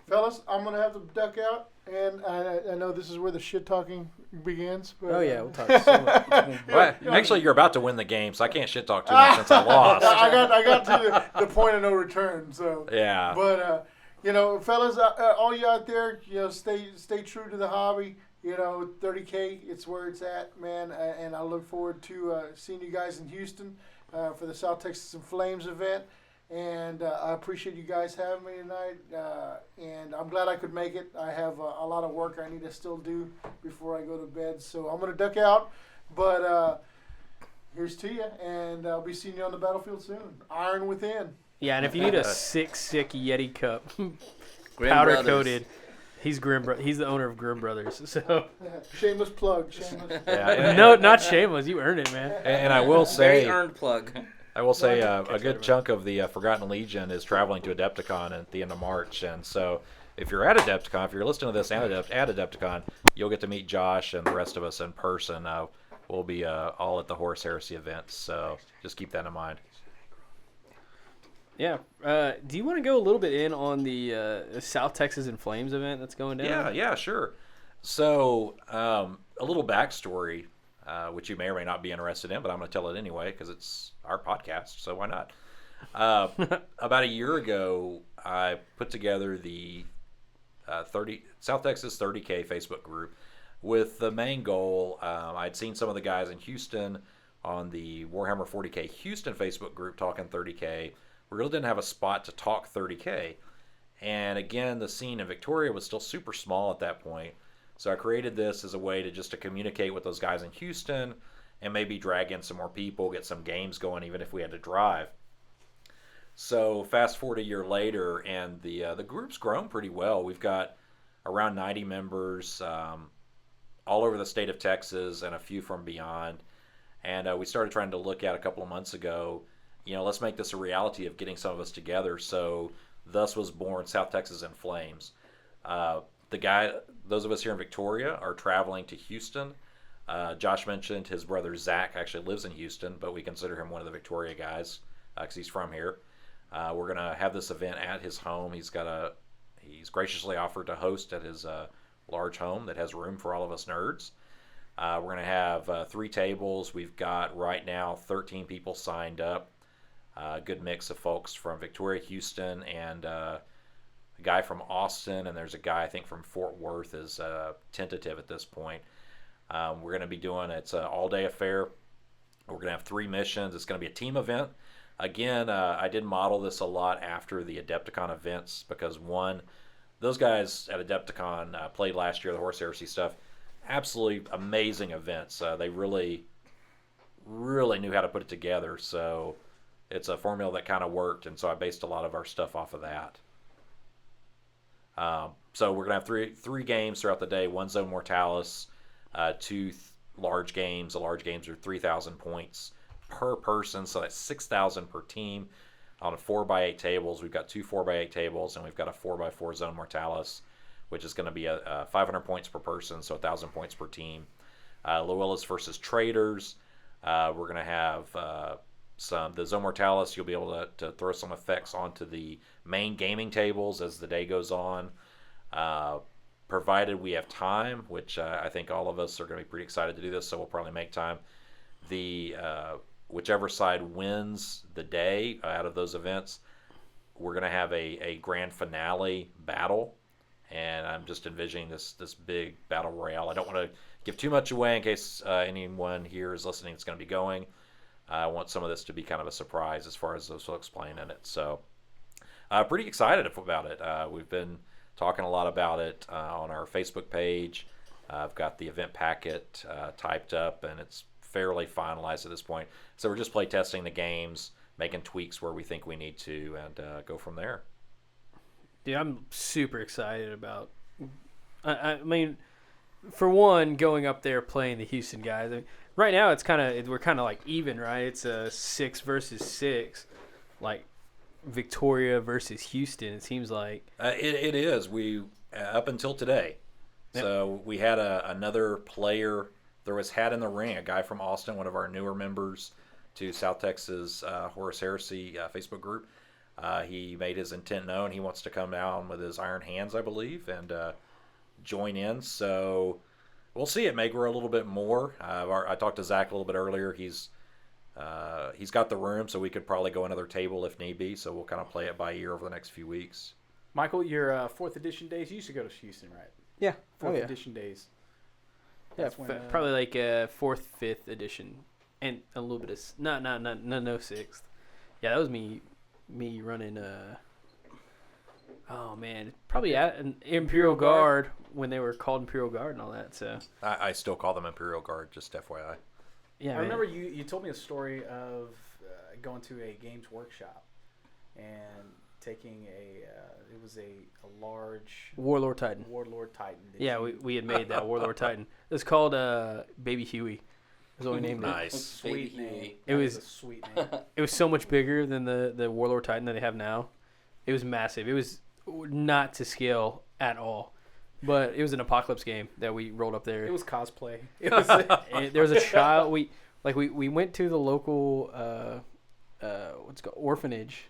Fellas, I'm going to have to duck out. And I know this is where the shit talking begins. But, Oh, yeah, we'll talk so much. Well, actually, you're about to win the game, so I can't shit talk too much since I lost. I got to the point of no return. So Yeah. But fellas, all you out there, stay true to the hobby. 30K, it's where it's at, man. And I look forward to seeing you guys in Houston for the South Texas and Flames event. And I appreciate you guys having me tonight. And I'm glad I could make it. I have a lot of work I need to still do before I go to bed. So I'm going to duck out. But here's to you. And I'll be seeing you on the battlefield soon. Iron within. Yeah, and if you need a sick Yeti cup, Grimm powder Brothers. coated, he's He's the owner of Grimm Brothers. So Shameless plug. Shameless. Yeah, no, not shameless. You earned it, man. and I will Very say, earned plug. a good chunk of the Forgotten Legion is traveling to Adepticon at the end of March, and so if you're at Adepticon, if you're listening to this at Adepticon, you'll get to meet Josh and the rest of us in person. We'll be all at the Horus Heresy event, so just keep that in mind. Yeah. Do you want to go a little bit in on the South Texas and Flames event that's going down? Yeah, sure. So a little backstory, which you may or may not be interested in, but I'm going to tell it anyway because it's our podcast, so why not? About a year ago, I put together the South Texas 30K Facebook group with the main goal. I'd seen some of the guys in Houston on the Warhammer 40K Houston Facebook group talking 30K. We really didn't have a spot to talk 30K. And again, the scene in Victoria was still super small at that point. So I created this as a way to communicate with those guys in Houston and maybe drag in some more people, get some games going, even if we had to drive. So fast forward a year later, and the group's grown pretty well. We've got around 90 members all over the state of Texas and a few from beyond. And we started trying to look at a couple of months ago, let's make this a reality of getting some of us together. So thus was born South Texas in Flames. Those of us here in Victoria are traveling to Houston. Josh mentioned his brother Zach actually lives in Houston, but we consider him one of the Victoria guys because he's from here. We're going to have this event at his home. He's graciously offered to host at his large home that has room for all of us nerds. We're going to have 3 tables. We've got right now 13 people signed up. A good mix of folks from Victoria, Houston, and a guy from Austin, and there's a guy I think from Fort Worth is tentative at this point. We're going to be doing it's an all-day affair. We're going to have 3 missions. It's going to be a team event. Again, I did model this a lot after the Adepticon events because those guys at Adepticon played last year the Horus Heresy stuff. Absolutely amazing events. They really, really knew how to put it together. So it's a formula that kind of worked, and so I based a lot of our stuff off of that. So we're going to have three games throughout the day, 1 Zone Mortalis, 2 large games. The large games are 3,000 points per person, so that's 6,000 per team. On 4x8 tables, we've got 2 4x8 tables, and we've got a 4x4 Zone Mortalis, which is going to be a 500 points per person, so 1,000 points per team. Loyalists versus Traders. We're going to have the Zone Mortalis. You'll be able to throw some effects onto the main gaming tables as the day goes on, provided we have time, which I think all of us are going to be pretty excited to do this, so we'll probably make time. Whichever side wins the day out of those events, we're going to have a grand finale battle, and I'm just envisioning this big battle royale. I don't want to give too much away in case anyone here is listening that's going to be going. I want some of this to be kind of a surprise as far as those folks playing in it. So pretty excited about it. We've been talking a lot about it on our Facebook page. I've got the event packet typed up, and it's fairly finalized at this point. So we're just play testing the games, making tweaks where we think we need to, and go from there. Dude, I'm super excited about. I mean, for one, going up there playing the Houston guys. I mean, right now, we're kind of like even, right? It's a 6 versus 6, like Victoria versus Houston. It seems like it is. We up until today. Yep. So we had another player throw his hat in the ring. A guy from Austin, one of our newer members to South Texas Horus Heresy Facebook group. He made his intent known. He wants to come down with his iron hands, I believe, and join in. So we'll see. It may grow a little bit more. I talked to Zach a little bit earlier. He's got the room, so we could probably go another table if need be. So we'll kind of play it by ear over the next few weeks. Michael, your 4th edition days, you used to go to Houston, right? Yeah. 4th edition days. Yeah, That's when, probably like 4th, 5th edition, and a little bit of no 6th. Yeah, that was me running. Oh man, probably at an Imperial Guard when they were called Imperial Guard and all that. So I still call them Imperial Guard, just FYI. yeah, I man. remember you told me a story of going to a games workshop and taking it was a large Warlord Titan. Titan. Yeah, we had made that Warlord Titan. It's called Baby Huey. Is what we named it. Nice. Sweet Baby name. Huey. It was a sweet name. It was so much bigger than the Warlord Titan that they have now. It was massive. It was not to scale at all. But it was an apocalypse game that we rolled up there. It was cosplay. It was And there was a child. We went to the local what's it called, orphanage.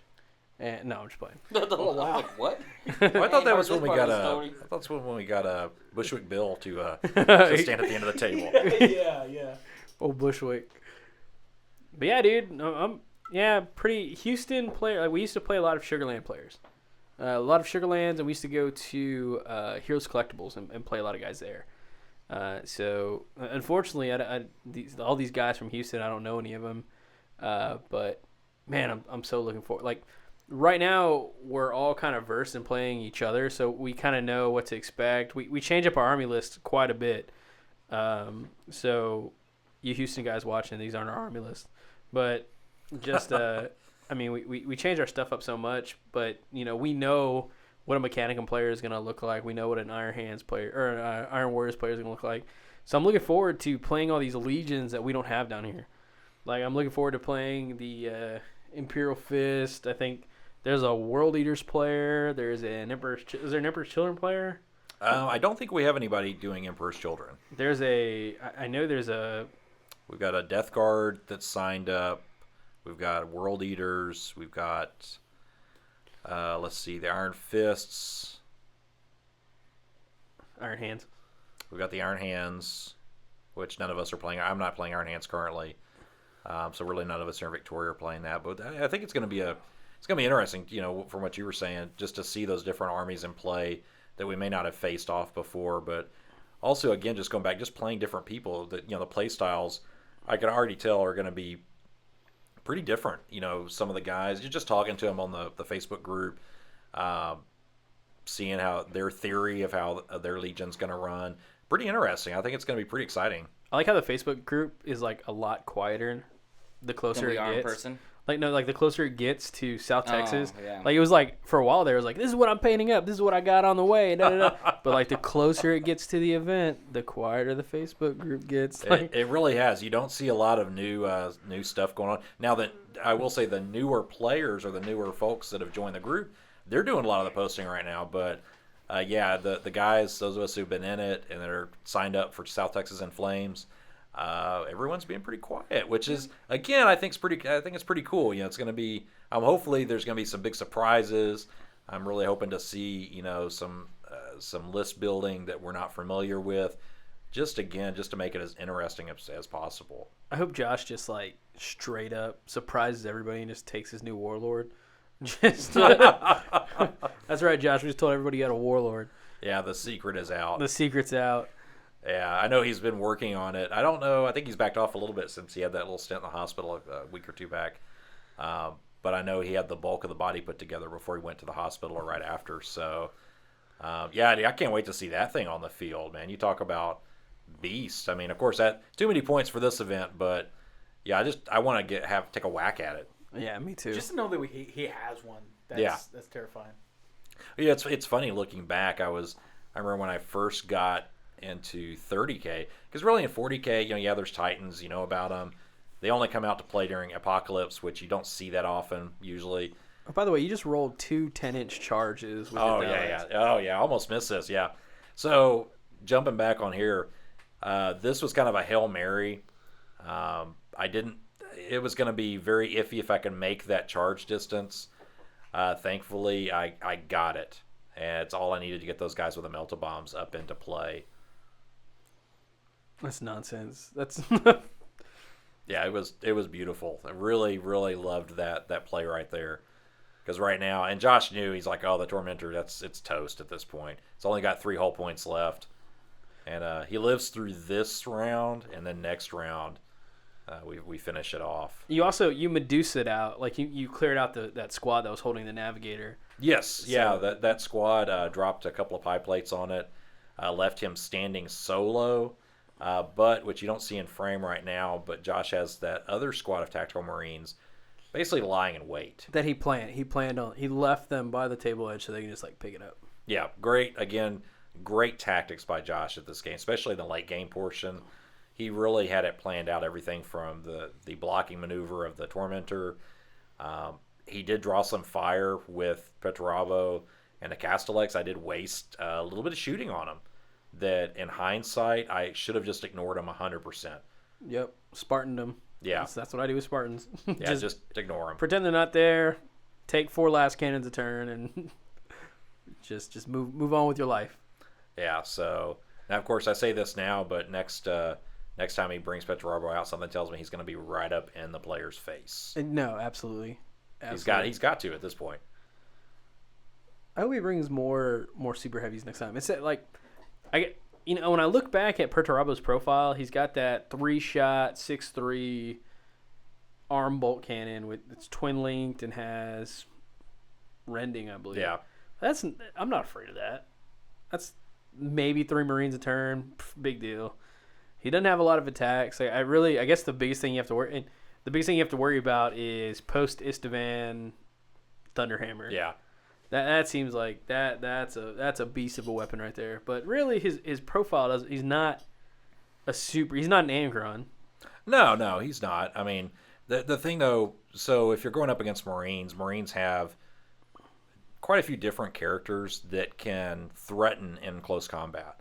And no, I'm just playing. Oh, wow. What? Well, I thought that was when we got a. I thought that's when we got Bushwick Bill to stand at the end of the table. yeah. Old Bushwick. But yeah, dude, I'm pretty Houston player. Like we used to play a lot of Sugarland players, a lot of Sugarlands, and we used to go to Heroes Collectibles and play a lot of guys there. So unfortunately, all these guys from Houston, I don't know any of them. But man, I'm so looking forward. Like right now, we're all kind of versed in playing each other, so we kind of know what to expect. We change up our army list quite a bit. So you Houston guys watching, these aren't our army list, but just I mean we change our stuff up so much, but we know what a Mechanicum player is going to look like. We know what an Iron Hands player or an Iron Warriors player is going to look like. So I'm looking forward to playing all these legions that we don't have down here. Like I'm looking forward to playing the Imperial Fist. I think there's a World Eaters player. There's an Emperor's. Is there an Emperor's Children player? I don't think we have anybody doing Emperor's Children. There's a. I know there's a. We've got a Death Guard that's signed up. We've got World Eaters. We've got, let's see, the Iron Fists. Iron Hands. We've got the Iron Hands, which none of us are playing. I'm not playing Iron Hands currently, so really none of us here in Victoria are playing that. But I think it's going to be interesting, from what you were saying, just to see those different armies in play that we may not have faced off before. But also, again, just going back, just playing different people. That the play styles, I can already tell are going to be pretty different. Some of the guys, you're just talking to them on the Facebook group, seeing how their theory of how their Legion's going to run. Pretty interesting. I think it's going to be pretty exciting. I like how the Facebook group is like a lot quieter the closer it gets. Person. Like the closer it gets to South Texas. Yeah. Like it was like for a while there it was like, this is what I'm painting up, this is what I got on the way. Da, da, da. But like the closer it gets to the event, the quieter the Facebook group gets. Like, It really has. You don't see a lot of new stuff going on. Now that I will say the newer players or the newer folks that have joined the group, they're doing a lot of the posting right now. But the guys, those of us who've been in it and that are signed up for South Texas in Flames, everyone's being pretty quiet, which is again I think it's pretty cool. It's going to be. Hopefully there's going to be some big surprises. I'm really hoping to see some list building that we're not familiar with. Just to make it as interesting as possible. I hope Josh just like straight up surprises everybody and just takes his new warlord. That's right, Josh. We just told everybody you had a warlord. Yeah, the secret is out. The secret's out. Yeah, I know he's been working on it. I don't know. I think he's backed off a little bit since he had that little stint in the hospital a week or two back. But I know he had the bulk of the body put together before he went to the hospital or right after. So, I can't wait to see that thing on the field, man. You talk about beast. I mean, of course, that too many points for this event, but yeah, I want to take a whack at it. Yeah, me too. Just to know that he has one. That's terrifying. Yeah, it's funny looking back. I remember when I first got into 30K, because really in 40K, there's Titans, you know about them. They only come out to play during Apocalypse, which you don't see that often usually. Oh, by the way, you just rolled 2 10-inch charges. With your yeah. Oh yeah, almost missed this. Yeah. So jumping back on here, this was kind of a Hail Mary. It was going to be very iffy if I could make that charge distance. Thankfully, I got it. And it's all I needed to get those guys with the melta-bombs up into play. That's nonsense. That's Yeah, it was beautiful. I really, really loved that play right there. Because right now, and Josh knew, he's like, oh, the Tormentor, it's toast at this point. It's only got 3 hull points left. And he lives through this round, and then next round, we finish it off. you Medusa'd out, like you cleared out that squad that was holding the Navigator. Yes, yeah, that squad dropped a couple of pie plates on it, left him standing solo, but which you don't see in frame right now, but Josh has that other squad of tactical Marines basically lying in wait. That he left them by the table edge so they can just like pick it up. Yeah, great tactics by Josh at this game, especially in the late game portion. He really had it planned out, everything from the blocking maneuver of the Tormentor. He did draw some fire with Petrarabo and the Castellex. I did waste a little bit of shooting on him that, in hindsight, I should have just ignored him 100%. Yep, Spartaned them. Yeah. That's what I do with Spartans. Yeah, just ignore them. Pretend they're not there, take 4 last cannons a turn, and just move on with your life. Yeah, so now, of course, I say this now, but next time he brings Petrarabo out, something tells me he's going to be right up in the player's face. No, absolutely. He's got to at this point. I hope he brings more super heavies next time. It's like when I look back at Perturabo's profile, he's got that 3-shot 6.3 arm bolt cannon it's twin linked and has rending, I believe. Yeah. I'm not afraid of that. That's maybe 3 Marines a turn. Big deal. He doesn't have a lot of attacks. I guess the biggest thing you have to worry about is post Istvan Thunderhammer. Yeah. That seems like that's a beast of a weapon right there. But really, his profile he's not an Angron. No, he's not. I mean, the thing though, so if you're going up against Marines have quite a few different characters that can threaten in close combat.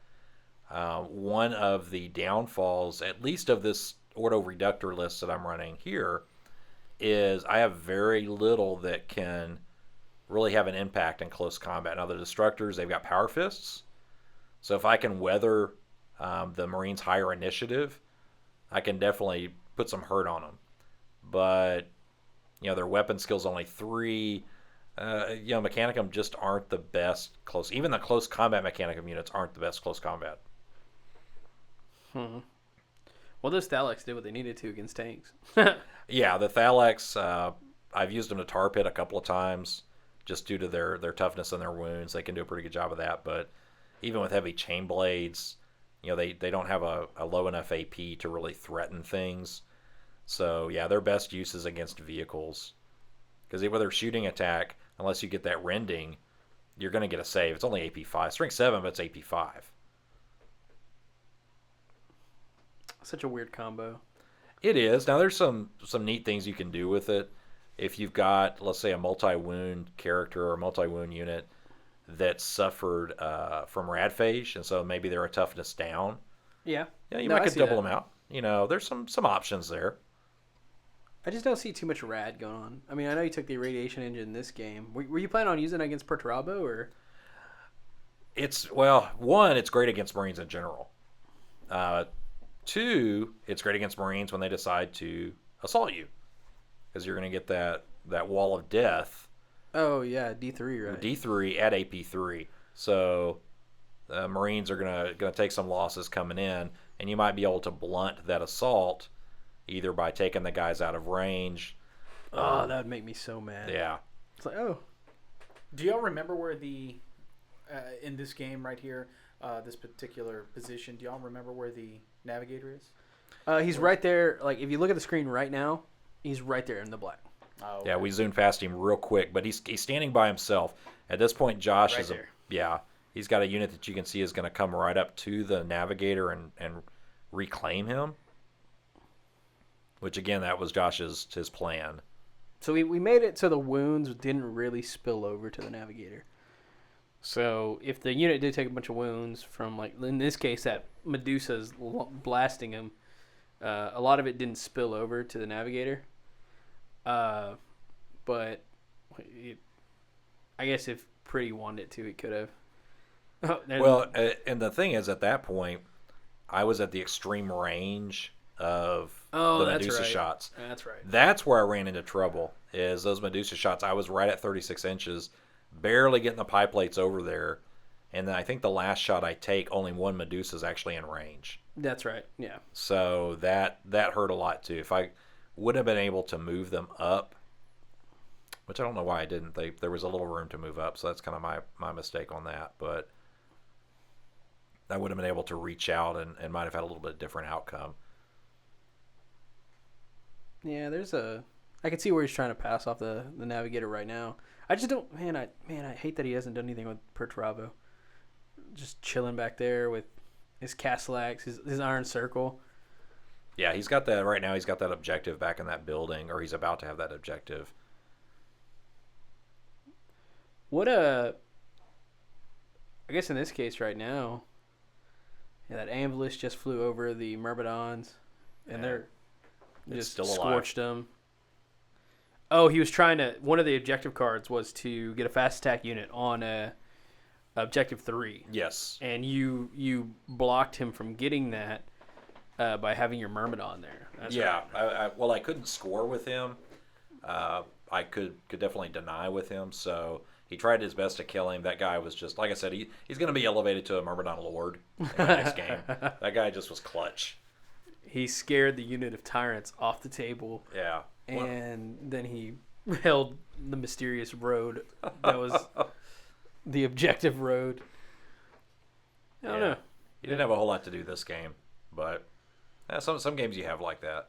One of the downfalls, at least of this Ordo Reductor list that I'm running here, is I have very little that can really have an impact in close combat. Now, the Destructors, they've got Power Fists. So if I can weather the Marines' higher initiative, I can definitely put some hurt on them. But, their weapon skill's only 3. Mechanicum just aren't the best close. Even the close combat Mechanicum units aren't the best close combat. Well, those Thalex did what they needed to against tanks. Yeah, the Thalex, I've used them to tar pit a couple of times just due to their toughness and their wounds. They can do a pretty good job of that. But even with heavy chain blades, they don't have a low enough AP to really threaten things. So, yeah, their best use is against vehicles. Because with their shooting attack, unless you get that rending, you're going to get a save. It's only AP 5. Strength 7, but it's AP 5. Such a weird combo. It is. Now, there's some neat things you can do with it. If you've got, let's say, a multi-wound character or a multi-wound unit that suffered from Radphage, and so maybe they're a toughness down. Yeah. You might could double them out. There's some options there. I just don't see too much rad going on. I mean, I know you took the irradiation engine this game. Were you planning on using it against Perturabo, or? One, it's great against Marines in general. 2, it's great against Marines when they decide to assault you, because you're going to get that wall of death. Oh yeah, D3, right? D3 at AP3. So Marines are going to take some losses coming in, and you might be able to blunt that assault either by taking the guys out of range. Oh, that would make me so mad. Yeah. It's like, oh. Do y'all remember where the in this game right here, this particular position? Do y'all remember where the Navigator is? He's right there. Like, if you look at the screen right now, he's right there in the black. Oh, okay. Yeah, we zoomed past him real quick, but he's standing by himself. At this point, Josh Right there. he's got a unit that you can see is going to come right up to the Navigator and reclaim him. Which, again, that was his plan. So we made it so the wounds didn't really spill over to the Navigator. So if the unit did take a bunch of wounds from, like, in this case, that Medusa's blasting him, a lot of it didn't spill over to the Navigator. But I guess if Pretty wanted it to, he could have. Oh, Well, and the thing is, at that point, I was at the extreme range of the that's Medusa right. shots. That's right. That's where I ran into trouble. Is those Medusa shots? I was right at 36 inches, barely getting the pie plates over there, and then I think the last shot I take, only one Medusa is actually in range. That's right. Yeah. So that hurt a lot too. If I would have been able to move them up, which I don't know why I didn't. There was a little room to move up, so that's kind of my mistake on that. But I would have been able to reach out and might have had a little bit different outcome. Yeah, I can see where he's trying to pass off the Navigator right now. I just don't, I hate that he hasn't done anything with Perturabo. Just chilling back there with his Castellax, his Iron Circle. Yeah, he's got that right now. He's got that objective back in that building, or he's about to have that objective. I guess in this case right now, that Anvilus just flew over the Myrmidons, and they're It's just still alive. scorched them. Oh, he was trying to. One of the objective cards was to get a fast attack unit on objective 3. Yes. And you blocked him from getting that by having your Myrmidon there. That's Yeah. right. I couldn't score with him. I could definitely deny with him. So he tried his best to kill him. That guy was just, like I said, he's going to be elevated to a Myrmidon Lord in the next game. That guy just was clutch. He scared the unit of tyrants off the table. Yeah. And then he held the mysterious road that was the objective road. I don't know. He didn't have a whole lot to do this game, but some games you have like that.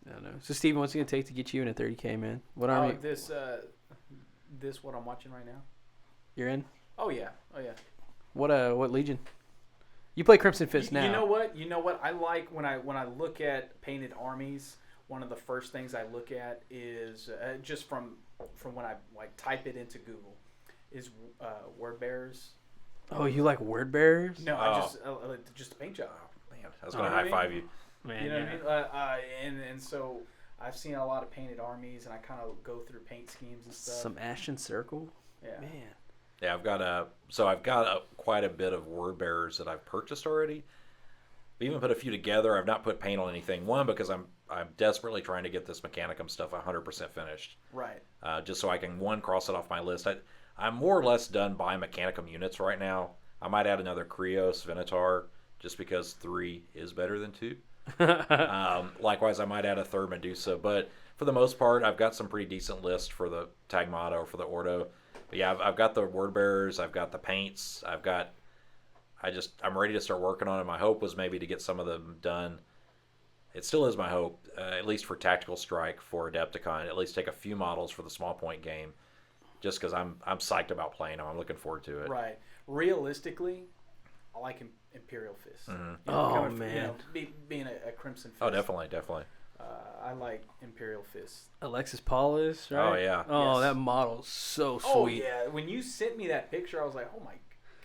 I don't know. So, Steven, what's it going to take to get you in a 30K, man? What army? This what I'm watching right now. You're in? Oh yeah. What legion? You play Crimson Fist now. You know what? I like when I look at painted armies. One of the first things I look at is just from when I like type it into Google is word bearers. Oh, you like word bearers? No, I just the paint job. Man, I was going to high five you. Man, You know what I mean? And so I've seen a lot of painted armies, and I kind of go through paint schemes and stuff. Some Ashen Circle? Yeah. Man. Yeah, I've got quite a bit of word bearers that I've purchased already. I've even put a few together. I've not put paint on anything. One, because I'm desperately trying to get this Mechanicum stuff 100% finished. Right. Just so I can cross it off my list. I'm more or less done buying Mechanicum units right now. I might add another Krios Venator just because 3 is better than 2. Likewise, I might add a third Medusa, but for the most part, I've got some pretty decent lists for the Tagmata or for the Ordo. But yeah, I've got the word bearers, I've got the paints, I'm ready to start working on it. My hope was maybe to get some of them done. It still is my hope, at least for Tactical Strike for Adepticon, at least take a few models for the small point game, just because I'm psyched about playing them. I'm looking forward to it. Right. Realistically, I like Imperial Fist. Mm-hmm. Oh, man. Being a Crimson Fist. Oh, definitely. I like Imperial Fist. Alexis Paulus, right? Oh, yeah. Oh, Yes. that model's so sweet. Oh yeah. When you sent me that picture, I was like, oh my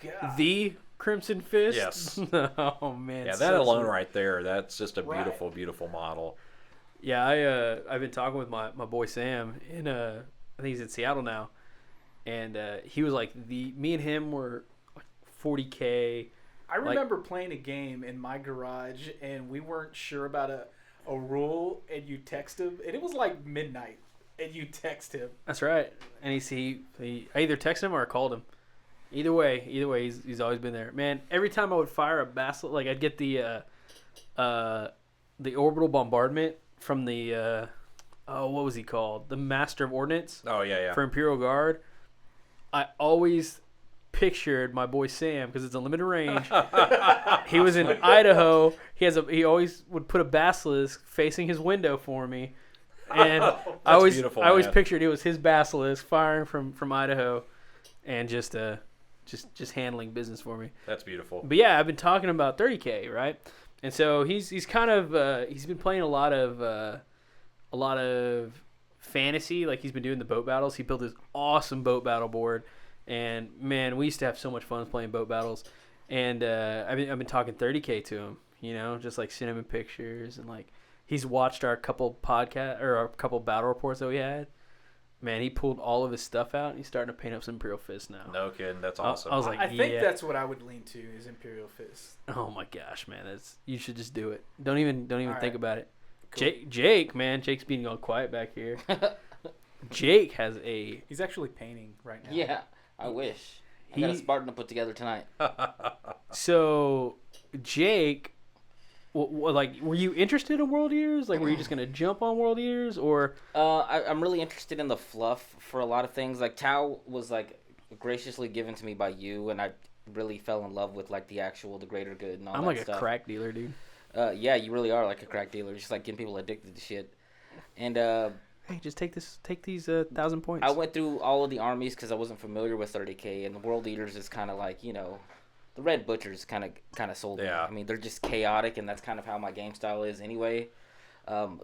god. The Crimson Fist? Yes. Oh, man. Yeah, so that alone sweet. right there, that's just a Right. beautiful, beautiful model. Yeah, I've been talking with my boy Sam in I think he's in Seattle now, and he was like me and him were like 40K. I remember playing a game in my garage, and we weren't sure about a rule, and you text him, and it was like midnight, and you text him. That's right. And I either texted him or I called him. Either way, he's always been there. Man, every time I would fire a Basilisk, like I'd get the orbital bombardment from the what was he called? The Master of Ordnance Oh, yeah. for Imperial Guard. I always pictured my boy Sam because it's a limited range. He was in Idaho. He always would put a Basilisk facing his window for me, and I always beautiful, pictured it was his Basilisk firing from Idaho, and just handling business for me. That's beautiful. But yeah, I've been talking about 30K, right? And so he's kind of he's been playing a lot of fantasy, like he's been doing the boat battles. He built this awesome boat battle board, and man, we used to have so much fun playing boat battles. And I've been talking 30K to him, just like sending him pictures, and like he's watched our couple podcast or our couple battle reports that we had. man, he pulled all of his stuff out and he's starting to paint up some Imperial Fist now. No kidding. That's awesome. I was like, I think yeah. that's what I would lean to is Imperial Fist. Oh my gosh, man, you should just do it. Don't even All think right. about it. Cool. Jake, man, Jake's being all quiet back here. Jake has a He's actually painting right now. Yeah, I wish. I got a Spartan to put together tonight. so Jake. Like, were you interested in World Eaters? Like, were you just gonna jump on World Eaters, or? I'm really interested in the fluff for a lot of things. Like Tau was like graciously given to me by you, and I really fell in love with like the greater good and all I'm that like stuff. a crack dealer, dude. Yeah, you really are like a crack dealer, just like getting people addicted to shit. And Hey, just take these 1,000 points. I went through all of the armies because I wasn't familiar with 30K, and the World Eaters is kind of like, the Red Butchers kind of sold me. Yeah. I mean, they're just chaotic, and that's kind of how my game style is anyway.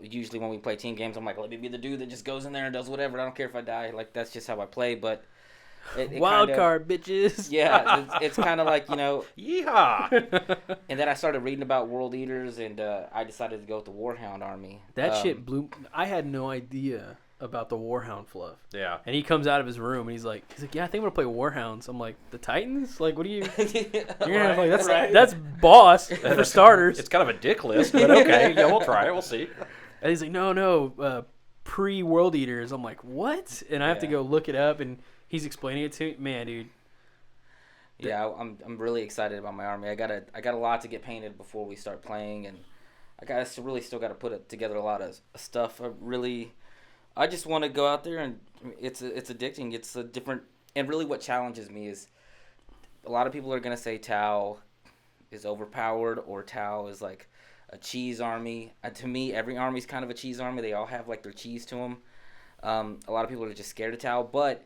Usually when we play team games, I'm like, let me be the dude that just goes in there and does whatever. I don't care if I die. Like, that's just how I play, but... Wild card, bitches. Yeah, it's kind of like, Yeehaw! And then I started reading about World Eaters, and I decided to go with the Warhound army. That shit blew. I had no idea about the Warhound fluff. Yeah. And he comes out of his room and he's like, yeah, I think I'm gonna play Warhounds. I'm like, the Titans? Like, what do you? You're gonna have, like, that's boss for starters. It's kind of a dick list, but okay. Yeah, we'll try it. We'll see. And he's like, no, pre-World Eaters. I'm like, what? And I have to go look it up, and he's explaining it to me. Man, dude. Yeah, I'm really excited about my army. I got a lot to get painted before we start playing, and I still got to put together a lot of stuff. I just want to go out there, and it's addicting. It's a different, and really what challenges me is a lot of people are gonna say Tau is overpowered or Tau is like a cheese army. To me, every army's kind of a cheese army. They all have like their cheese to them. A lot of people are just scared of Tau, but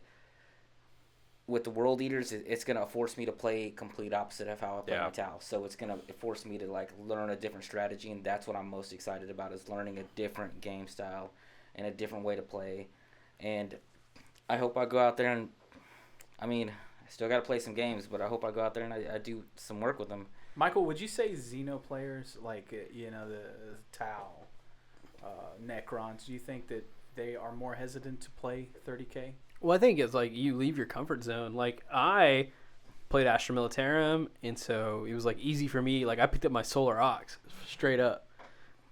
with the World Eaters, it's going to force me to play complete opposite of how I play my Tau. So it's going to force me to like learn a different strategy, and that's what I'm most excited about is learning a different game style and a different way to play. And I hope I go out there and, I mean, I still got to play some games, but I hope I go out there and I do some work with them. Michael, would you say Xeno players, like, the Tau, Necrons, do you think that they are more hesitant to play 30K? Well, I think it's like you leave your comfort zone. Like, I played Astra Militarum, and so it was like easy for me. Like, I picked up my Solar Ox straight up.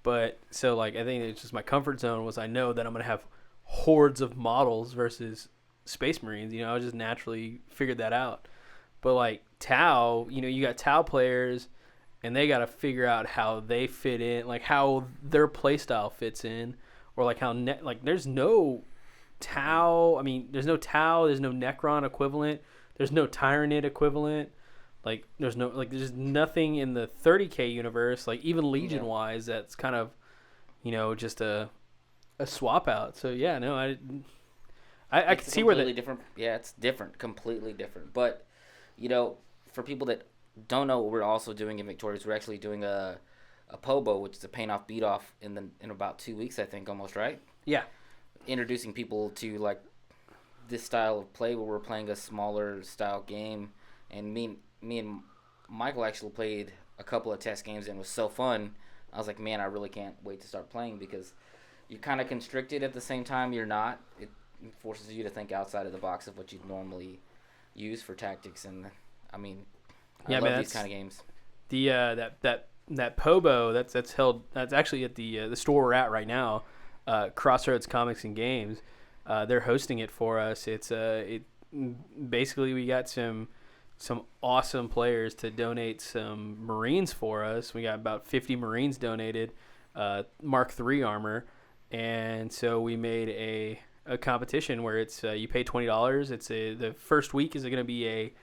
But so like I think it's just my comfort zone was I know that I'm gonna have hordes of models versus Space Marines. I just naturally figured that out. But like Tau, you got Tau players, and they got to figure out how they fit in, like how their playstyle fits in, or like how there's no Tau. I mean, there's no Tau. There's no Necron equivalent. There's no Tyranid equivalent. Like, there's nothing in the 30K universe, like even Legion wise, that's kind of, just a swap out. So yeah, no, I can see where the different. Yeah, it's different, completely different. But for people that don't know what we're also doing in Victorious, we're actually doing a Pobo, which is a paint off beat off in about 2 weeks, I think, almost, right? Yeah. Introducing people to like this style of play where we're playing a smaller style game, and me and Michael actually played a couple of test games and it was so fun. I was like, man, I really can't wait to start playing because you're kind of constricted at the same time you're not. It forces you to think outside of the box of what you'd normally use for tactics, and I mean, I love these kind of games. The that Pobo that's actually at the store we're at right now, Crossroads Comics and Games. They're hosting it for us. It's basically we got some awesome players to donate some Marines for us. We got about 50 Marines donated, Mark III armor, and so we made a competition where it's you pay $20. It's the first week is going to be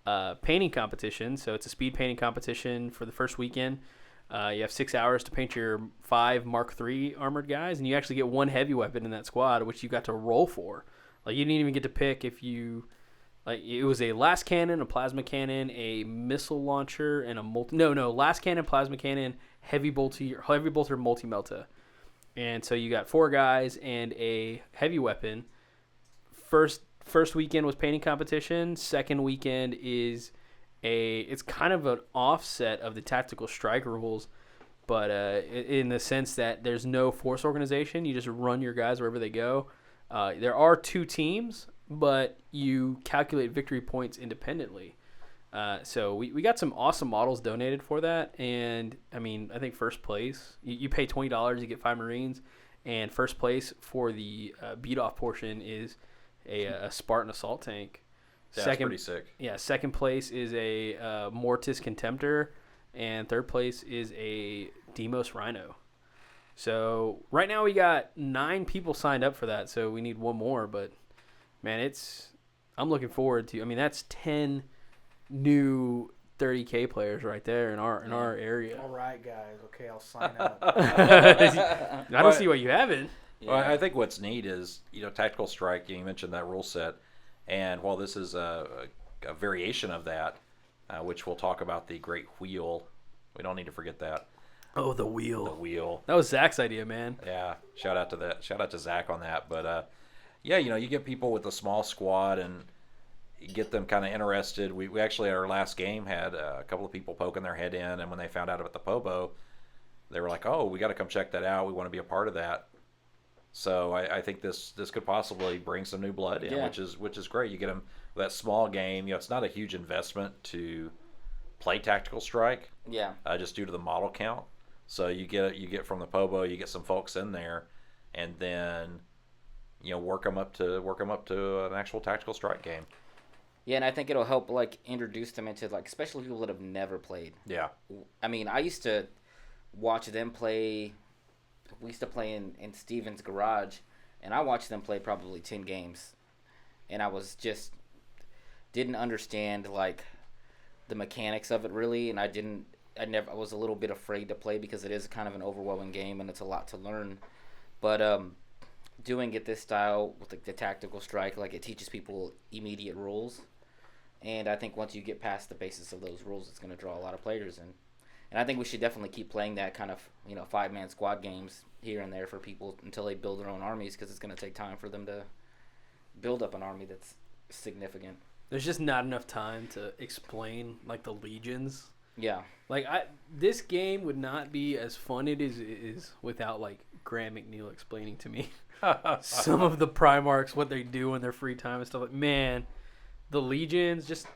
a painting competition, so it's a speed painting competition for the first weekend. You have 6 hours to paint your 5 Mark III armored guys, and you actually get one heavy weapon in that squad, which you got to roll for. Like, you didn't even get to pick if you... Like, it was a last cannon, a plasma cannon, a missile launcher, and a last cannon, plasma cannon, heavy bolter, multi-melta. And so you got 4 guys and a heavy weapon. First weekend was painting competition. Second weekend is it's kind of an offset of the tactical strike rules, but in the sense that there's no force organization. You just run your guys wherever they go. There are 2 teams, but you calculate victory points independently. So we got some awesome models donated for that, and I mean, I think first place, you pay $20, you get 5 Marines, and first place for the beat-off portion is a Spartan assault tank. That's pretty sick. Yeah, second place is a Mortis Contemptor, and third place is a Demos Rhino. So right now we got 9 people signed up for that, so we need 1 more. But man, I'm looking forward to. I mean, that's 10 new 30K players right there in our area. All right, guys. Okay, I'll sign up. I don't see why you haven't. Well, I think what's neat is, tactical strike. You mentioned that rule set, and while this is a variation of that, which we'll talk about, the Great Wheel. We don't need to forget that. Oh, the wheel. The wheel. That was Zach's idea, man. Yeah, shout out to that. Shout out to Zach on that. But yeah, you get people with a small squad and you get them kind of interested. We actually at our last game had a couple of people poking their head in, and when they found out about the Pobo, they were like, "Oh, we got to come check that out. We want to be a part of that." So I think this could possibly bring some new blood in, which is great. You get them with that small game. It's not a huge investment to play tactical strike. Yeah. Just due to the model count. So you get from the Pobo, you get some folks in there, and then work them up to an actual tactical strike game. Yeah, and I think it'll help introduce them into especially people that have never played. Yeah. I mean, I used to watch them play. We used to play in Steven's garage, and I watched them play probably 10 games, and I was didn't understand the mechanics of it really, and I was a little bit afraid to play because it is kind of an overwhelming game and it's a lot to learn. But doing it this style with the tactical strike, it teaches people immediate rules, and I think once you get past the basis of those rules, it's going to draw a lot of players in. And I think we should definitely keep playing that kind of 5-man squad games here and there for people until they build their own armies, because it's going to take time for them to build up an army that's significant. There's just not enough time to explain the legions. Yeah. This game would not be as fun it is without Graham McNeil explaining to me some of the Primarchs, what they do in their free time and stuff. Man, the legions, just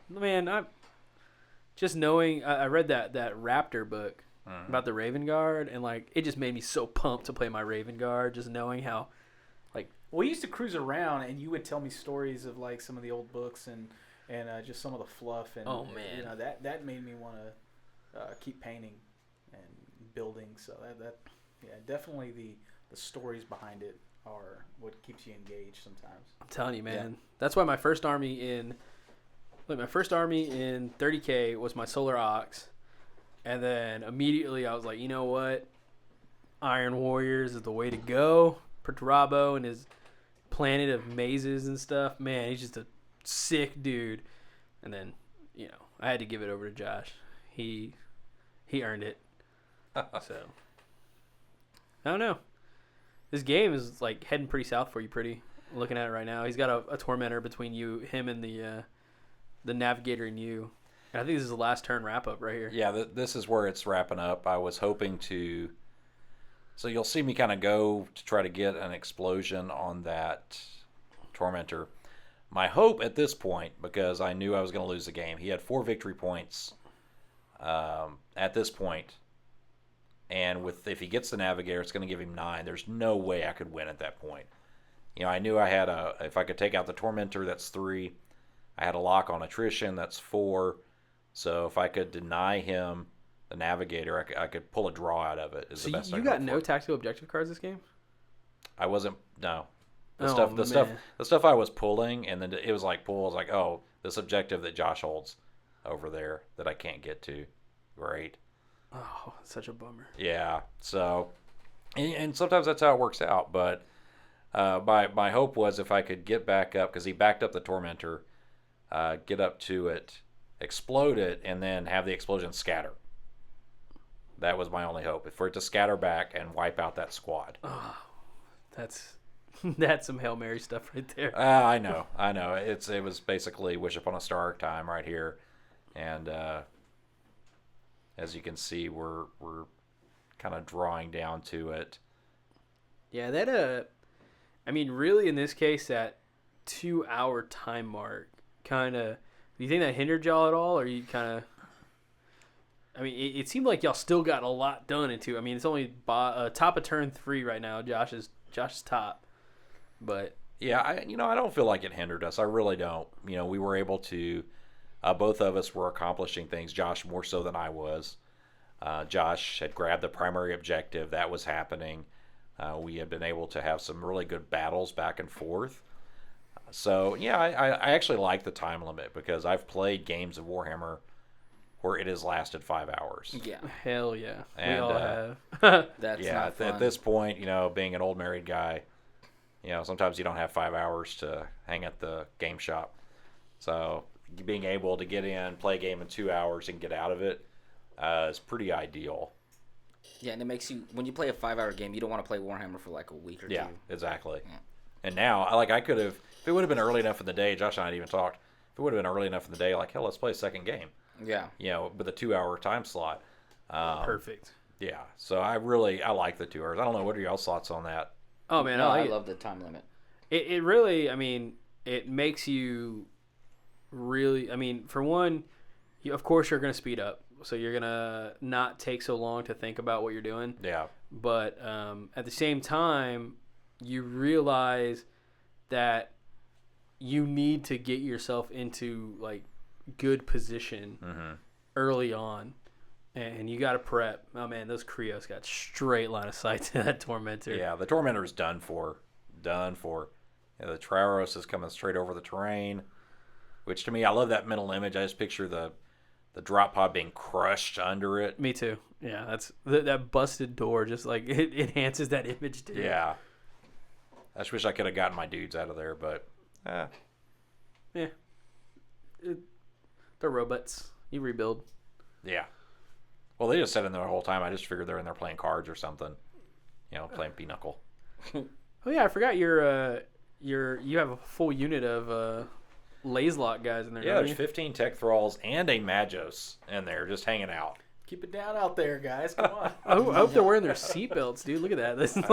knowing. I read that Raptor book about the Raven Guard, and it just made me so pumped to play my Raven Guard. Just knowing how, we used to cruise around, and you would tell me stories of some of the old books and just some of the fluff, and oh man, that made me want to keep painting and building. So that definitely the stories behind it are what keeps you engaged sometimes. I'm telling you, man. Yeah. That's why my first army in 30K was my Solar Ox, and then immediately I was like, you know what, Iron Warriors is the way to go. Perturabo and his planet of mazes and stuff, man, he's just a sick dude. And then I had to give it over to Josh. He earned it. So I don't know. This game is heading pretty south for you. Looking at it right now, he's got a tormentor between him and the navigator and you. And I think this is the last turn wrap up right here. Yeah, this is where it's wrapping up. I was hoping to. So you'll see me kind of go to try to get an explosion on that tormentor. My hope at this point, because I knew I was going to lose the game, he had 4 victory points at this point, and if he gets the navigator, it's going to give him 9. There's no way I could win at that point. I knew I had if I could take out the tormentor, that's 3. I had a lock on attrition, that's 4. So if I could deny him the navigator, I could pull a draw out of it. So you got no tactical objective cards this game? I wasn't. No. The stuff I was pulling, and then it was pull. I was like, oh, this objective that Josh holds over there that I can't get to. Great. Oh, such a bummer. Yeah. So, and sometimes that's how it works out. But my hope was if I could get back up, because he backed up the tormentor, get up to it, explode it, and then have the explosion scatter. That was my only hope, for it to scatter back and wipe out that squad. Oh, that's some Hail Mary stuff right there. I know. It was basically wish upon a star time right here, and as you can see, we're kind of drawing down to it. Yeah, that I mean, really, in this case, that 2-hour time mark kind of. Do you think that hindered y'all at all, or you kind of? I mean, it seemed like y'all still got a lot done into. I mean, it's only top of turn 3 right now. Josh is top, but Yeah, I don't feel like it hindered us. I really don't. We were able to. Both of us were accomplishing things. Josh more so than I was. Josh had grabbed the primary objective. That was happening. We had been able to have some really good battles back and forth. So, yeah, I actually like the time limit because I've played games of Warhammer where it has lasted 5 hours. Yeah. hell yeah, And, we all have. That's Yeah, not fun. at this point, being an old married guy, sometimes you don't have 5 hours to hang at the game shop. So being able to get in, play a game in 2 hours, and get out of it is pretty ideal. Yeah, and it makes you, when you play a 5-hour game, you don't want to play Warhammer for like a week or Yeah, two. exactly. Yeah. And now, I could have, if it would have been early enough in the day, Josh and I had even talked, if it would have been early enough in the day, like, hell, let's play a second game. Yeah. With a 2-hour time slot. Perfect. Yeah, so I like the 2 hours. I don't know, what are y'all's thoughts on that? Oh man, No, I I like it. love the time limit. It really, I mean, it makes you really, I mean, for one, of course you're going to speed up. So you're going to not take so long to think about what you're doing. Yeah. But at the same time, you realize that you need to get yourself into, like, good position early on. And you got to prep. Oh, man, those Krios got straight line of sight to that Tormentor. Yeah, the Tormentor's done for. Done for. Yeah, the Traros is coming straight over the terrain, which to me, I love that mental image. I just picture the drop pod being crushed under it. Me too. Yeah, that's that busted door. Just like it enhances that image too. Yeah. I just wish I could have gotten my dudes out of there, but yeah. They're robots. You rebuild. yeah. Well, they just sat in there the whole time. I just figured they're in there playing cards or something. Playing Pinochle. Oh yeah, I forgot you have a full unit of Lazelock guys in there. Yeah, don't there's you? 15 Tech Thralls and a Magos in there just hanging out. Keep it down out there, guys. Come on. I hope they're wearing their seatbelts, dude. Look at that. This is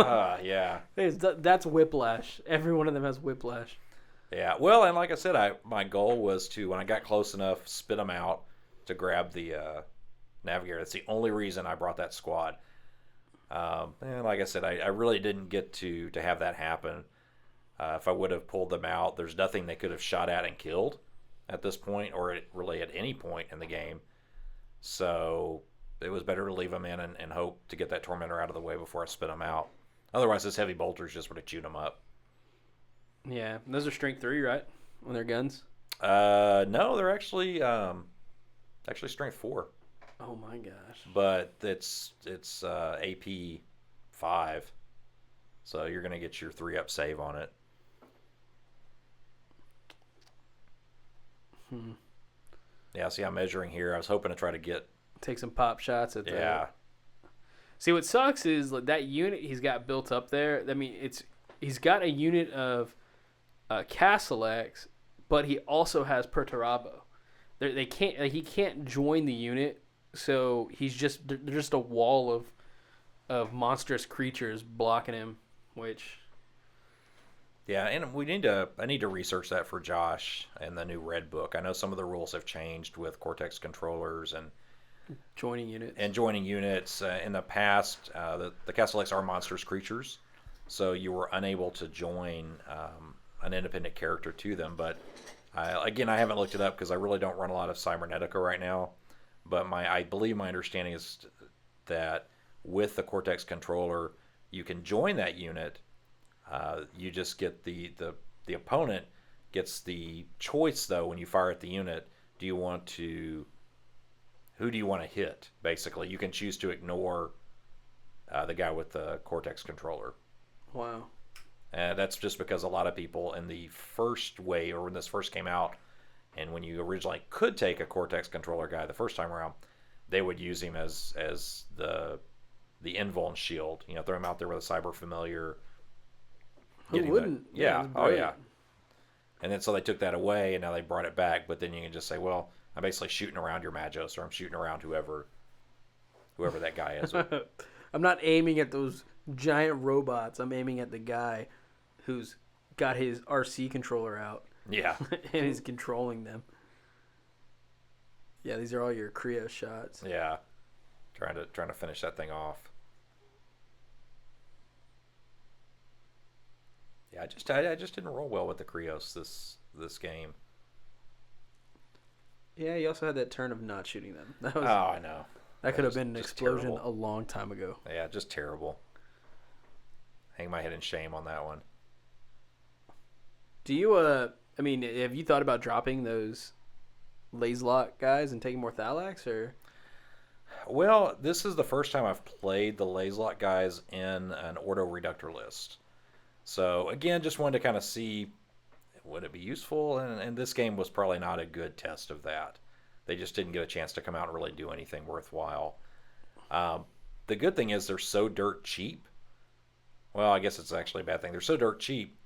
Yeah. that's whiplash. Every one of them has whiplash. Yeah, well, and like I said, my goal was to, when I got close enough, spit them out to grab the Navigator. That's the only reason I brought that squad. And like I said, I really didn't get to have that happen. If I would have pulled them out, there's nothing they could have shot at and killed at this point, or really at any point in the game. So it was better to leave them in and hope to get that Tormentor out of the way before I spit them out. Otherwise, this heavy bolters just would have chewed them up. Yeah, those are strength 3, right? On their guns. No, they're actually strength 4. Oh my gosh. But it's AP 5, so you're gonna get your 3-up save on it. Yeah, see, I'm measuring here. I was hoping to try to get. Take some pop shots at the. Yeah. See, what sucks is like, that unit he's got built up there. I mean, he's got a unit of Castellax, but he also has Perturabo. They can't. He can't join the unit, so they're just a wall of monstrous creatures blocking him. Which. Yeah, and I need to research that for Josh and the new Red Book. I know some of the rules have changed with Cortex controllers and joining units. In the past, the Castellax are monstrous creatures, so you were unable to join an independent character to them. But I haven't looked it up because I really don't run a lot of Cybernetica right now. But I believe my understanding is that with the Cortex controller, you can join that unit. You just get the opponent gets the choice, though, when you fire at the unit. Who do you want to hit? Basically, you can choose to ignore the guy with the Cortex controller. Wow. And that's just because a lot of people in the first wave, or when this first came out, and when you originally could take a Cortex controller guy the first time around, they would use him as the invuln shield. Throw him out there with a cyber familiar. Who wouldn't? Yeah. That's Oh, great. yeah. And then so they took that away, and now they brought it back. But then you can just say, well, I'm basically shooting around your Magos, or I'm shooting around whoever that guy is. I'm not aiming at those giant robots. I'm aiming at the guy who's got his RC controller out Yeah. and is controlling them. Yeah, these are all your Creo shots. Yeah. Trying to finish that thing off. Yeah, I just didn't roll well with the Creos this game. Yeah, you also had that turn of not shooting them. That was, I know. that could have just- been an just explosion terrible. a long time ago. Yeah, just terrible. Hang my head in shame on that one. Do you, I mean, have you thought about dropping those Lazelot guys and taking more Thalax, or? Well, this is the first time I've played the Lazelot guys in an Ordo Reductor list. So, again, just wanted to kind of see, would it be useful? And this game was probably not a good test of that. They just didn't get a chance to come out and really do anything worthwhile. The good thing is they're so dirt cheap. Well, I guess it's actually a bad thing. They're so dirt cheap,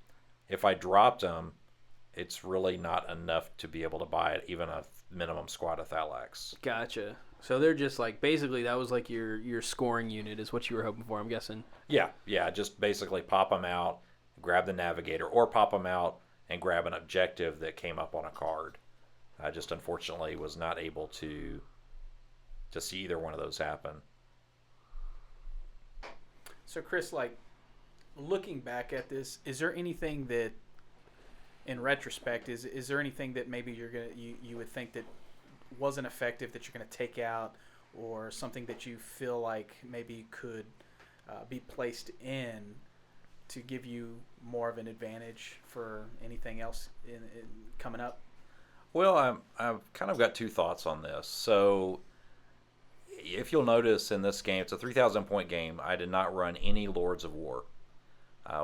if I dropped them, it's really not enough to be able to buy it, even a minimum squad of Thalax. Gotcha. So they're just like, basically that was like your scoring unit is what you were hoping for, I'm guessing. Yeah, just basically pop them out, grab the navigator, or pop them out and grab an objective that came up on a card. I just unfortunately was not able to see either one of those happen. So, Chris, like, looking back at this, is there anything that, in retrospect, is there anything that maybe you would think that wasn't effective that you're gonna take out, or something that you feel like maybe could be placed in to give you more of an advantage for anything else in coming up? Well, I've kind of got two thoughts on this. So, if you'll notice in this game, it's a 3,000 point game. I did not run any Lords of War.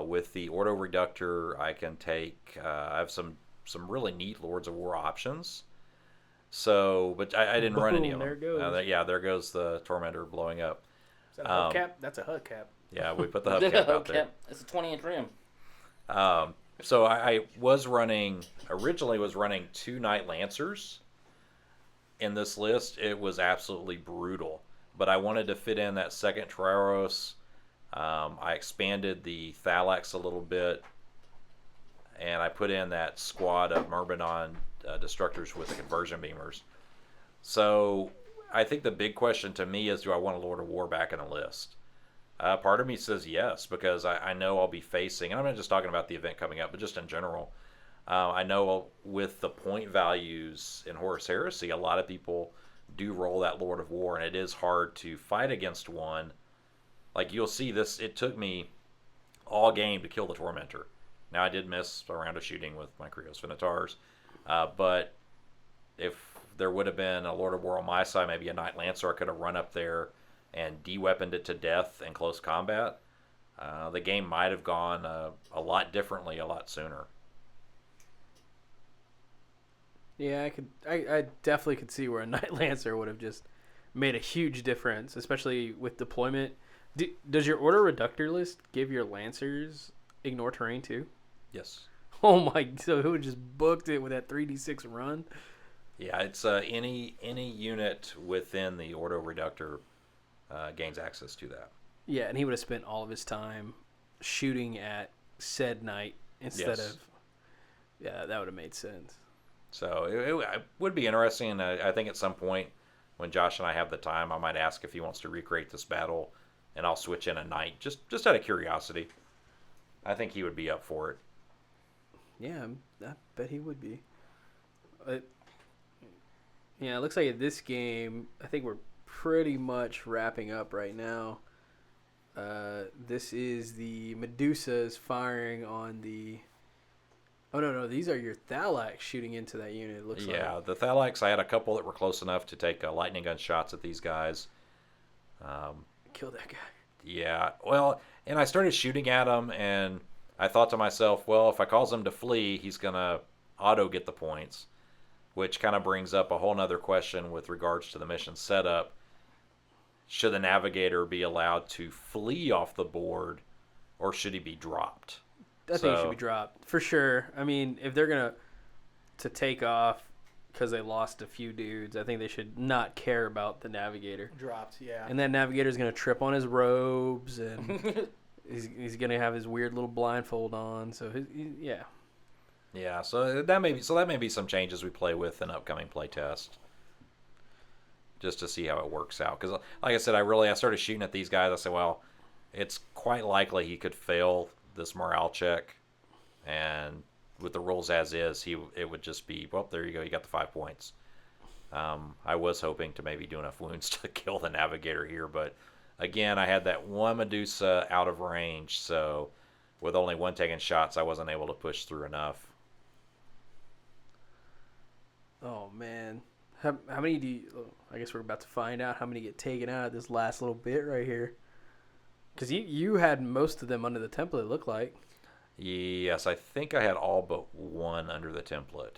With the Ordo Reductor, I can take. I have some really neat Lords of War options. So, but I didn't run any of them. There it goes. There goes the Tormentor blowing up. Is that a hubcap? That's a hubcap. Yeah, we put the hubcap out there. It's a 20-inch rim. So I was originally running 2 Knight Lancers in this list. It was absolutely brutal. But I wanted to fit in that second Triaros. I expanded the Thalax a little bit. And I put in that squad of Myrmidon Destructors with the Conversion Beamers. So I think the big question to me is, do I want a Lord of War back in the list? Part of me says yes, because I know I'll be facing, and I'm not just talking about the event coming up, but just in general. I know with the point values in Horus Heresy, a lot of people do roll that Lord of War, and it is hard to fight against one. Like you'll see this, it took me all game to kill the Tormentor. Now I did miss a round of shooting with my Krios Finitars, but if there would have been a Lord of War on my side, maybe a Knight Lancer, I could have run up there and de-weaponed it to death in close combat. The game might have gone a lot differently a lot sooner. Yeah, I definitely could see where a Knight Lancer would have just made a huge difference, especially with deployment. Does your Order Reductor list give your Lancers ignore terrain too? Yes. Oh my! So it would just booked it with that 3d6 run. Yeah, it's any unit within the Ordo Reductor gains access to that. Yeah, and he would have spent all of his time shooting at said Knight instead Yes. of. Yeah, that would have made sense. So it would be interesting. I think at some point when Josh and I have the time, I might ask if he wants to recreate this battle, and I'll switch in a Knight just out of curiosity. I think he would be up for it. Yeah, I bet he would be. Yeah, it looks like this game, I think we're pretty much wrapping up right now. This is the Medusas firing on the... Oh, no, these are your Thalax shooting into that unit, it looks like. Yeah, the Thalax, I had a couple that were close enough to take lightning gun shots at these guys. Kill that guy. Yeah, well, and I started shooting at him, and I thought to myself, well, if I cause him to flee, he's going to auto get the points, which kind of brings up a whole nother question with regards to the mission setup. Should the Navigator be allowed to flee off the board, or should he be dropped? I think he should be dropped, for sure. I mean, if they're going to take off because they lost a few dudes, I think they should not care about the Navigator. Dropped, yeah. And that Navigator's going to trip on his robes, and He's gonna have his weird little blindfold on. So yeah. Yeah, so that may be some changes we play with in upcoming playtest, just to see how it works out. Because like I said, I started shooting at these guys. I said, well, it's quite likely he could fail this morale check, and with the rules as is, it would just be, well, there you go, you got the 5 points. I was hoping to maybe do enough wounds to kill the navigator here, but again, I had that one Medusa out of range, so with only one taking shots, I wasn't able to push through enough. Oh man, how many do you? I guess we're about to find out how many get taken out of this last little bit right here. Because you had most of them under the template, it looked like. Yes, I think I had all but one under the template.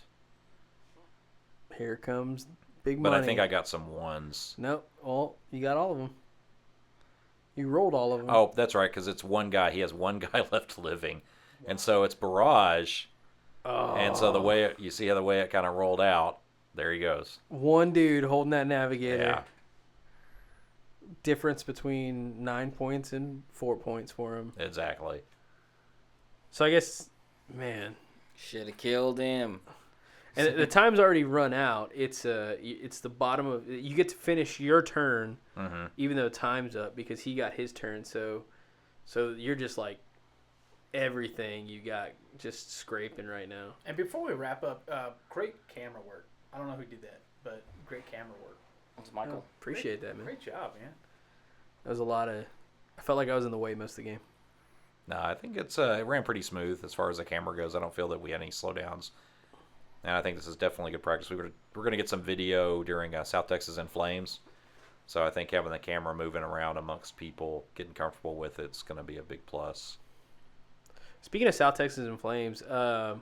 Here comes big money. But I think I got some ones. Nope. Well, you got all of them. You rolled all of them. Oh, that's right, because it's one guy. He has one guy left living. And so it's Barrage. Oh. And so you see how the way it kind of rolled out, there he goes. One dude holding that navigator. Yeah. Difference between 9 points and 4 points for him. Exactly. So I guess, man. Should have killed him. And the time's already run out. It's the bottom of. You get to finish your turn, even though time's up because he got his turn. So you're just like everything you got just scraping right now. And before we wrap up, great camera work. I don't know who did that, but great camera work. That's Michael. Oh, appreciate that, man. Great job, man. That was a lot of. I felt like I was in the way most of the game. No, I think it ran pretty smooth as far as the camera goes. I don't feel that we had any slowdowns. And I think this is definitely good practice. We're going to get some video during South Texas in Flames. So I think having the camera moving around amongst people, getting comfortable with it, is going to be a big plus. Speaking of South Texas in Flames, so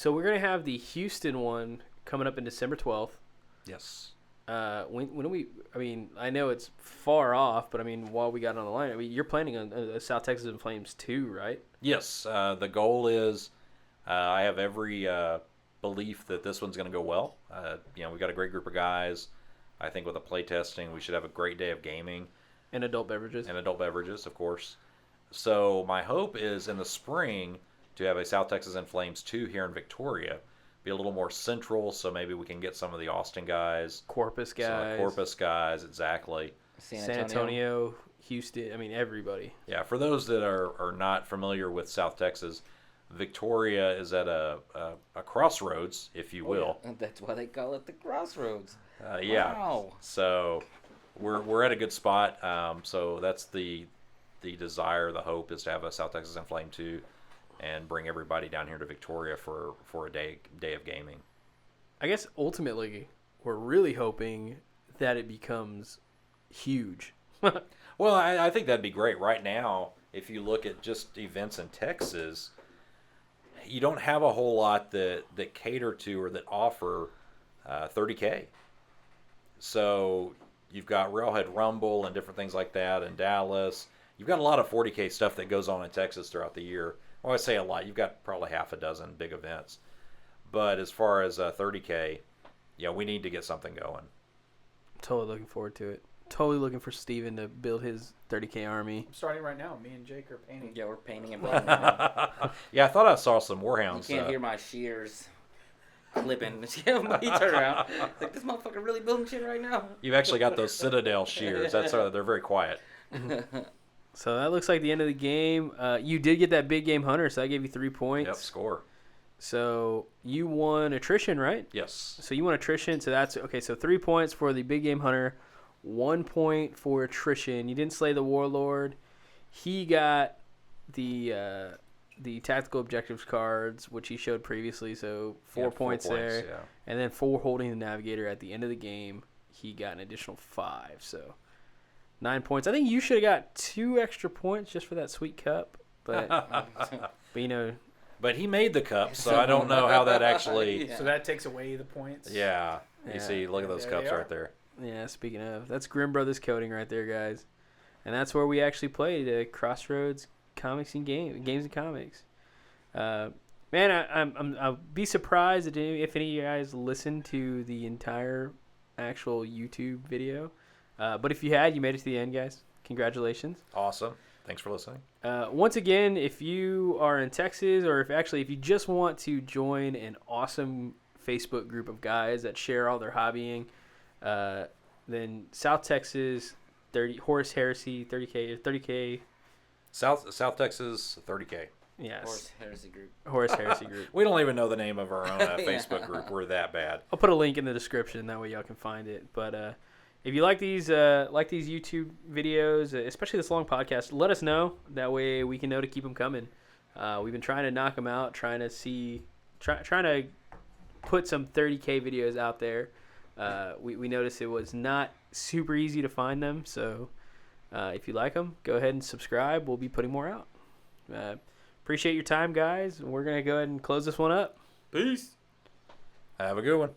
we're going to have the Houston one coming up in December 12th. Yes. When do we? I mean, I know it's far off, but I mean, while we got it on the line, I mean, you're planning on South Texas in Flames too, right? Yes. The goal is, I have every belief that this one's going to go well. We got a great group of guys. I think with the play testing, we should have a great day of gaming. And adult beverages. And adult beverages, of course. So my hope is in the spring to have a South Texas in Flames 2 here in Victoria. Be a little more central, so maybe we can get some of the Austin guys. Corpus guys. Corpus guys, exactly. San Antonio, Houston, I mean, everybody. Yeah, for those that are not familiar with South Texas, Victoria is at a crossroads, if you will. Yeah. That's why they call it the crossroads. Yeah. Wow. So we're at a good spot. So that's the desire, the hope is to have a South Texas in Flame 2 and bring everybody down here to Victoria for a day of gaming. I guess ultimately we're really hoping that it becomes huge. Well, I think that'd be great. Right now, if you look at just events in Texas, you don't have a whole lot that cater to or that offer 30K. So you've got Railhead Rumble and different things like that in Dallas. You've got a lot of 40K stuff that goes on in Texas throughout the year. Well, I say a lot. You've got probably half a dozen big events. But as far as 30K, yeah, we need to get something going. Totally looking forward to it. Totally looking for Steven to build his 30K army. I'm starting right now. Me and Jake are painting. Yeah, we're painting and building now. Yeah, I thought I saw some Warhounds. You can't hear my shears clipping. You turn around. Like, this motherfucker really building shit right now. You've actually got those Citadel shears. They're very quiet. So that looks like the end of the game. You did get that big game hunter, so I gave you 3 points. Yep, score. So you won attrition, right? Yes. So you won attrition, so that's okay. So 3 points for the big game hunter, 1 point for attrition. You didn't slay the warlord. He got the tactical objectives cards, which he showed previously. So 4 points there, yeah. And then 4 holding the navigator at the end of the game. He got an additional 5. So 9 points. I think you should have got 2 extra points just for that sweet cup, but you know. But he made the cup, so I don't know how that actually. So that takes away the points. Yeah. You see, look at those There cups they are. right there. Yeah, speaking of, that's Grimm Brothers Coding right there, guys. And that's where we actually played Crossroads Comics and Games and Comics. Man, I'll be surprised if any of you guys listened to the entire actual YouTube video. But if you had, you made it to the end, guys. Congratulations. Awesome. Thanks for listening. Once again, if you are in Texas, or if you just want to join an awesome Facebook group of guys that share all their hobbying, then South Texas, Horus Heresy, 30K. South Texas, 30K. Yes. Horus Heresy group. Horus Heresy group. We don't even know the name of our own Facebook group. We're that bad. I'll put a link in the description. That way y'all can find it. But if you like these YouTube videos, especially this long podcast, let us know. That way we can know to keep them coming. We've been trying to knock them out, trying to put some 30K videos out there. We noticed it was not super easy to find them. So if you like them, go ahead and subscribe. We'll be putting more out. Appreciate your time, guys. We're going to go ahead and close this one up. Peace. Have a good one.